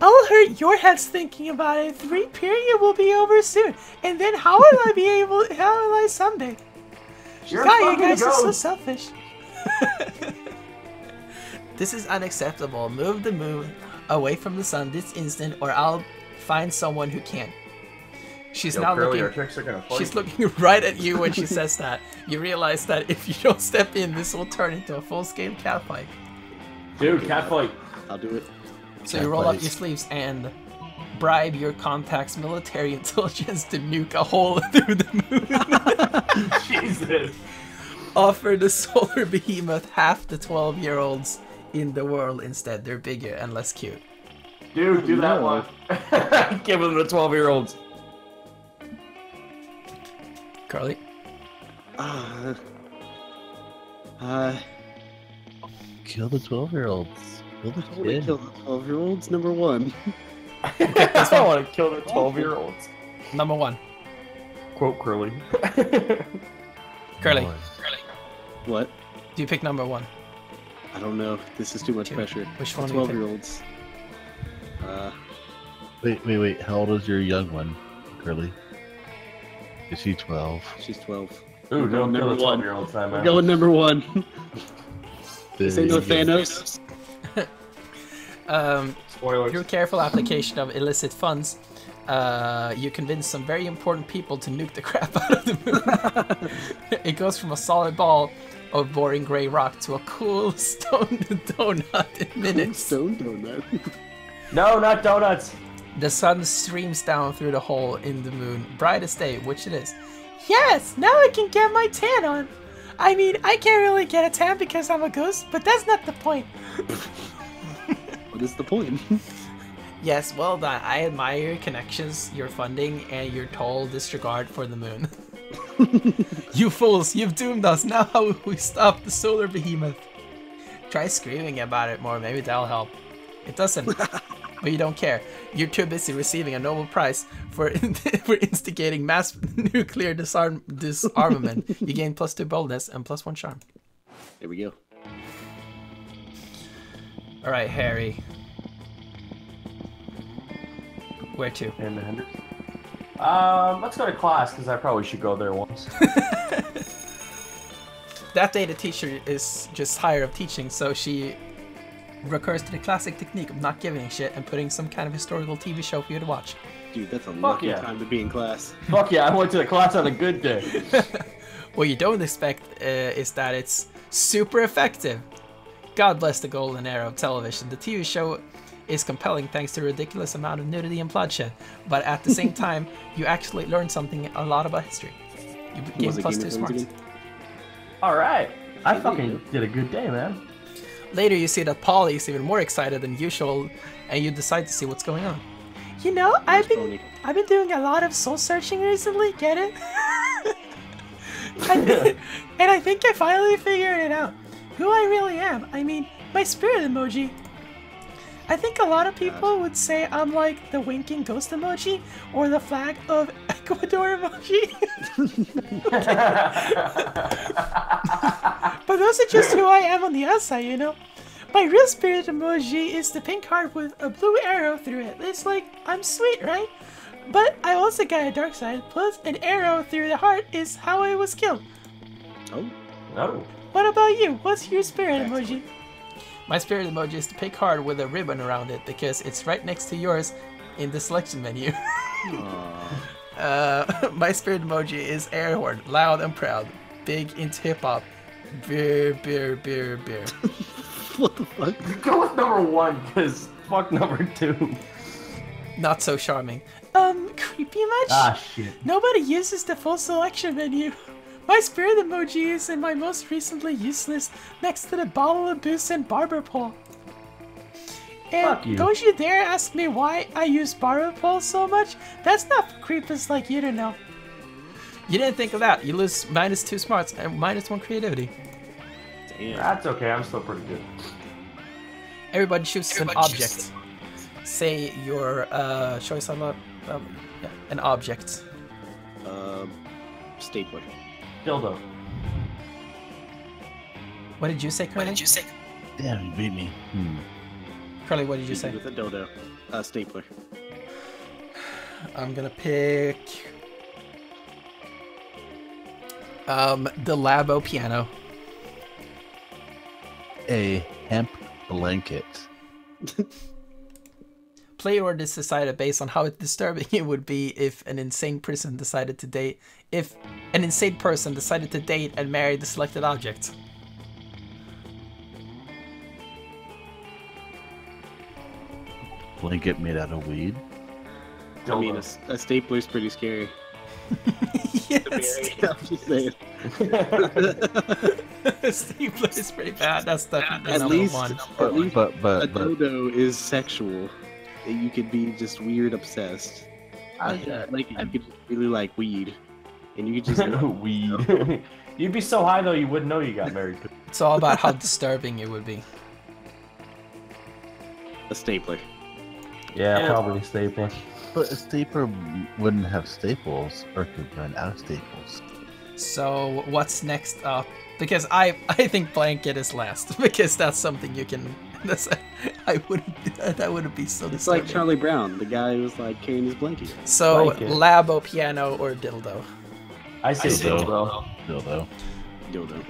I'll hurt your heads thinking about it. 3 period will be over soon, and then how will I sunbathe? You guys are so selfish. This is unacceptable. Move the moon away from the sun this instant, or I'll find someone who can. She's now She's looking right at you when she says that. You realize that if you don't step in, this will turn into a full-scale catfight. Dude, catfight. I'll do it. So you roll up your sleeves and bribe your contact's military intelligence to nuke a hole through the moon. Jesus. Offer the solar behemoth half the 12-year-olds in the world instead. They're bigger and less cute. Dude, do that one. Give them the 12-year-olds. Kerley? Kill the 12-year-olds. Kill the kid. Kill the 12-year-olds, number 1. I want to kill the 12-year-olds. Number 1. Quote Kerley. Kerley. What? Do you pick number 1? I don't know. This is too much pressure. Which one? 12-year-olds. Wait. How old is your young one, Kerley? Is she 12? She's 12. Ooh, don't kill the 12-year-olds, man. We're going number 1. This ain't no Thanos. Spoilers. Through careful application of illicit funds, you convince some very important people to nuke the crap out of the moon. It goes from a solid ball of boring gray rock to a cool stone donut in minutes. Stone donut? No, not donuts. The sun streams down through the hole in the moon, bright as day, which it is. Yes, now I can get my tan on. I mean, I can't really get a tan because I'm a ghost, but that's not the point. What is the point? Yes, well done. I admire your connections, your funding, and your total disregard for the moon. You fools, you've doomed us. Now how will we stop the solar behemoth? Try screaming about it more, maybe that'll help. It doesn't. But you don't care. You're too busy receiving a Nobel Prize for for instigating mass nuclear disarmament. You gain +2 boldness and +1 charm. There we go. All right, Harry. Where to? In the Hendrix. Let's go to class because I probably should go there once. That day, the teacher is just tired of teaching, so she recurs to the classic technique of not giving a shit and putting some kind of historical TV show for you to watch. Dude, that's a lucky time to be in class. Fuck yeah, I went to the class on a good day. What you don't expect is that it's super effective. God bless the golden era of television. The TV show is compelling thanks to a ridiculous amount of nudity and bloodshed, but at the same time, you actually learn something a lot about history. You gain +2 smarts. Alright, I fucking did a good day, man. Later, you see that Polly is even more excited than usual, and you decide to see what's going on. You know, I've been doing a lot of soul searching recently. Get it? And I think I finally figured it out. Who I really am. I mean, my spirit emoji. I think a lot of people would say I'm like the winking ghost emoji or the flag of Ecuador emoji. But those are just who I am on the outside, you know? My real spirit emoji is the pink heart with a blue arrow through it. It's like, I'm sweet, right? But I also got a dark side, plus an arrow through the heart is how I was killed. Oh. No. What about you? What's your spirit emoji? My spirit emoji is the pink heart with a ribbon around it because it's right next to yours in the selection menu. My spirit emoji is air horn, loud and proud, big into hip hop. Beer, beer, beer, beer. What the fuck? Go with number 1, because fuck number 2. Not so charming. Creepy much? Ah, shit. Nobody uses the full selection menu. My spirit emoji is in my most recently useless next to the bottle of booze and barber pole. And fuck you. Don't you dare ask me why I use barber pole so much. That's not for creepers like you to know. You didn't think of that. You lose -2 smarts and -1 creativity. Damn. That's okay, I'm still pretty good. Everybody chooses an object. Say your choice on an object. Stapler. Dildo. What did you say, Kerley? Damn, you beat me. Kerley, what did you say? With a dildo. Stapler. I'm gonna pick the Labo piano. A hemp blanket. Play order is decided based on how disturbing it would be if an insane person decided to date. If an insane person decided to date and marry the selected object. Blanket made out of weed. I mean, a stapler's pretty scary. Yes. I'm just saying. Stapler is pretty bad. That's definitely at number least, 1. At least a dildo is sexual. You could be just weird obsessed. You could really like weed, and you could just weed. You'd be so high though you wouldn't know you got married. It's all about how disturbing it would be. A stapler. Yeah, probably a stapler. But a stapler wouldn't have staples, or could run out of staples. So what's next up? Because I think blanket is last because that's something you can. That wouldn't be so disturbing. It's like Charlie Brown, the guy who was like carrying his blanket. So Labo piano or dildo? I say dildo. Dildo.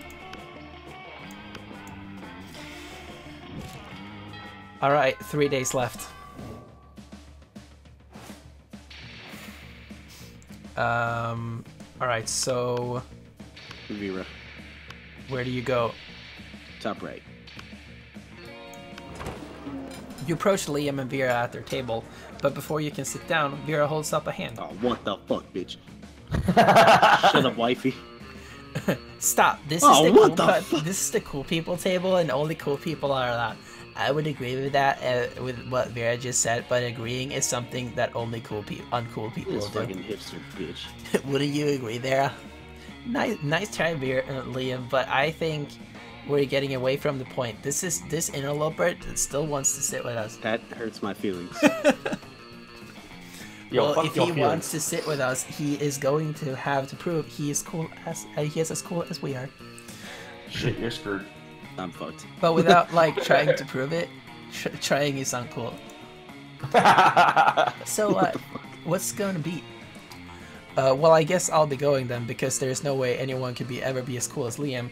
All right, 3 days left. All right, so Vera. Where do you go? Top right. You approach Liam and Vera at their table, but before you can sit down, Vera holds up a hand. Oh, what the fuck, bitch? Shut up, wifey. Stop. This is the cool people table, and only cool people are allowed. I would agree with that, with what Vera just said, but agreeing is something that only uncool people This do. fucking hipster bitch. Wouldn't you agree, Vera? Nice try, Vera, Liam, but I think We're getting away from the point. This interloper still wants to sit with us. That hurts my feelings. Well, if he wants to sit with us, he is going to have to prove he is as cool as we are. Shit, you're screwed. I'm fucked. But without like trying to prove it, trying is uncool. So what's going to be? Well, I guess I'll be going then, because there's no way anyone could ever be as cool as Liam.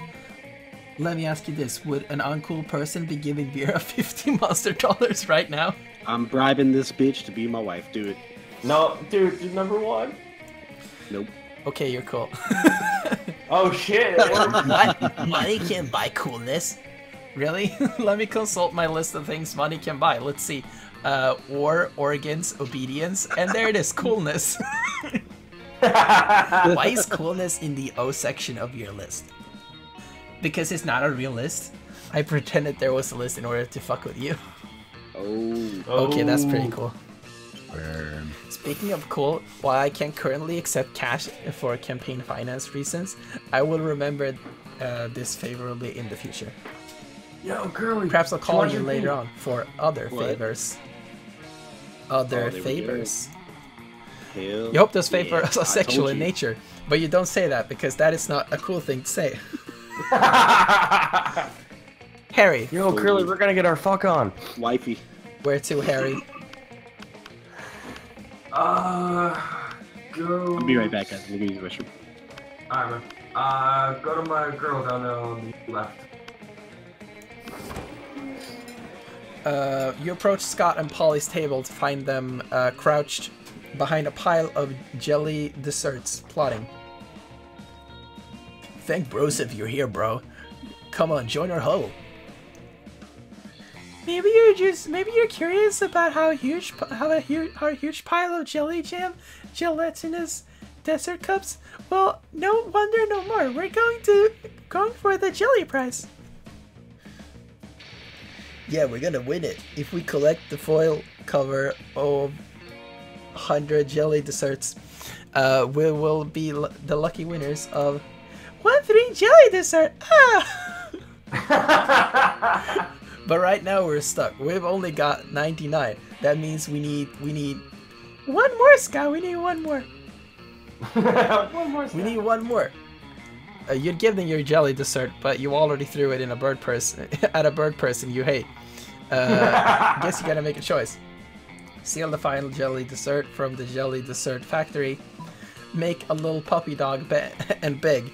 Let me ask you this: would an uncool person be giving Vera $50 monster right now? I'm bribing this bitch to be my wife. Do it. No, dude, you're number one. Nope. Okay, you're cool. Oh shit! Money can't buy coolness. Really? Let me consult my list of things money can buy. Let's see. War, organs, obedience, and there it is, coolness. Why is coolness in the O section of your list? Because it's not a real list. I pretended there was a list in order to fuck with you. Oh. Okay, that's pretty cool. Burn. Speaking of cool, while I can currently accept cash for campaign finance reasons, I will remember this favorably in the future. Yo, Kerley. Perhaps I'll call you later on for other favors. Other favors. Hell You hope those favors yeah, are sexual in nature, but you don't say that because that is not a cool thing to say. Harry. Yo, Kerley, we're gonna get our fuck on. Wifey. Where to, Harry? Go. I'll be right back, guys. I'm gonna use the restroom. Alright, man. Go to my girl down there on the left. You approach Scott and Polly's table to find them crouched behind a pile of jelly desserts, plotting. Thank bros if you're here, bro. Come on, join our huddle. Maybe you're curious about how a huge pile of jelly jam, gelatinous dessert cups. Well, no wonder no more. We're going for the jelly prize. Yeah, we're gonna win it if we collect the foil cover of 100 jelly desserts. We will be the lucky winners of 1 free jelly dessert. But right now we're stuck. We've only got 99. That means we need one more, Scott. We need one more. One more. We need one more. You'd give them your jelly dessert, but you already threw it in a bird person at a bird person you hate. Guess you gotta make a choice. Steal the final jelly dessert from the jelly dessert factory. Make a little puppy dog and beg.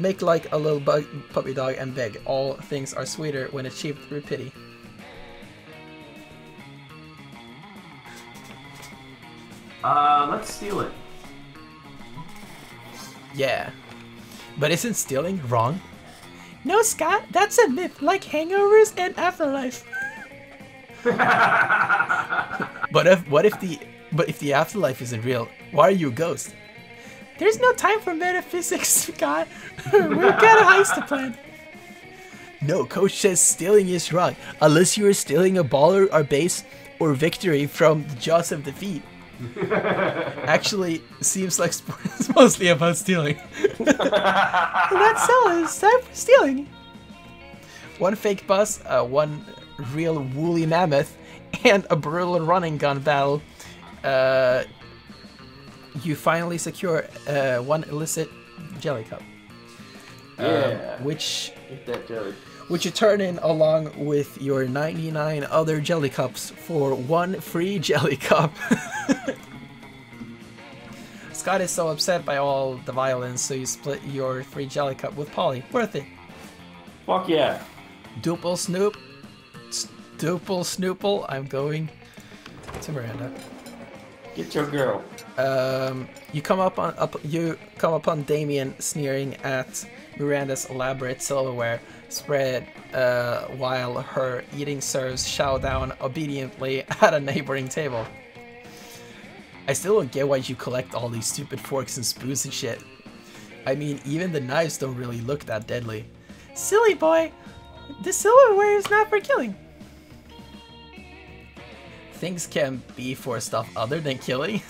Make like a little puppy dog and beg. All things are sweeter when achieved through pity. Let's steal it. Yeah. But isn't stealing wrong? No, Scott, that's a myth, like hangovers and afterlife. But if the afterlife isn't real, why are you a ghost? There's no time for metaphysics, Scott. We've got a heist to plan. No, coach says stealing is wrong, unless you are stealing a baller or base or victory from the jaws of defeat. Actually, seems like sport is mostly about stealing. That's so, it's time for stealing. One fake bus, one real woolly mammoth, and a brutal running gun battle. You finally secure one illicit jelly cup. Yeah. Which Eat that jelly. Which you turn in along with your 99 other jelly cups for one free jelly cup. Scott is so upset by all the violence, so you split your free jelly cup with Polly. Worth it. Fuck yeah. Duple Snoople, I'm going to Miranda. Get your girl. You come upon Damien sneering at Miranda's elaborate silverware spread while her eating serves chow down obediently at a neighboring table. I still don't get why you collect all these stupid forks and spoons and shit. I mean, even the knives don't really look that deadly. Silly boy, the silverware is not for killing. Things can be for stuff other than killing.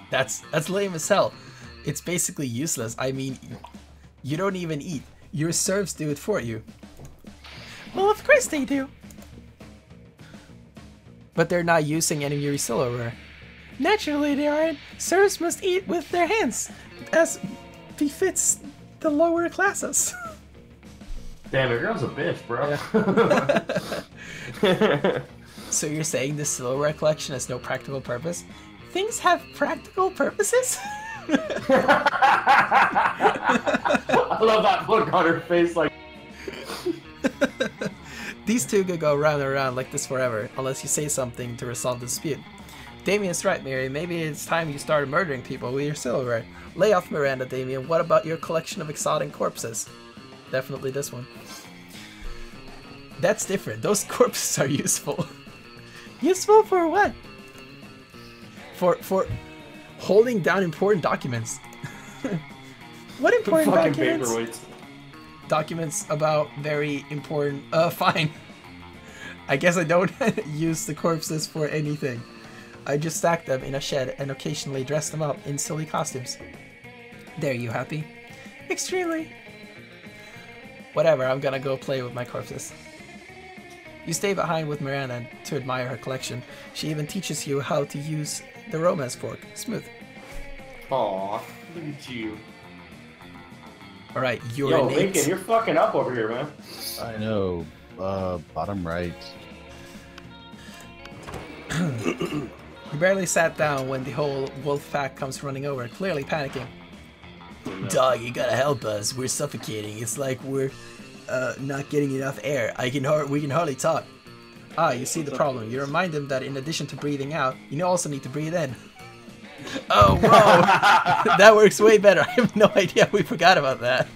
That's lame as hell. It's basically useless. I mean, you don't even eat. Your serfs do it for you. Well, of course they do. But they're not using any of your silverware. Naturally they aren't. Serfs must eat with their hands, as befits the lower classes. Damn, your girl's a bitch, bro. Yeah. So you're saying the silverware collection has no practical purpose? Things have practical purposes? I love that look on her face, like... These two could go round and around like this forever, unless you say something to resolve the dispute. Damien's right, Mary. Maybe it's time you started murdering people with your silverware. Lay off Miranda, Damien. What about your collection of exotic corpses? Definitely this one. That's different. Those corpses are useful. Useful for what? For holding down important documents. What important documents? Paperweights. Documents about very important... fine. I guess I don't use the corpses for anything. I just stack them in a shed and occasionally dress them up in silly costumes. There, you happy? Extremely. Whatever, I'm gonna go play with my corpses. You stay behind with Miranda to admire her collection. She even teaches you how to use the romance fork. Smooth. Aw, look at you. Alright, you're Yo, innate. Lincoln, you're fucking up over here, man. I know. Bottom right. You barely sat down when the whole wolf pack comes running over, clearly panicking. Dog, you gotta help us. We're suffocating. It's like we're not getting enough air. We can hardly talk. Ah, you see the problem. You remind them that in addition to breathing out, you also need to breathe in. Oh, whoa! That works way better. I have no idea we forgot about that.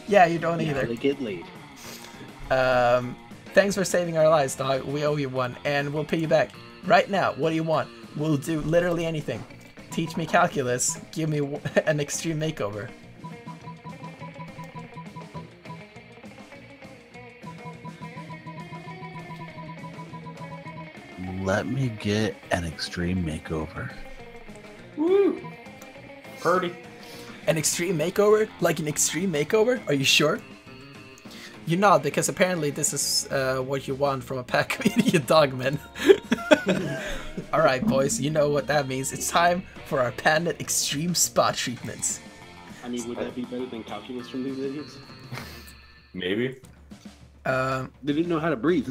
Yeah, you don't either. They get laid. Thanks for saving our lives, dog. We owe you one, and we'll pay you back. Right now, what do you want? We'll do literally anything. Teach me calculus. Give me an extreme makeover. Let me get an extreme makeover. Woo! Purdy. An extreme makeover? Like an extreme makeover? Are you sure? You nod because apparently this is what you want from a pack of idiot dogmen. Alright boys, you know what that means. It's time for our patented extreme spot treatments. I mean, would that be better than calculus from these idiots? Maybe. They didn't know how to breathe.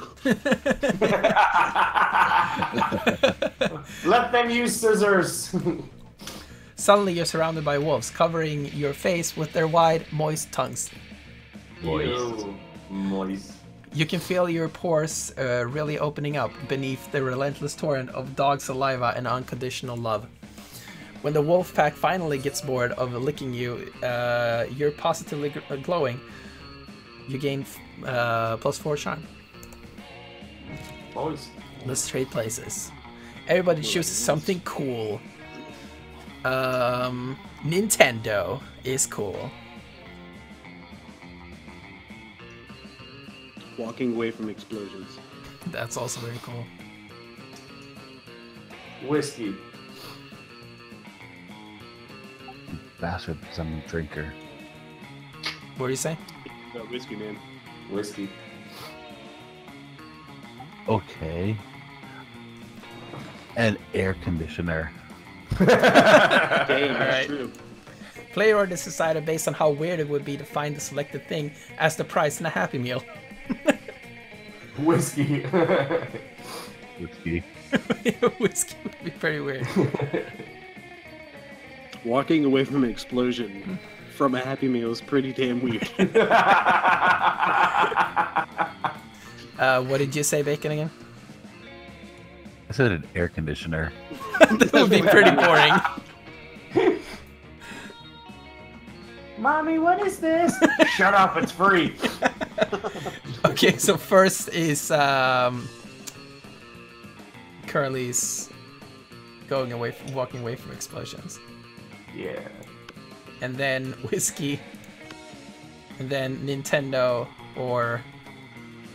Let them use scissors. Suddenly you're surrounded by wolves, covering your face with their wide, moist tongues. Moist. You can feel your pores really opening up beneath the relentless torrent of dog saliva and unconditional love. When the wolf pack finally gets bored of licking you, you're positively glowing. You gain +4 charm. Boys. Let's trade places. Everybody chooses something cool. Nintendo is cool. Walking away from explosions. That's also very cool. Whiskey. Bastard, I'm a drinker. What do you say? No, whiskey, man. Whiskey. Okay. An air conditioner. Damn, that's true. Player order is decided based on how weird it would be to find the selected thing as the price in a Happy Meal. Whiskey. Whiskey. Whiskey would be pretty weird. Walking away from an explosion from a Happy Meal is pretty damn weird. What did you say, Bacon, again? I said an air conditioner. That would be pretty boring. Mommy, what is this? Shut up, it's free. Okay, so first is Kerley's walking away from explosions. Yeah. And then whiskey. And then Nintendo, or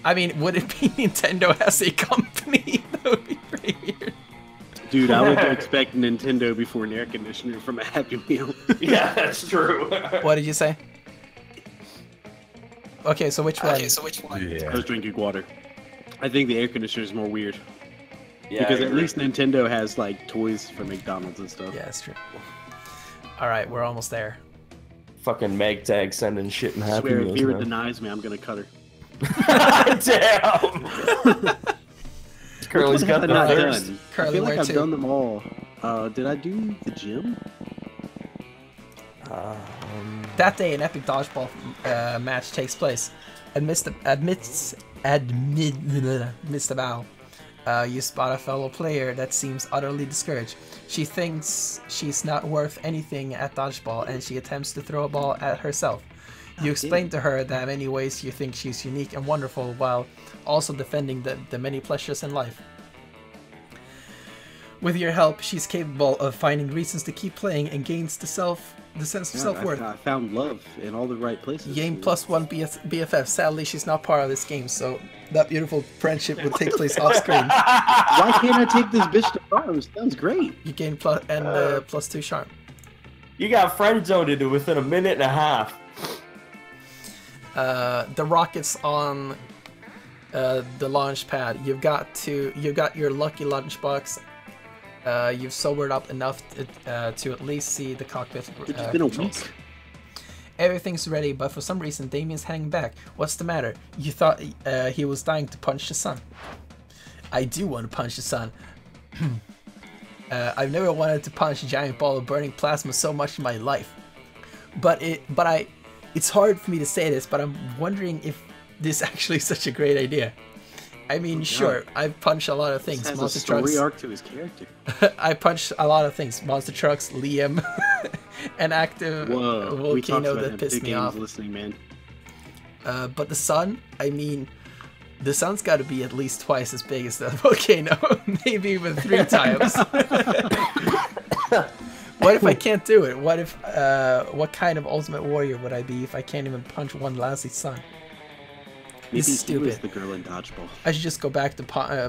I mean, would it be Nintendo as a company? That would be pretty weird. Dude, I would expect Nintendo before an air conditioner from a Happy Meal. Yeah, that's true. What did you say? Okay, so which one? I was drinking water. I think the air conditioner is more weird. Yeah, because at least Nintendo has like toys for McDonald's and stuff. Yeah, that's true. All right, we're almost there. Fucking Magtag sending shit and I Happy swear, Meals. if Vera man. denies me, I'm gonna cut her. Damn. Kerley's got the not thirst. done. Kerley, I feel like where I've to? done them all. Did I do the gym? That day, an epic dodgeball match takes place. Amidst the battle, you spot a fellow player that seems utterly discouraged. She thinks she's not worth anything at dodgeball, and she attempts to throw a ball at herself. You explain to her that in many ways you think she's unique and wonderful, while also defending the many pleasures in life. With your help, she's capable of finding reasons to keep playing and gains the sense of self-worth. I found love in all the right places. Game +1 BFF. Sadly, she's not part of this game, so that beautiful friendship will take place off screen. Why can't I take this bitch to Prom? Sounds great. You gain +2 charm. You got friend zoned into within a minute and a half. The rockets on the launch pad. You've got your lucky lunchbox. You've sobered up enough to at least see the cockpit. It's been a controls. week. Everything's ready, but for some reason Damien's hanging back. What's the matter? You thought he was dying to punch the sun. I do want to punch the sun. I've never wanted to punch a giant ball of burning plasma so much in my life. It's hard for me to say this, but I'm wondering if this is actually such a great idea. I mean, sure, I've punched a lot of things. This has Monster a story trucks. arc to his character. I punched a lot of things. Monster trucks, Liam, an active volcano that pissed me off. Listening, man. But the sun, I mean, the sun's got to be at least twice as big as the volcano, maybe even 3 times. What if I can't do it? What if? What kind of ultimate warrior would I be if I can't even punch one lousy sun? Maybe This is he was stupid. the girl in dodgeball. I should just go back to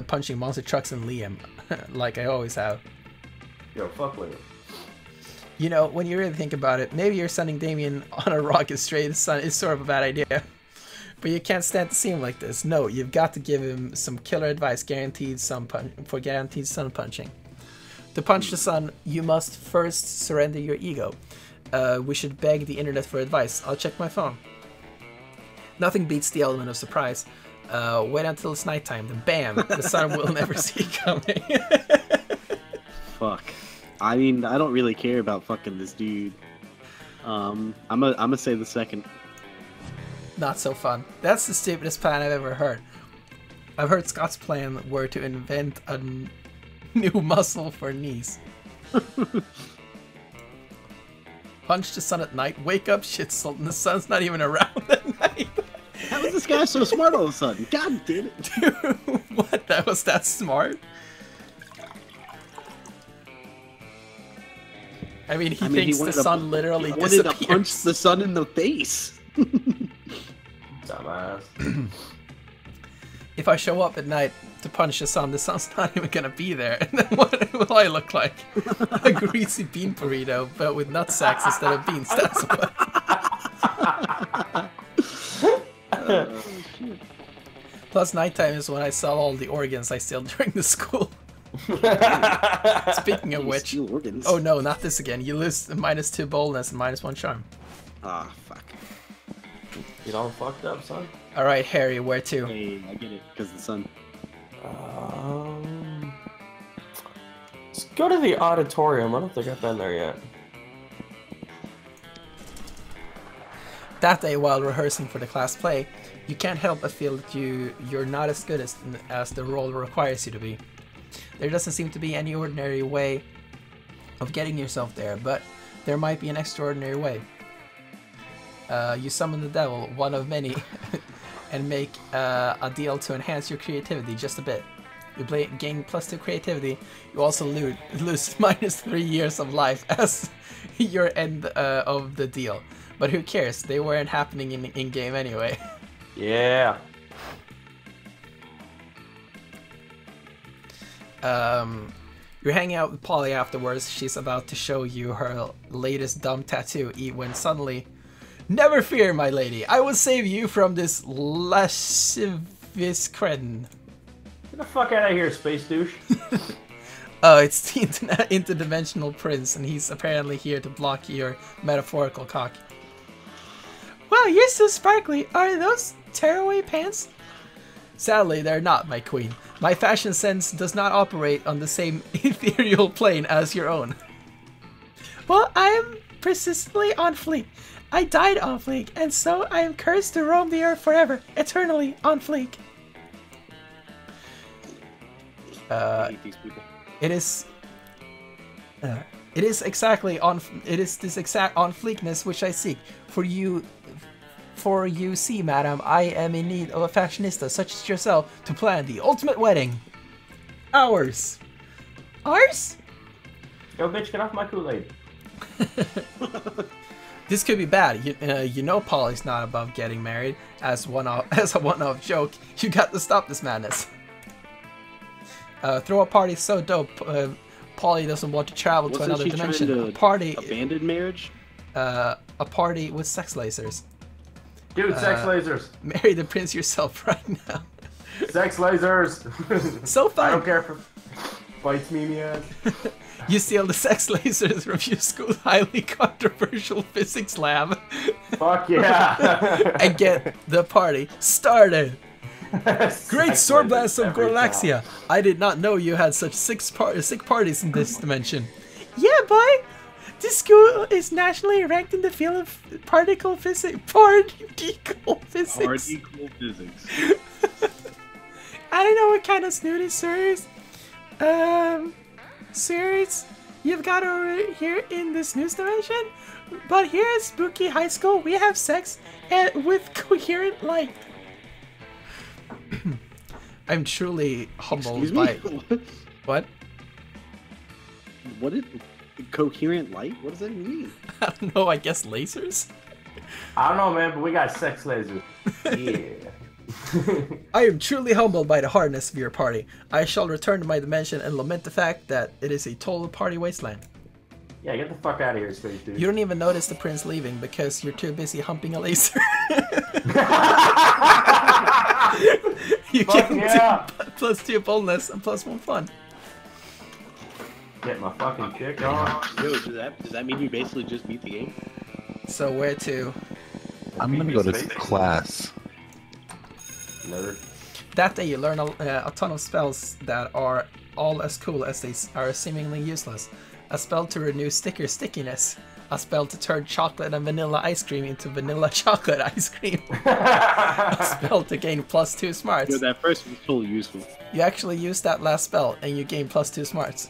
punching monster trucks and Liam, like I always have. Yo, fuck with it. You know, when you really think about it, maybe you're sending Damien on a rocket straight to the sun is sort of a bad idea. But you can't stand to see him like this. No, you've got to give him some killer advice, guaranteed sun punching. To punch the sun, you must first surrender your ego. We should beg the internet for advice. I'll check my phone. Nothing beats the element of surprise. Wait until it's nighttime, then bam, the sun will never see coming. Fuck. I mean, I don't really care about fucking this dude. I'm gonna say the second. Not so fun. That's the stupidest plan I've ever heard. I've heard Scott's plan were to invent a new muscle for knees. Punch the sun at night, wake up, shit salt, and the sun's not even around at night. How is this guy so smart all of a sudden? God damn it. Dude, what? That was that smart? I mean, he thinks the sun literally disappears. Wanted to punch the sun in the face. Dumbass. If I show up at night to punch the sun's not even gonna be there. And then what will I look like? A greasy bean burrito, but with nut sacks instead of beans. That's what. Plus, nighttime is when I sell all the organs I steal during the school. Speaking of which, oh no, not this again. You lose -2 boldness and -1 charm. Ah, fuck. You all fucked up, son? Alright, Harry, where to? Hey, I get it, because the sun. Let's go to the auditorium. I don't think I've been there yet. That day, while rehearsing for the class play, you can't help but feel that you're not as good as the role requires you to be. There doesn't seem to be any ordinary way of getting yourself there, but there might be an extraordinary way. You summon the devil, one of many, and make a deal to enhance your creativity just a bit. You gain +2 creativity. You also lose -3 years of life as your end of the deal. But who cares? They weren't happening in game anyway. Yeah. You're hanging out with Polly afterwards. She's about to show you her latest dumb tattoo when suddenly Never fear, my lady. I will save you from this lascivious cretin. Get the fuck out of here, space douche. Oh, it's the interdimensional prince, and he's apparently here to block your metaphorical cock. Wow, you're so sparkly. Are those tearaway pants? Sadly, they're not, my queen. My fashion sense does not operate on the same ethereal plane as your own. Well, I am persistently on fleek. I died on fleek, and so I am cursed to roam the earth forever, eternally on fleek. I hate these people. It is this exact on fleekness which I seek. For you see, madam, I am in need of a fashionista such as yourself to plan the ultimate wedding. Ours. Ours? Yo, bitch, get off my Kool-Aid. This could be bad. You know Polly's not above getting married. As a one-off joke, you got to stop this madness. Throw a party so dope, Polly doesn't want to travel to another dimension. A party. Abandoned marriage? A party with sex lasers. Dude, sex lasers. Marry the prince yourself right now. Sex lasers. So fun. I don't care if it bites me in the ass. You steal the sex lasers from your school's highly controversial physics lab. Fuck yeah. And get the party started. Great sword blast of Gorlaxia. I did not know you had such sick parties in this dimension. Yeah, boy. This school is nationally ranked in the field of particle physics. Particle physics. I don't know what kind of snooty series. Series you've got over here in this news dimension, but here at Spooky High School we have sex with coherent light. I'm truly humbled by what? What is coherent light? What does that mean? I don't know. I guess lasers. I don't know, man, but we got sex lasers. Yeah. I am truly humbled by the hardness of your party. I shall return to my dimension and lament the fact that it is a total party wasteland. Yeah, get the fuck out of here, space dude. You don't even notice the prince leaving because you're too busy humping a laser. You get +2 boldness and +1 fun. Get my fucking kick on. Yo, does that mean you basically just beat the game? So where to? I'm gonna go to class. Nerd. That day you learn a ton of spells that are all as cool as they are seemingly useless. A spell to renew sticker stickiness. A spell to turn chocolate and vanilla ice cream into vanilla chocolate ice cream. A spell to gain +2 smarts. Yo, that first was totally useful. You actually used that last spell and you gain +2 smarts.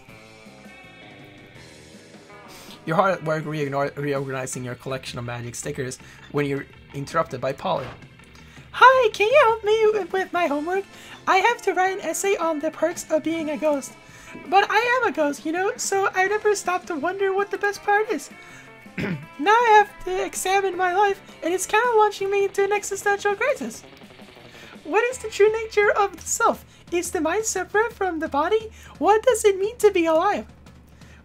You're hard at work reorganizing your collection of magic stickers when you're interrupted by Polly. Hi, can you help me with my homework? I have to write an essay on the perks of being a ghost. But I am a ghost, you know, so I never stop to wonder what the best part is. Now I have to examine my life, and it's kind of launching me into an existential crisis. What is the true nature of the self? Is the mind separate from the body? What does it mean to be alive?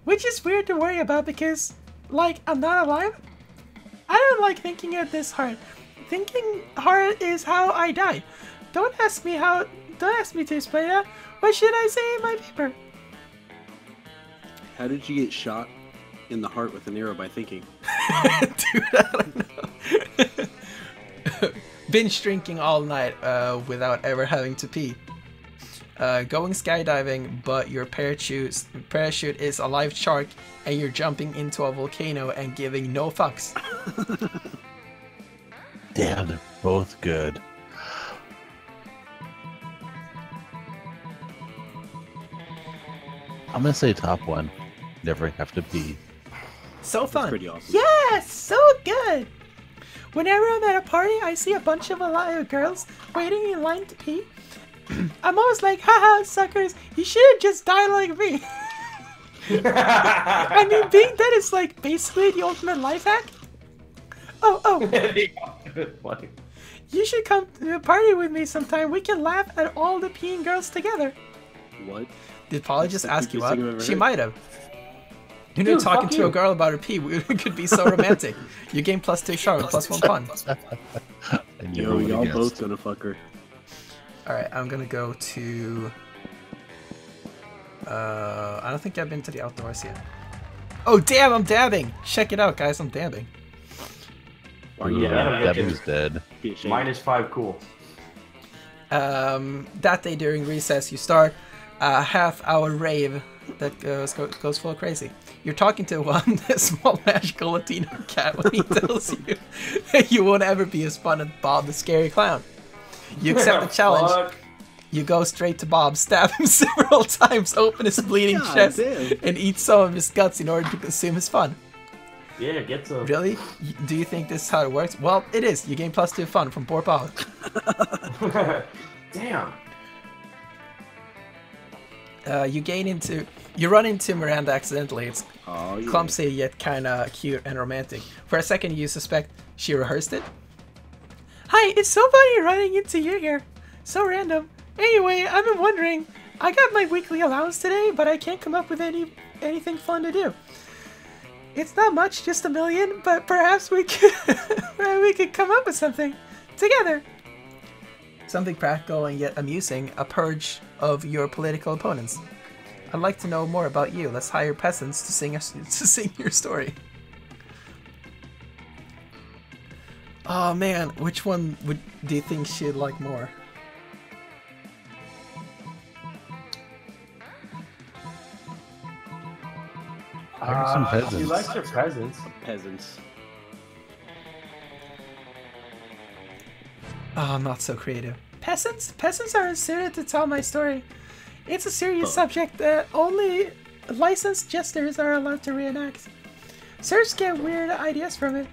Which is weird to worry about because, like, I'm not alive? I don't like thinking of this hard. Thinking hard is how I die. Don't ask me to explain that. What should I say in my paper? How did you get shot in the heart with an arrow by thinking? Dude, I don't know. Binge drinking all night without ever having to pee. Going skydiving, but your parachute is a live shark and you're jumping into a volcano and giving no fucks. Damn, they're both good. I'm gonna say top one. Never have to pee. So fun. That's pretty awesome. Yes, so good. Whenever I'm at a party, I see a bunch of girls waiting in line to pee. I'm always like, haha, suckers, you should have just died like me. I mean, being dead is like basically the ultimate life hack. Oh. You should come to a party with me sometime. We can laugh at all the peeing girls together. What? Did Polly just ask you up? She might have. You know, talking to a girl about her pee could be so romantic. You gain +2 charm and +1 fun. Yo, y'all both gonna fuck her. Alright, I'm gonna go to... I don't think I've been to the outdoors yet. Oh damn, I'm dabbing! Check it out, guys, I'm dabbing. Oh yeah, dabbing's dead. -5 cool. That day during recess, you start a half-hour rave that goes full crazy. You're talking to one small magical Latino cat when he tells you that you won't ever be as fun as Bob the Scary Clown. You accept the challenge. You go straight to Bob, stab him several times, open his bleeding chest, and eat some of his guts in order to consume his fun. Yeah, get some. Really? Do you think this is how it works? Well, it is. You gain +2 fun from poor Bob. Damn. You run into Miranda accidentally. It's clumsy yet kinda cute and romantic. For a second you suspect she rehearsed it. Hi, it's so funny running into you here. So random. Anyway, I've been wondering, I got my weekly allowance today, but I can't come up with anything fun to do. It's not much, just $1 million, but perhaps we could come up with something together. Something practical and yet amusing, a purge of your political opponents. I'd like to know more about you. Let's hire peasants to sing your story. Oh man, which one do you think she'd like more? Some peasants. She likes her peasants. Peasants. Oh, not so creative. Peasants? Peasants aren't suited to tell my story. It's a serious subject that only licensed jesters are allowed to reenact. Serfs get weird ideas from it.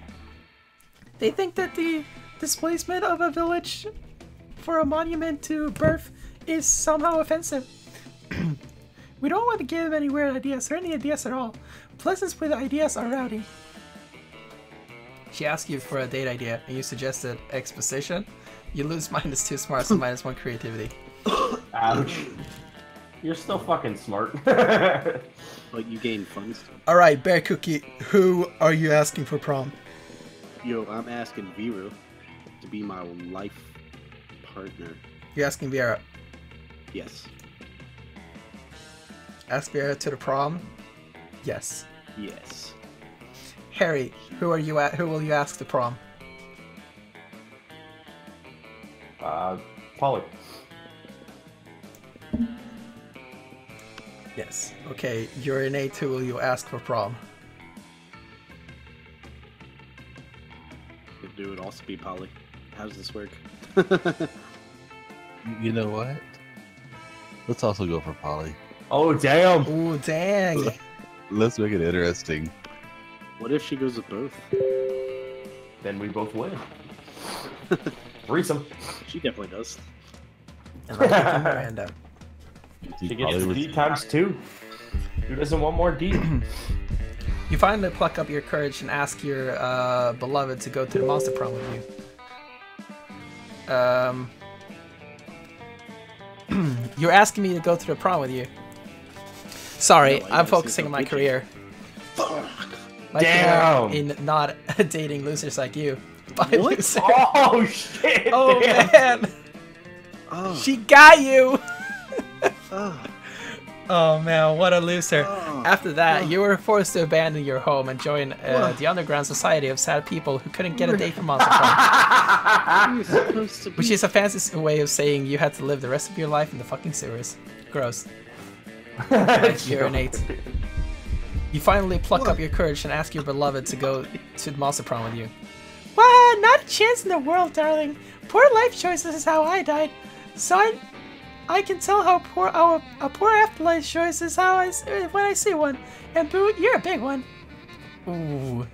They think that the displacement of a village for a monument to birth is somehow offensive. We don't want to give any weird ideas or any ideas at all. Peasants with ideas are rowdy. She asked you for a date idea and you suggested exposition. You lose -2 smarts and -1 creativity. Ouch. You're still fucking smart. But you gain fun stuff. Alright, Bear Cookie, who are you asking for prom? Yo, I'm asking Viru to be my life partner. You're asking Vera. Yes. Ask Vera to the prom? Yes. Yes. Harry, who will you ask to prom? Polly. Yes. Okay, you're innate. Who will you ask for prom? It would also be Polly. How does this work? You know what? Let's also go for Polly. Oh, damn. Oh, dang. Let's make it interesting. What if she goes with both? Then we both win. Threesome. She definitely does. And I'll pick Miranda. She gets D ×2. Who doesn't want more D? You finally pluck up your courage and ask your beloved to go to the monster prom with you. You're asking me to go to the prom with you. Sorry, No, I'm focusing on my career. My career in not dating losers like you. By loser. Oh shit! Oh damn. man! Oh. She got you! Oh man, what a loser. After that, you were forced to abandon your home and join the underground society of sad people who couldn't get a date from Monster Prom. Which is a fancy way of saying you had to live the rest of your life in the fucking sewers. Gross. Urinate. You finally pluck up your courage and ask your beloved to go to the Monster Prom with you. What? Not a chance in the world, darling. Poor life choices is how I died. So I can tell how poor a poor afterlife choice is how when I see one. And boo, you're a big one. Ooh.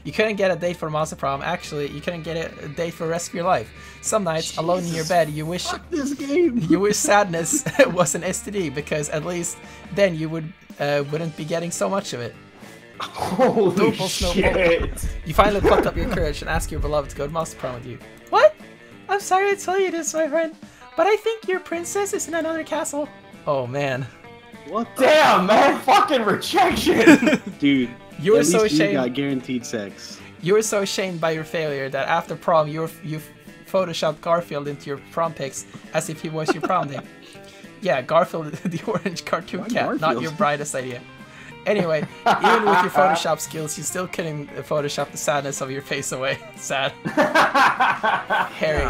You couldn't get a date for Monster Prom. Actually, you couldn't get a date for the rest of your life. Some nights, alone in your bed, you wish you wish sadness was an STD because at least then you wouldn't be getting so much of it. Holy shit! You finally pluck up your courage and ask your beloved to go to Monster Prom with you. What? I'm sorry to tell you this, my friend, but I think your princess is in another castle. Oh man. What? Damn, man! Fucking rejection! Dude, You were at so least you ashamed. got guaranteed sex. You were so ashamed by your failure that after prom you photoshopped Garfield into your prom pics as if he was your prom date. Yeah, Garfield, the orange cartoon Why cat, not Garfield? your brightest idea. Anyway, even with your Photoshop skills, you still couldn't Photoshop the sadness of your face away. Sad. Harry.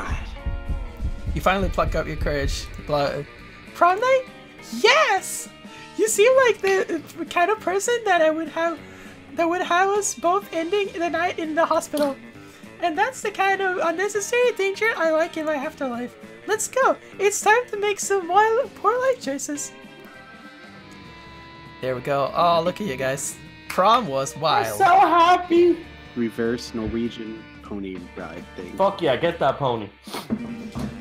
You finally pluck up your courage. Prom night? Yes! You seem like the kind of person that would have us both ending the night in the hospital. And that's the kind of unnecessary danger I like in my afterlife. Let's go! It's time to make some poor life choices. There we go. Oh, look at you guys. Prom was wild. I'm so happy! Reverse Norwegian pony ride thing. Fuck yeah, get that pony.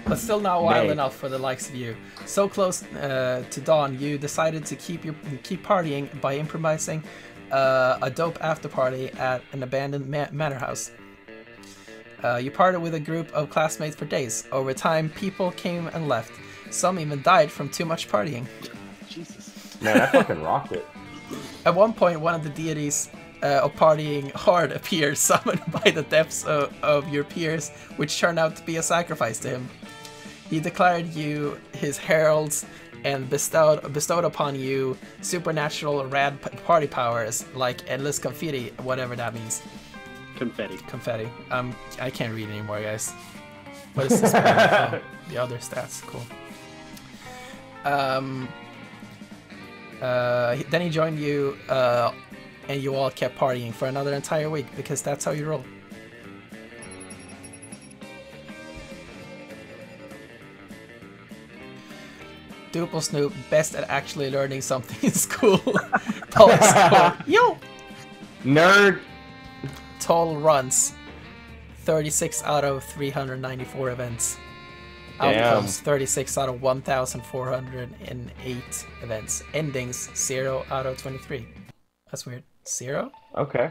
But still not wild Nay. enough for the likes of you. So close to dawn, you decided to keep partying by improvising a dope after party at an abandoned manor house. You partied with a group of classmates for days. Over time, people came and left. Some even died from too much partying. Jesus. Man, I fucking rocked it. At one point, one of the deities of partying hard appeared, summoned by the depths of your peers, which turned out to be a sacrifice to him. He declared you his heralds and bestowed upon you supernatural rad party powers like endless confetti, whatever that means. Confetti. Confetti. I can't read anymore, guys. What is this? Oh, the other stats. Cool. Then he joined you, and you all kept partying for another entire week because that's how you roll. Duple Snoop, best at actually learning something in school. Public school. Yo! Nerd! Total runs, 36 out of 394 events. Damn. Outcomes, 36 out of 1,408 events. Endings, 0 out of 23. That's weird. 0? Okay.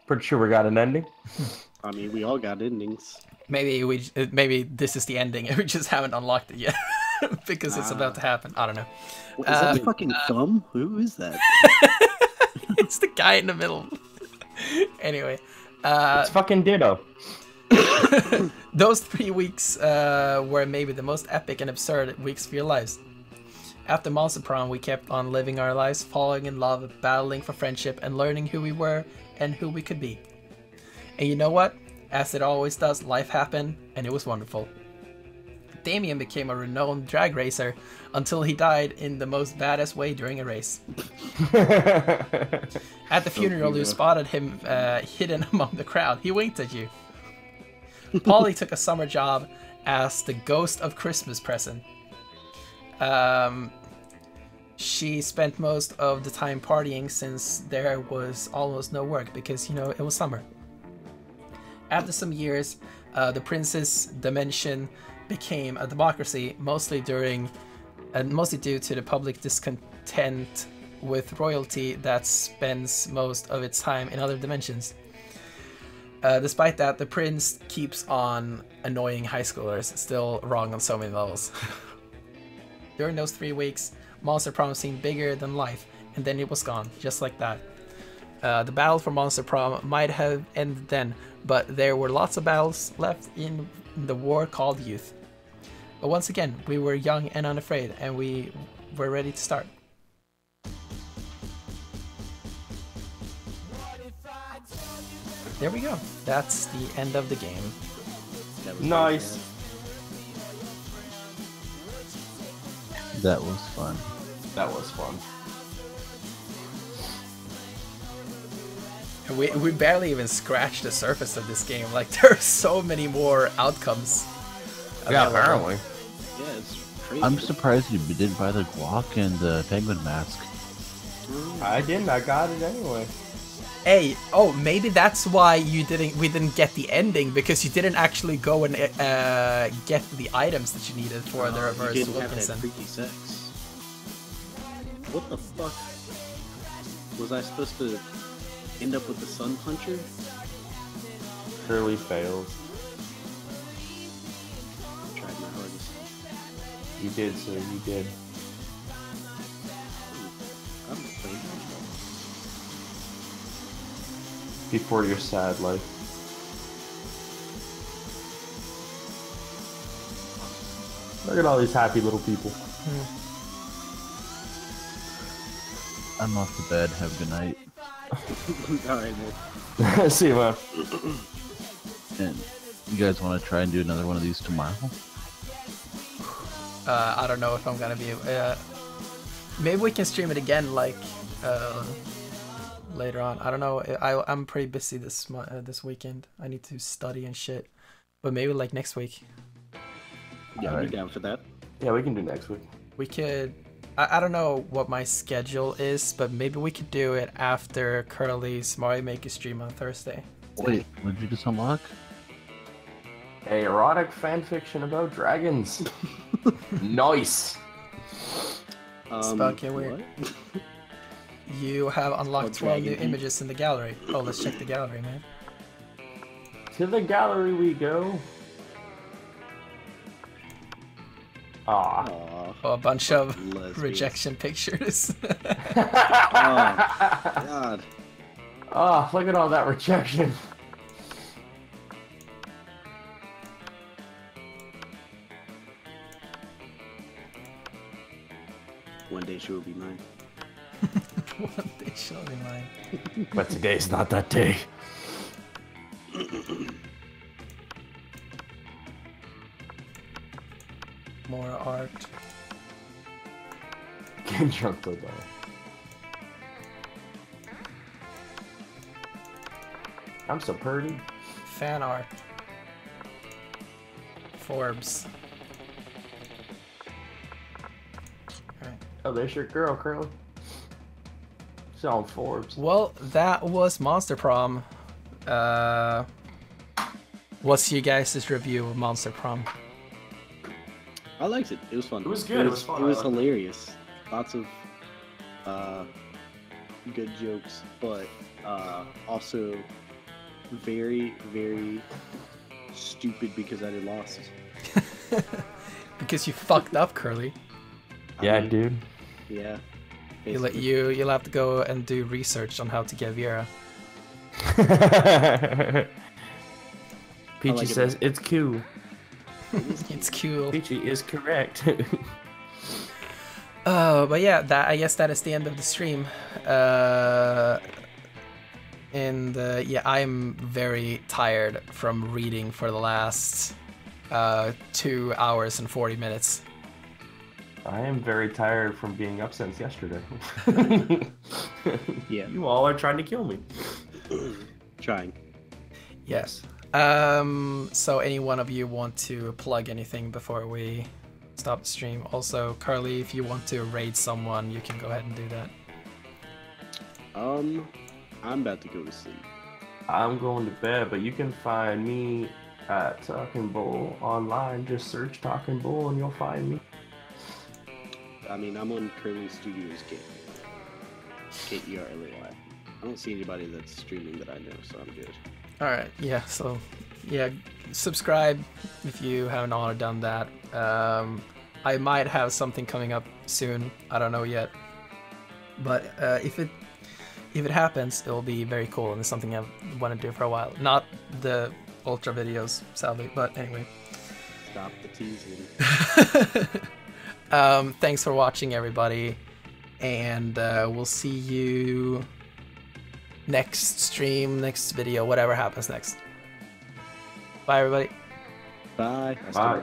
Pretty sure we got an ending. I mean, we all got endings. Maybe this is the ending and we just haven't unlocked it yet. Because it's about to happen. I don't know. What, is that fucking Thumb? Who is that? It's the guy in the middle. Anyway. It's fucking Ditto. Those 3 weeks were maybe the most epic and absurd weeks of your lives. After Monster Prom, we kept on living our lives, falling in love, battling for friendship, and learning who we were and who we could be. And you know what? As it always does, life happened, and it was wonderful. Damien became a renowned drag racer until he died in the most badass way during a race. At the funeral, you spotted him hidden among the crowd. He winked at you. Polly took a summer job as the ghost of Christmas present. She spent most of the time partying since there was almost no work because, you know, it was summer. After some years, the Prince's dimension became a democracy, mostly due to the public discontent with royalty that spends most of its time in other dimensions. Despite that, the prince keeps on annoying high schoolers, still wrong on so many levels. During those 3 weeks, Monster Prom seemed bigger than life, and then it was gone, just like that. The battle for Monster Prom might have ended then, but there were lots of battles left in the war called youth. But once again, we were young and unafraid, and we were ready to start. There we go. That's the end of the game. Nice. That was fun. That was fun. And we barely even scratched the surface of this game. Like, there are so many more outcomes. Yeah, apparently. Yeah, it's crazy. I'm surprised you didn't buy the guac and the penguin mask. I didn't. I got it anyway. Hey, oh, maybe that's why we didn't get the ending, because you didn't actually go and get the items that you needed for the reverse you didn't have that Wilkinson. freaky sex. What the fuck? Was I supposed to end up with the Sun Puncher? Kerley fails. Tried my hardest. You did, sir. You did. before your sad life. Look at all these happy little people. I'm off to bed. Have a good night. Alright, man. See you, man. And you guys want to try and do another one of these tomorrow? I don't know if I'm gonna be. Maybe we can stream it again, like later on. I don't know. I'm pretty busy this weekend. I need to study and shit. But maybe like next week. Yeah, I'll be down for that. Yeah, we can do next week. We could. I don't know what my schedule is, but maybe we could do it after Kerley's Mario Maker stream on Thursday. Wait, what did you just unlock? A erotic fanfiction about dragons. Nice. It's fucking weird. You have unlocked 12 new images in the gallery. Oh, let's check the gallery, man. To the gallery we go. Aw. Oh, a bunch of rejection pictures. God. Oh, look at all that rejection. One day she will be mine. One day she'll be mine. But today's not that day. More art. Get drunk though. I'm so pretty. Fan art. Forbes. Oh, there's your girl, Kerley. She's on Forbes. Well, that was Monster Prom. What's you guys' review of Monster Prom? I liked it. It was fun. It was good. It was fun. It was hilarious. Lots of good jokes, but also very, very stupid because I lost. Because you fucked up, Kerley. Yeah, dude. Yeah. You'll have to go and do research on how to get Vera. Peachy says it's cool. It's cool. Peachy is correct. But yeah, I guess that is the end of the stream. Yeah, I'm very tired from reading for the last 2 hours and 40 minutes. I am very tired from being up since yesterday. Yeah. You all are trying to kill me. Trying. Yes. So any one of you want to plug anything before we stop the stream? Also, Kerley, if you want to raid someone, you can go ahead and do that. I'm about to go to sleep. I'm going to bed, but you can find me at Talking Bull online. Just search Talking Bull and you'll find me. I mean, I'm on Kerley Studios Kerley. I don't see anybody that's streaming that I know, so I'm good. Alright, yeah, so, yeah, subscribe if you haven't already done that. I might have something coming up soon, I don't know yet. But if it happens, it'll be very cool, and it's something I've wanted to do for a while. Not the Ultra videos, sadly, but anyway. Stop the teasing. Thanks for watching, everybody, and we'll see you next stream, next video, whatever happens next. Bye, everybody. Bye. Bye.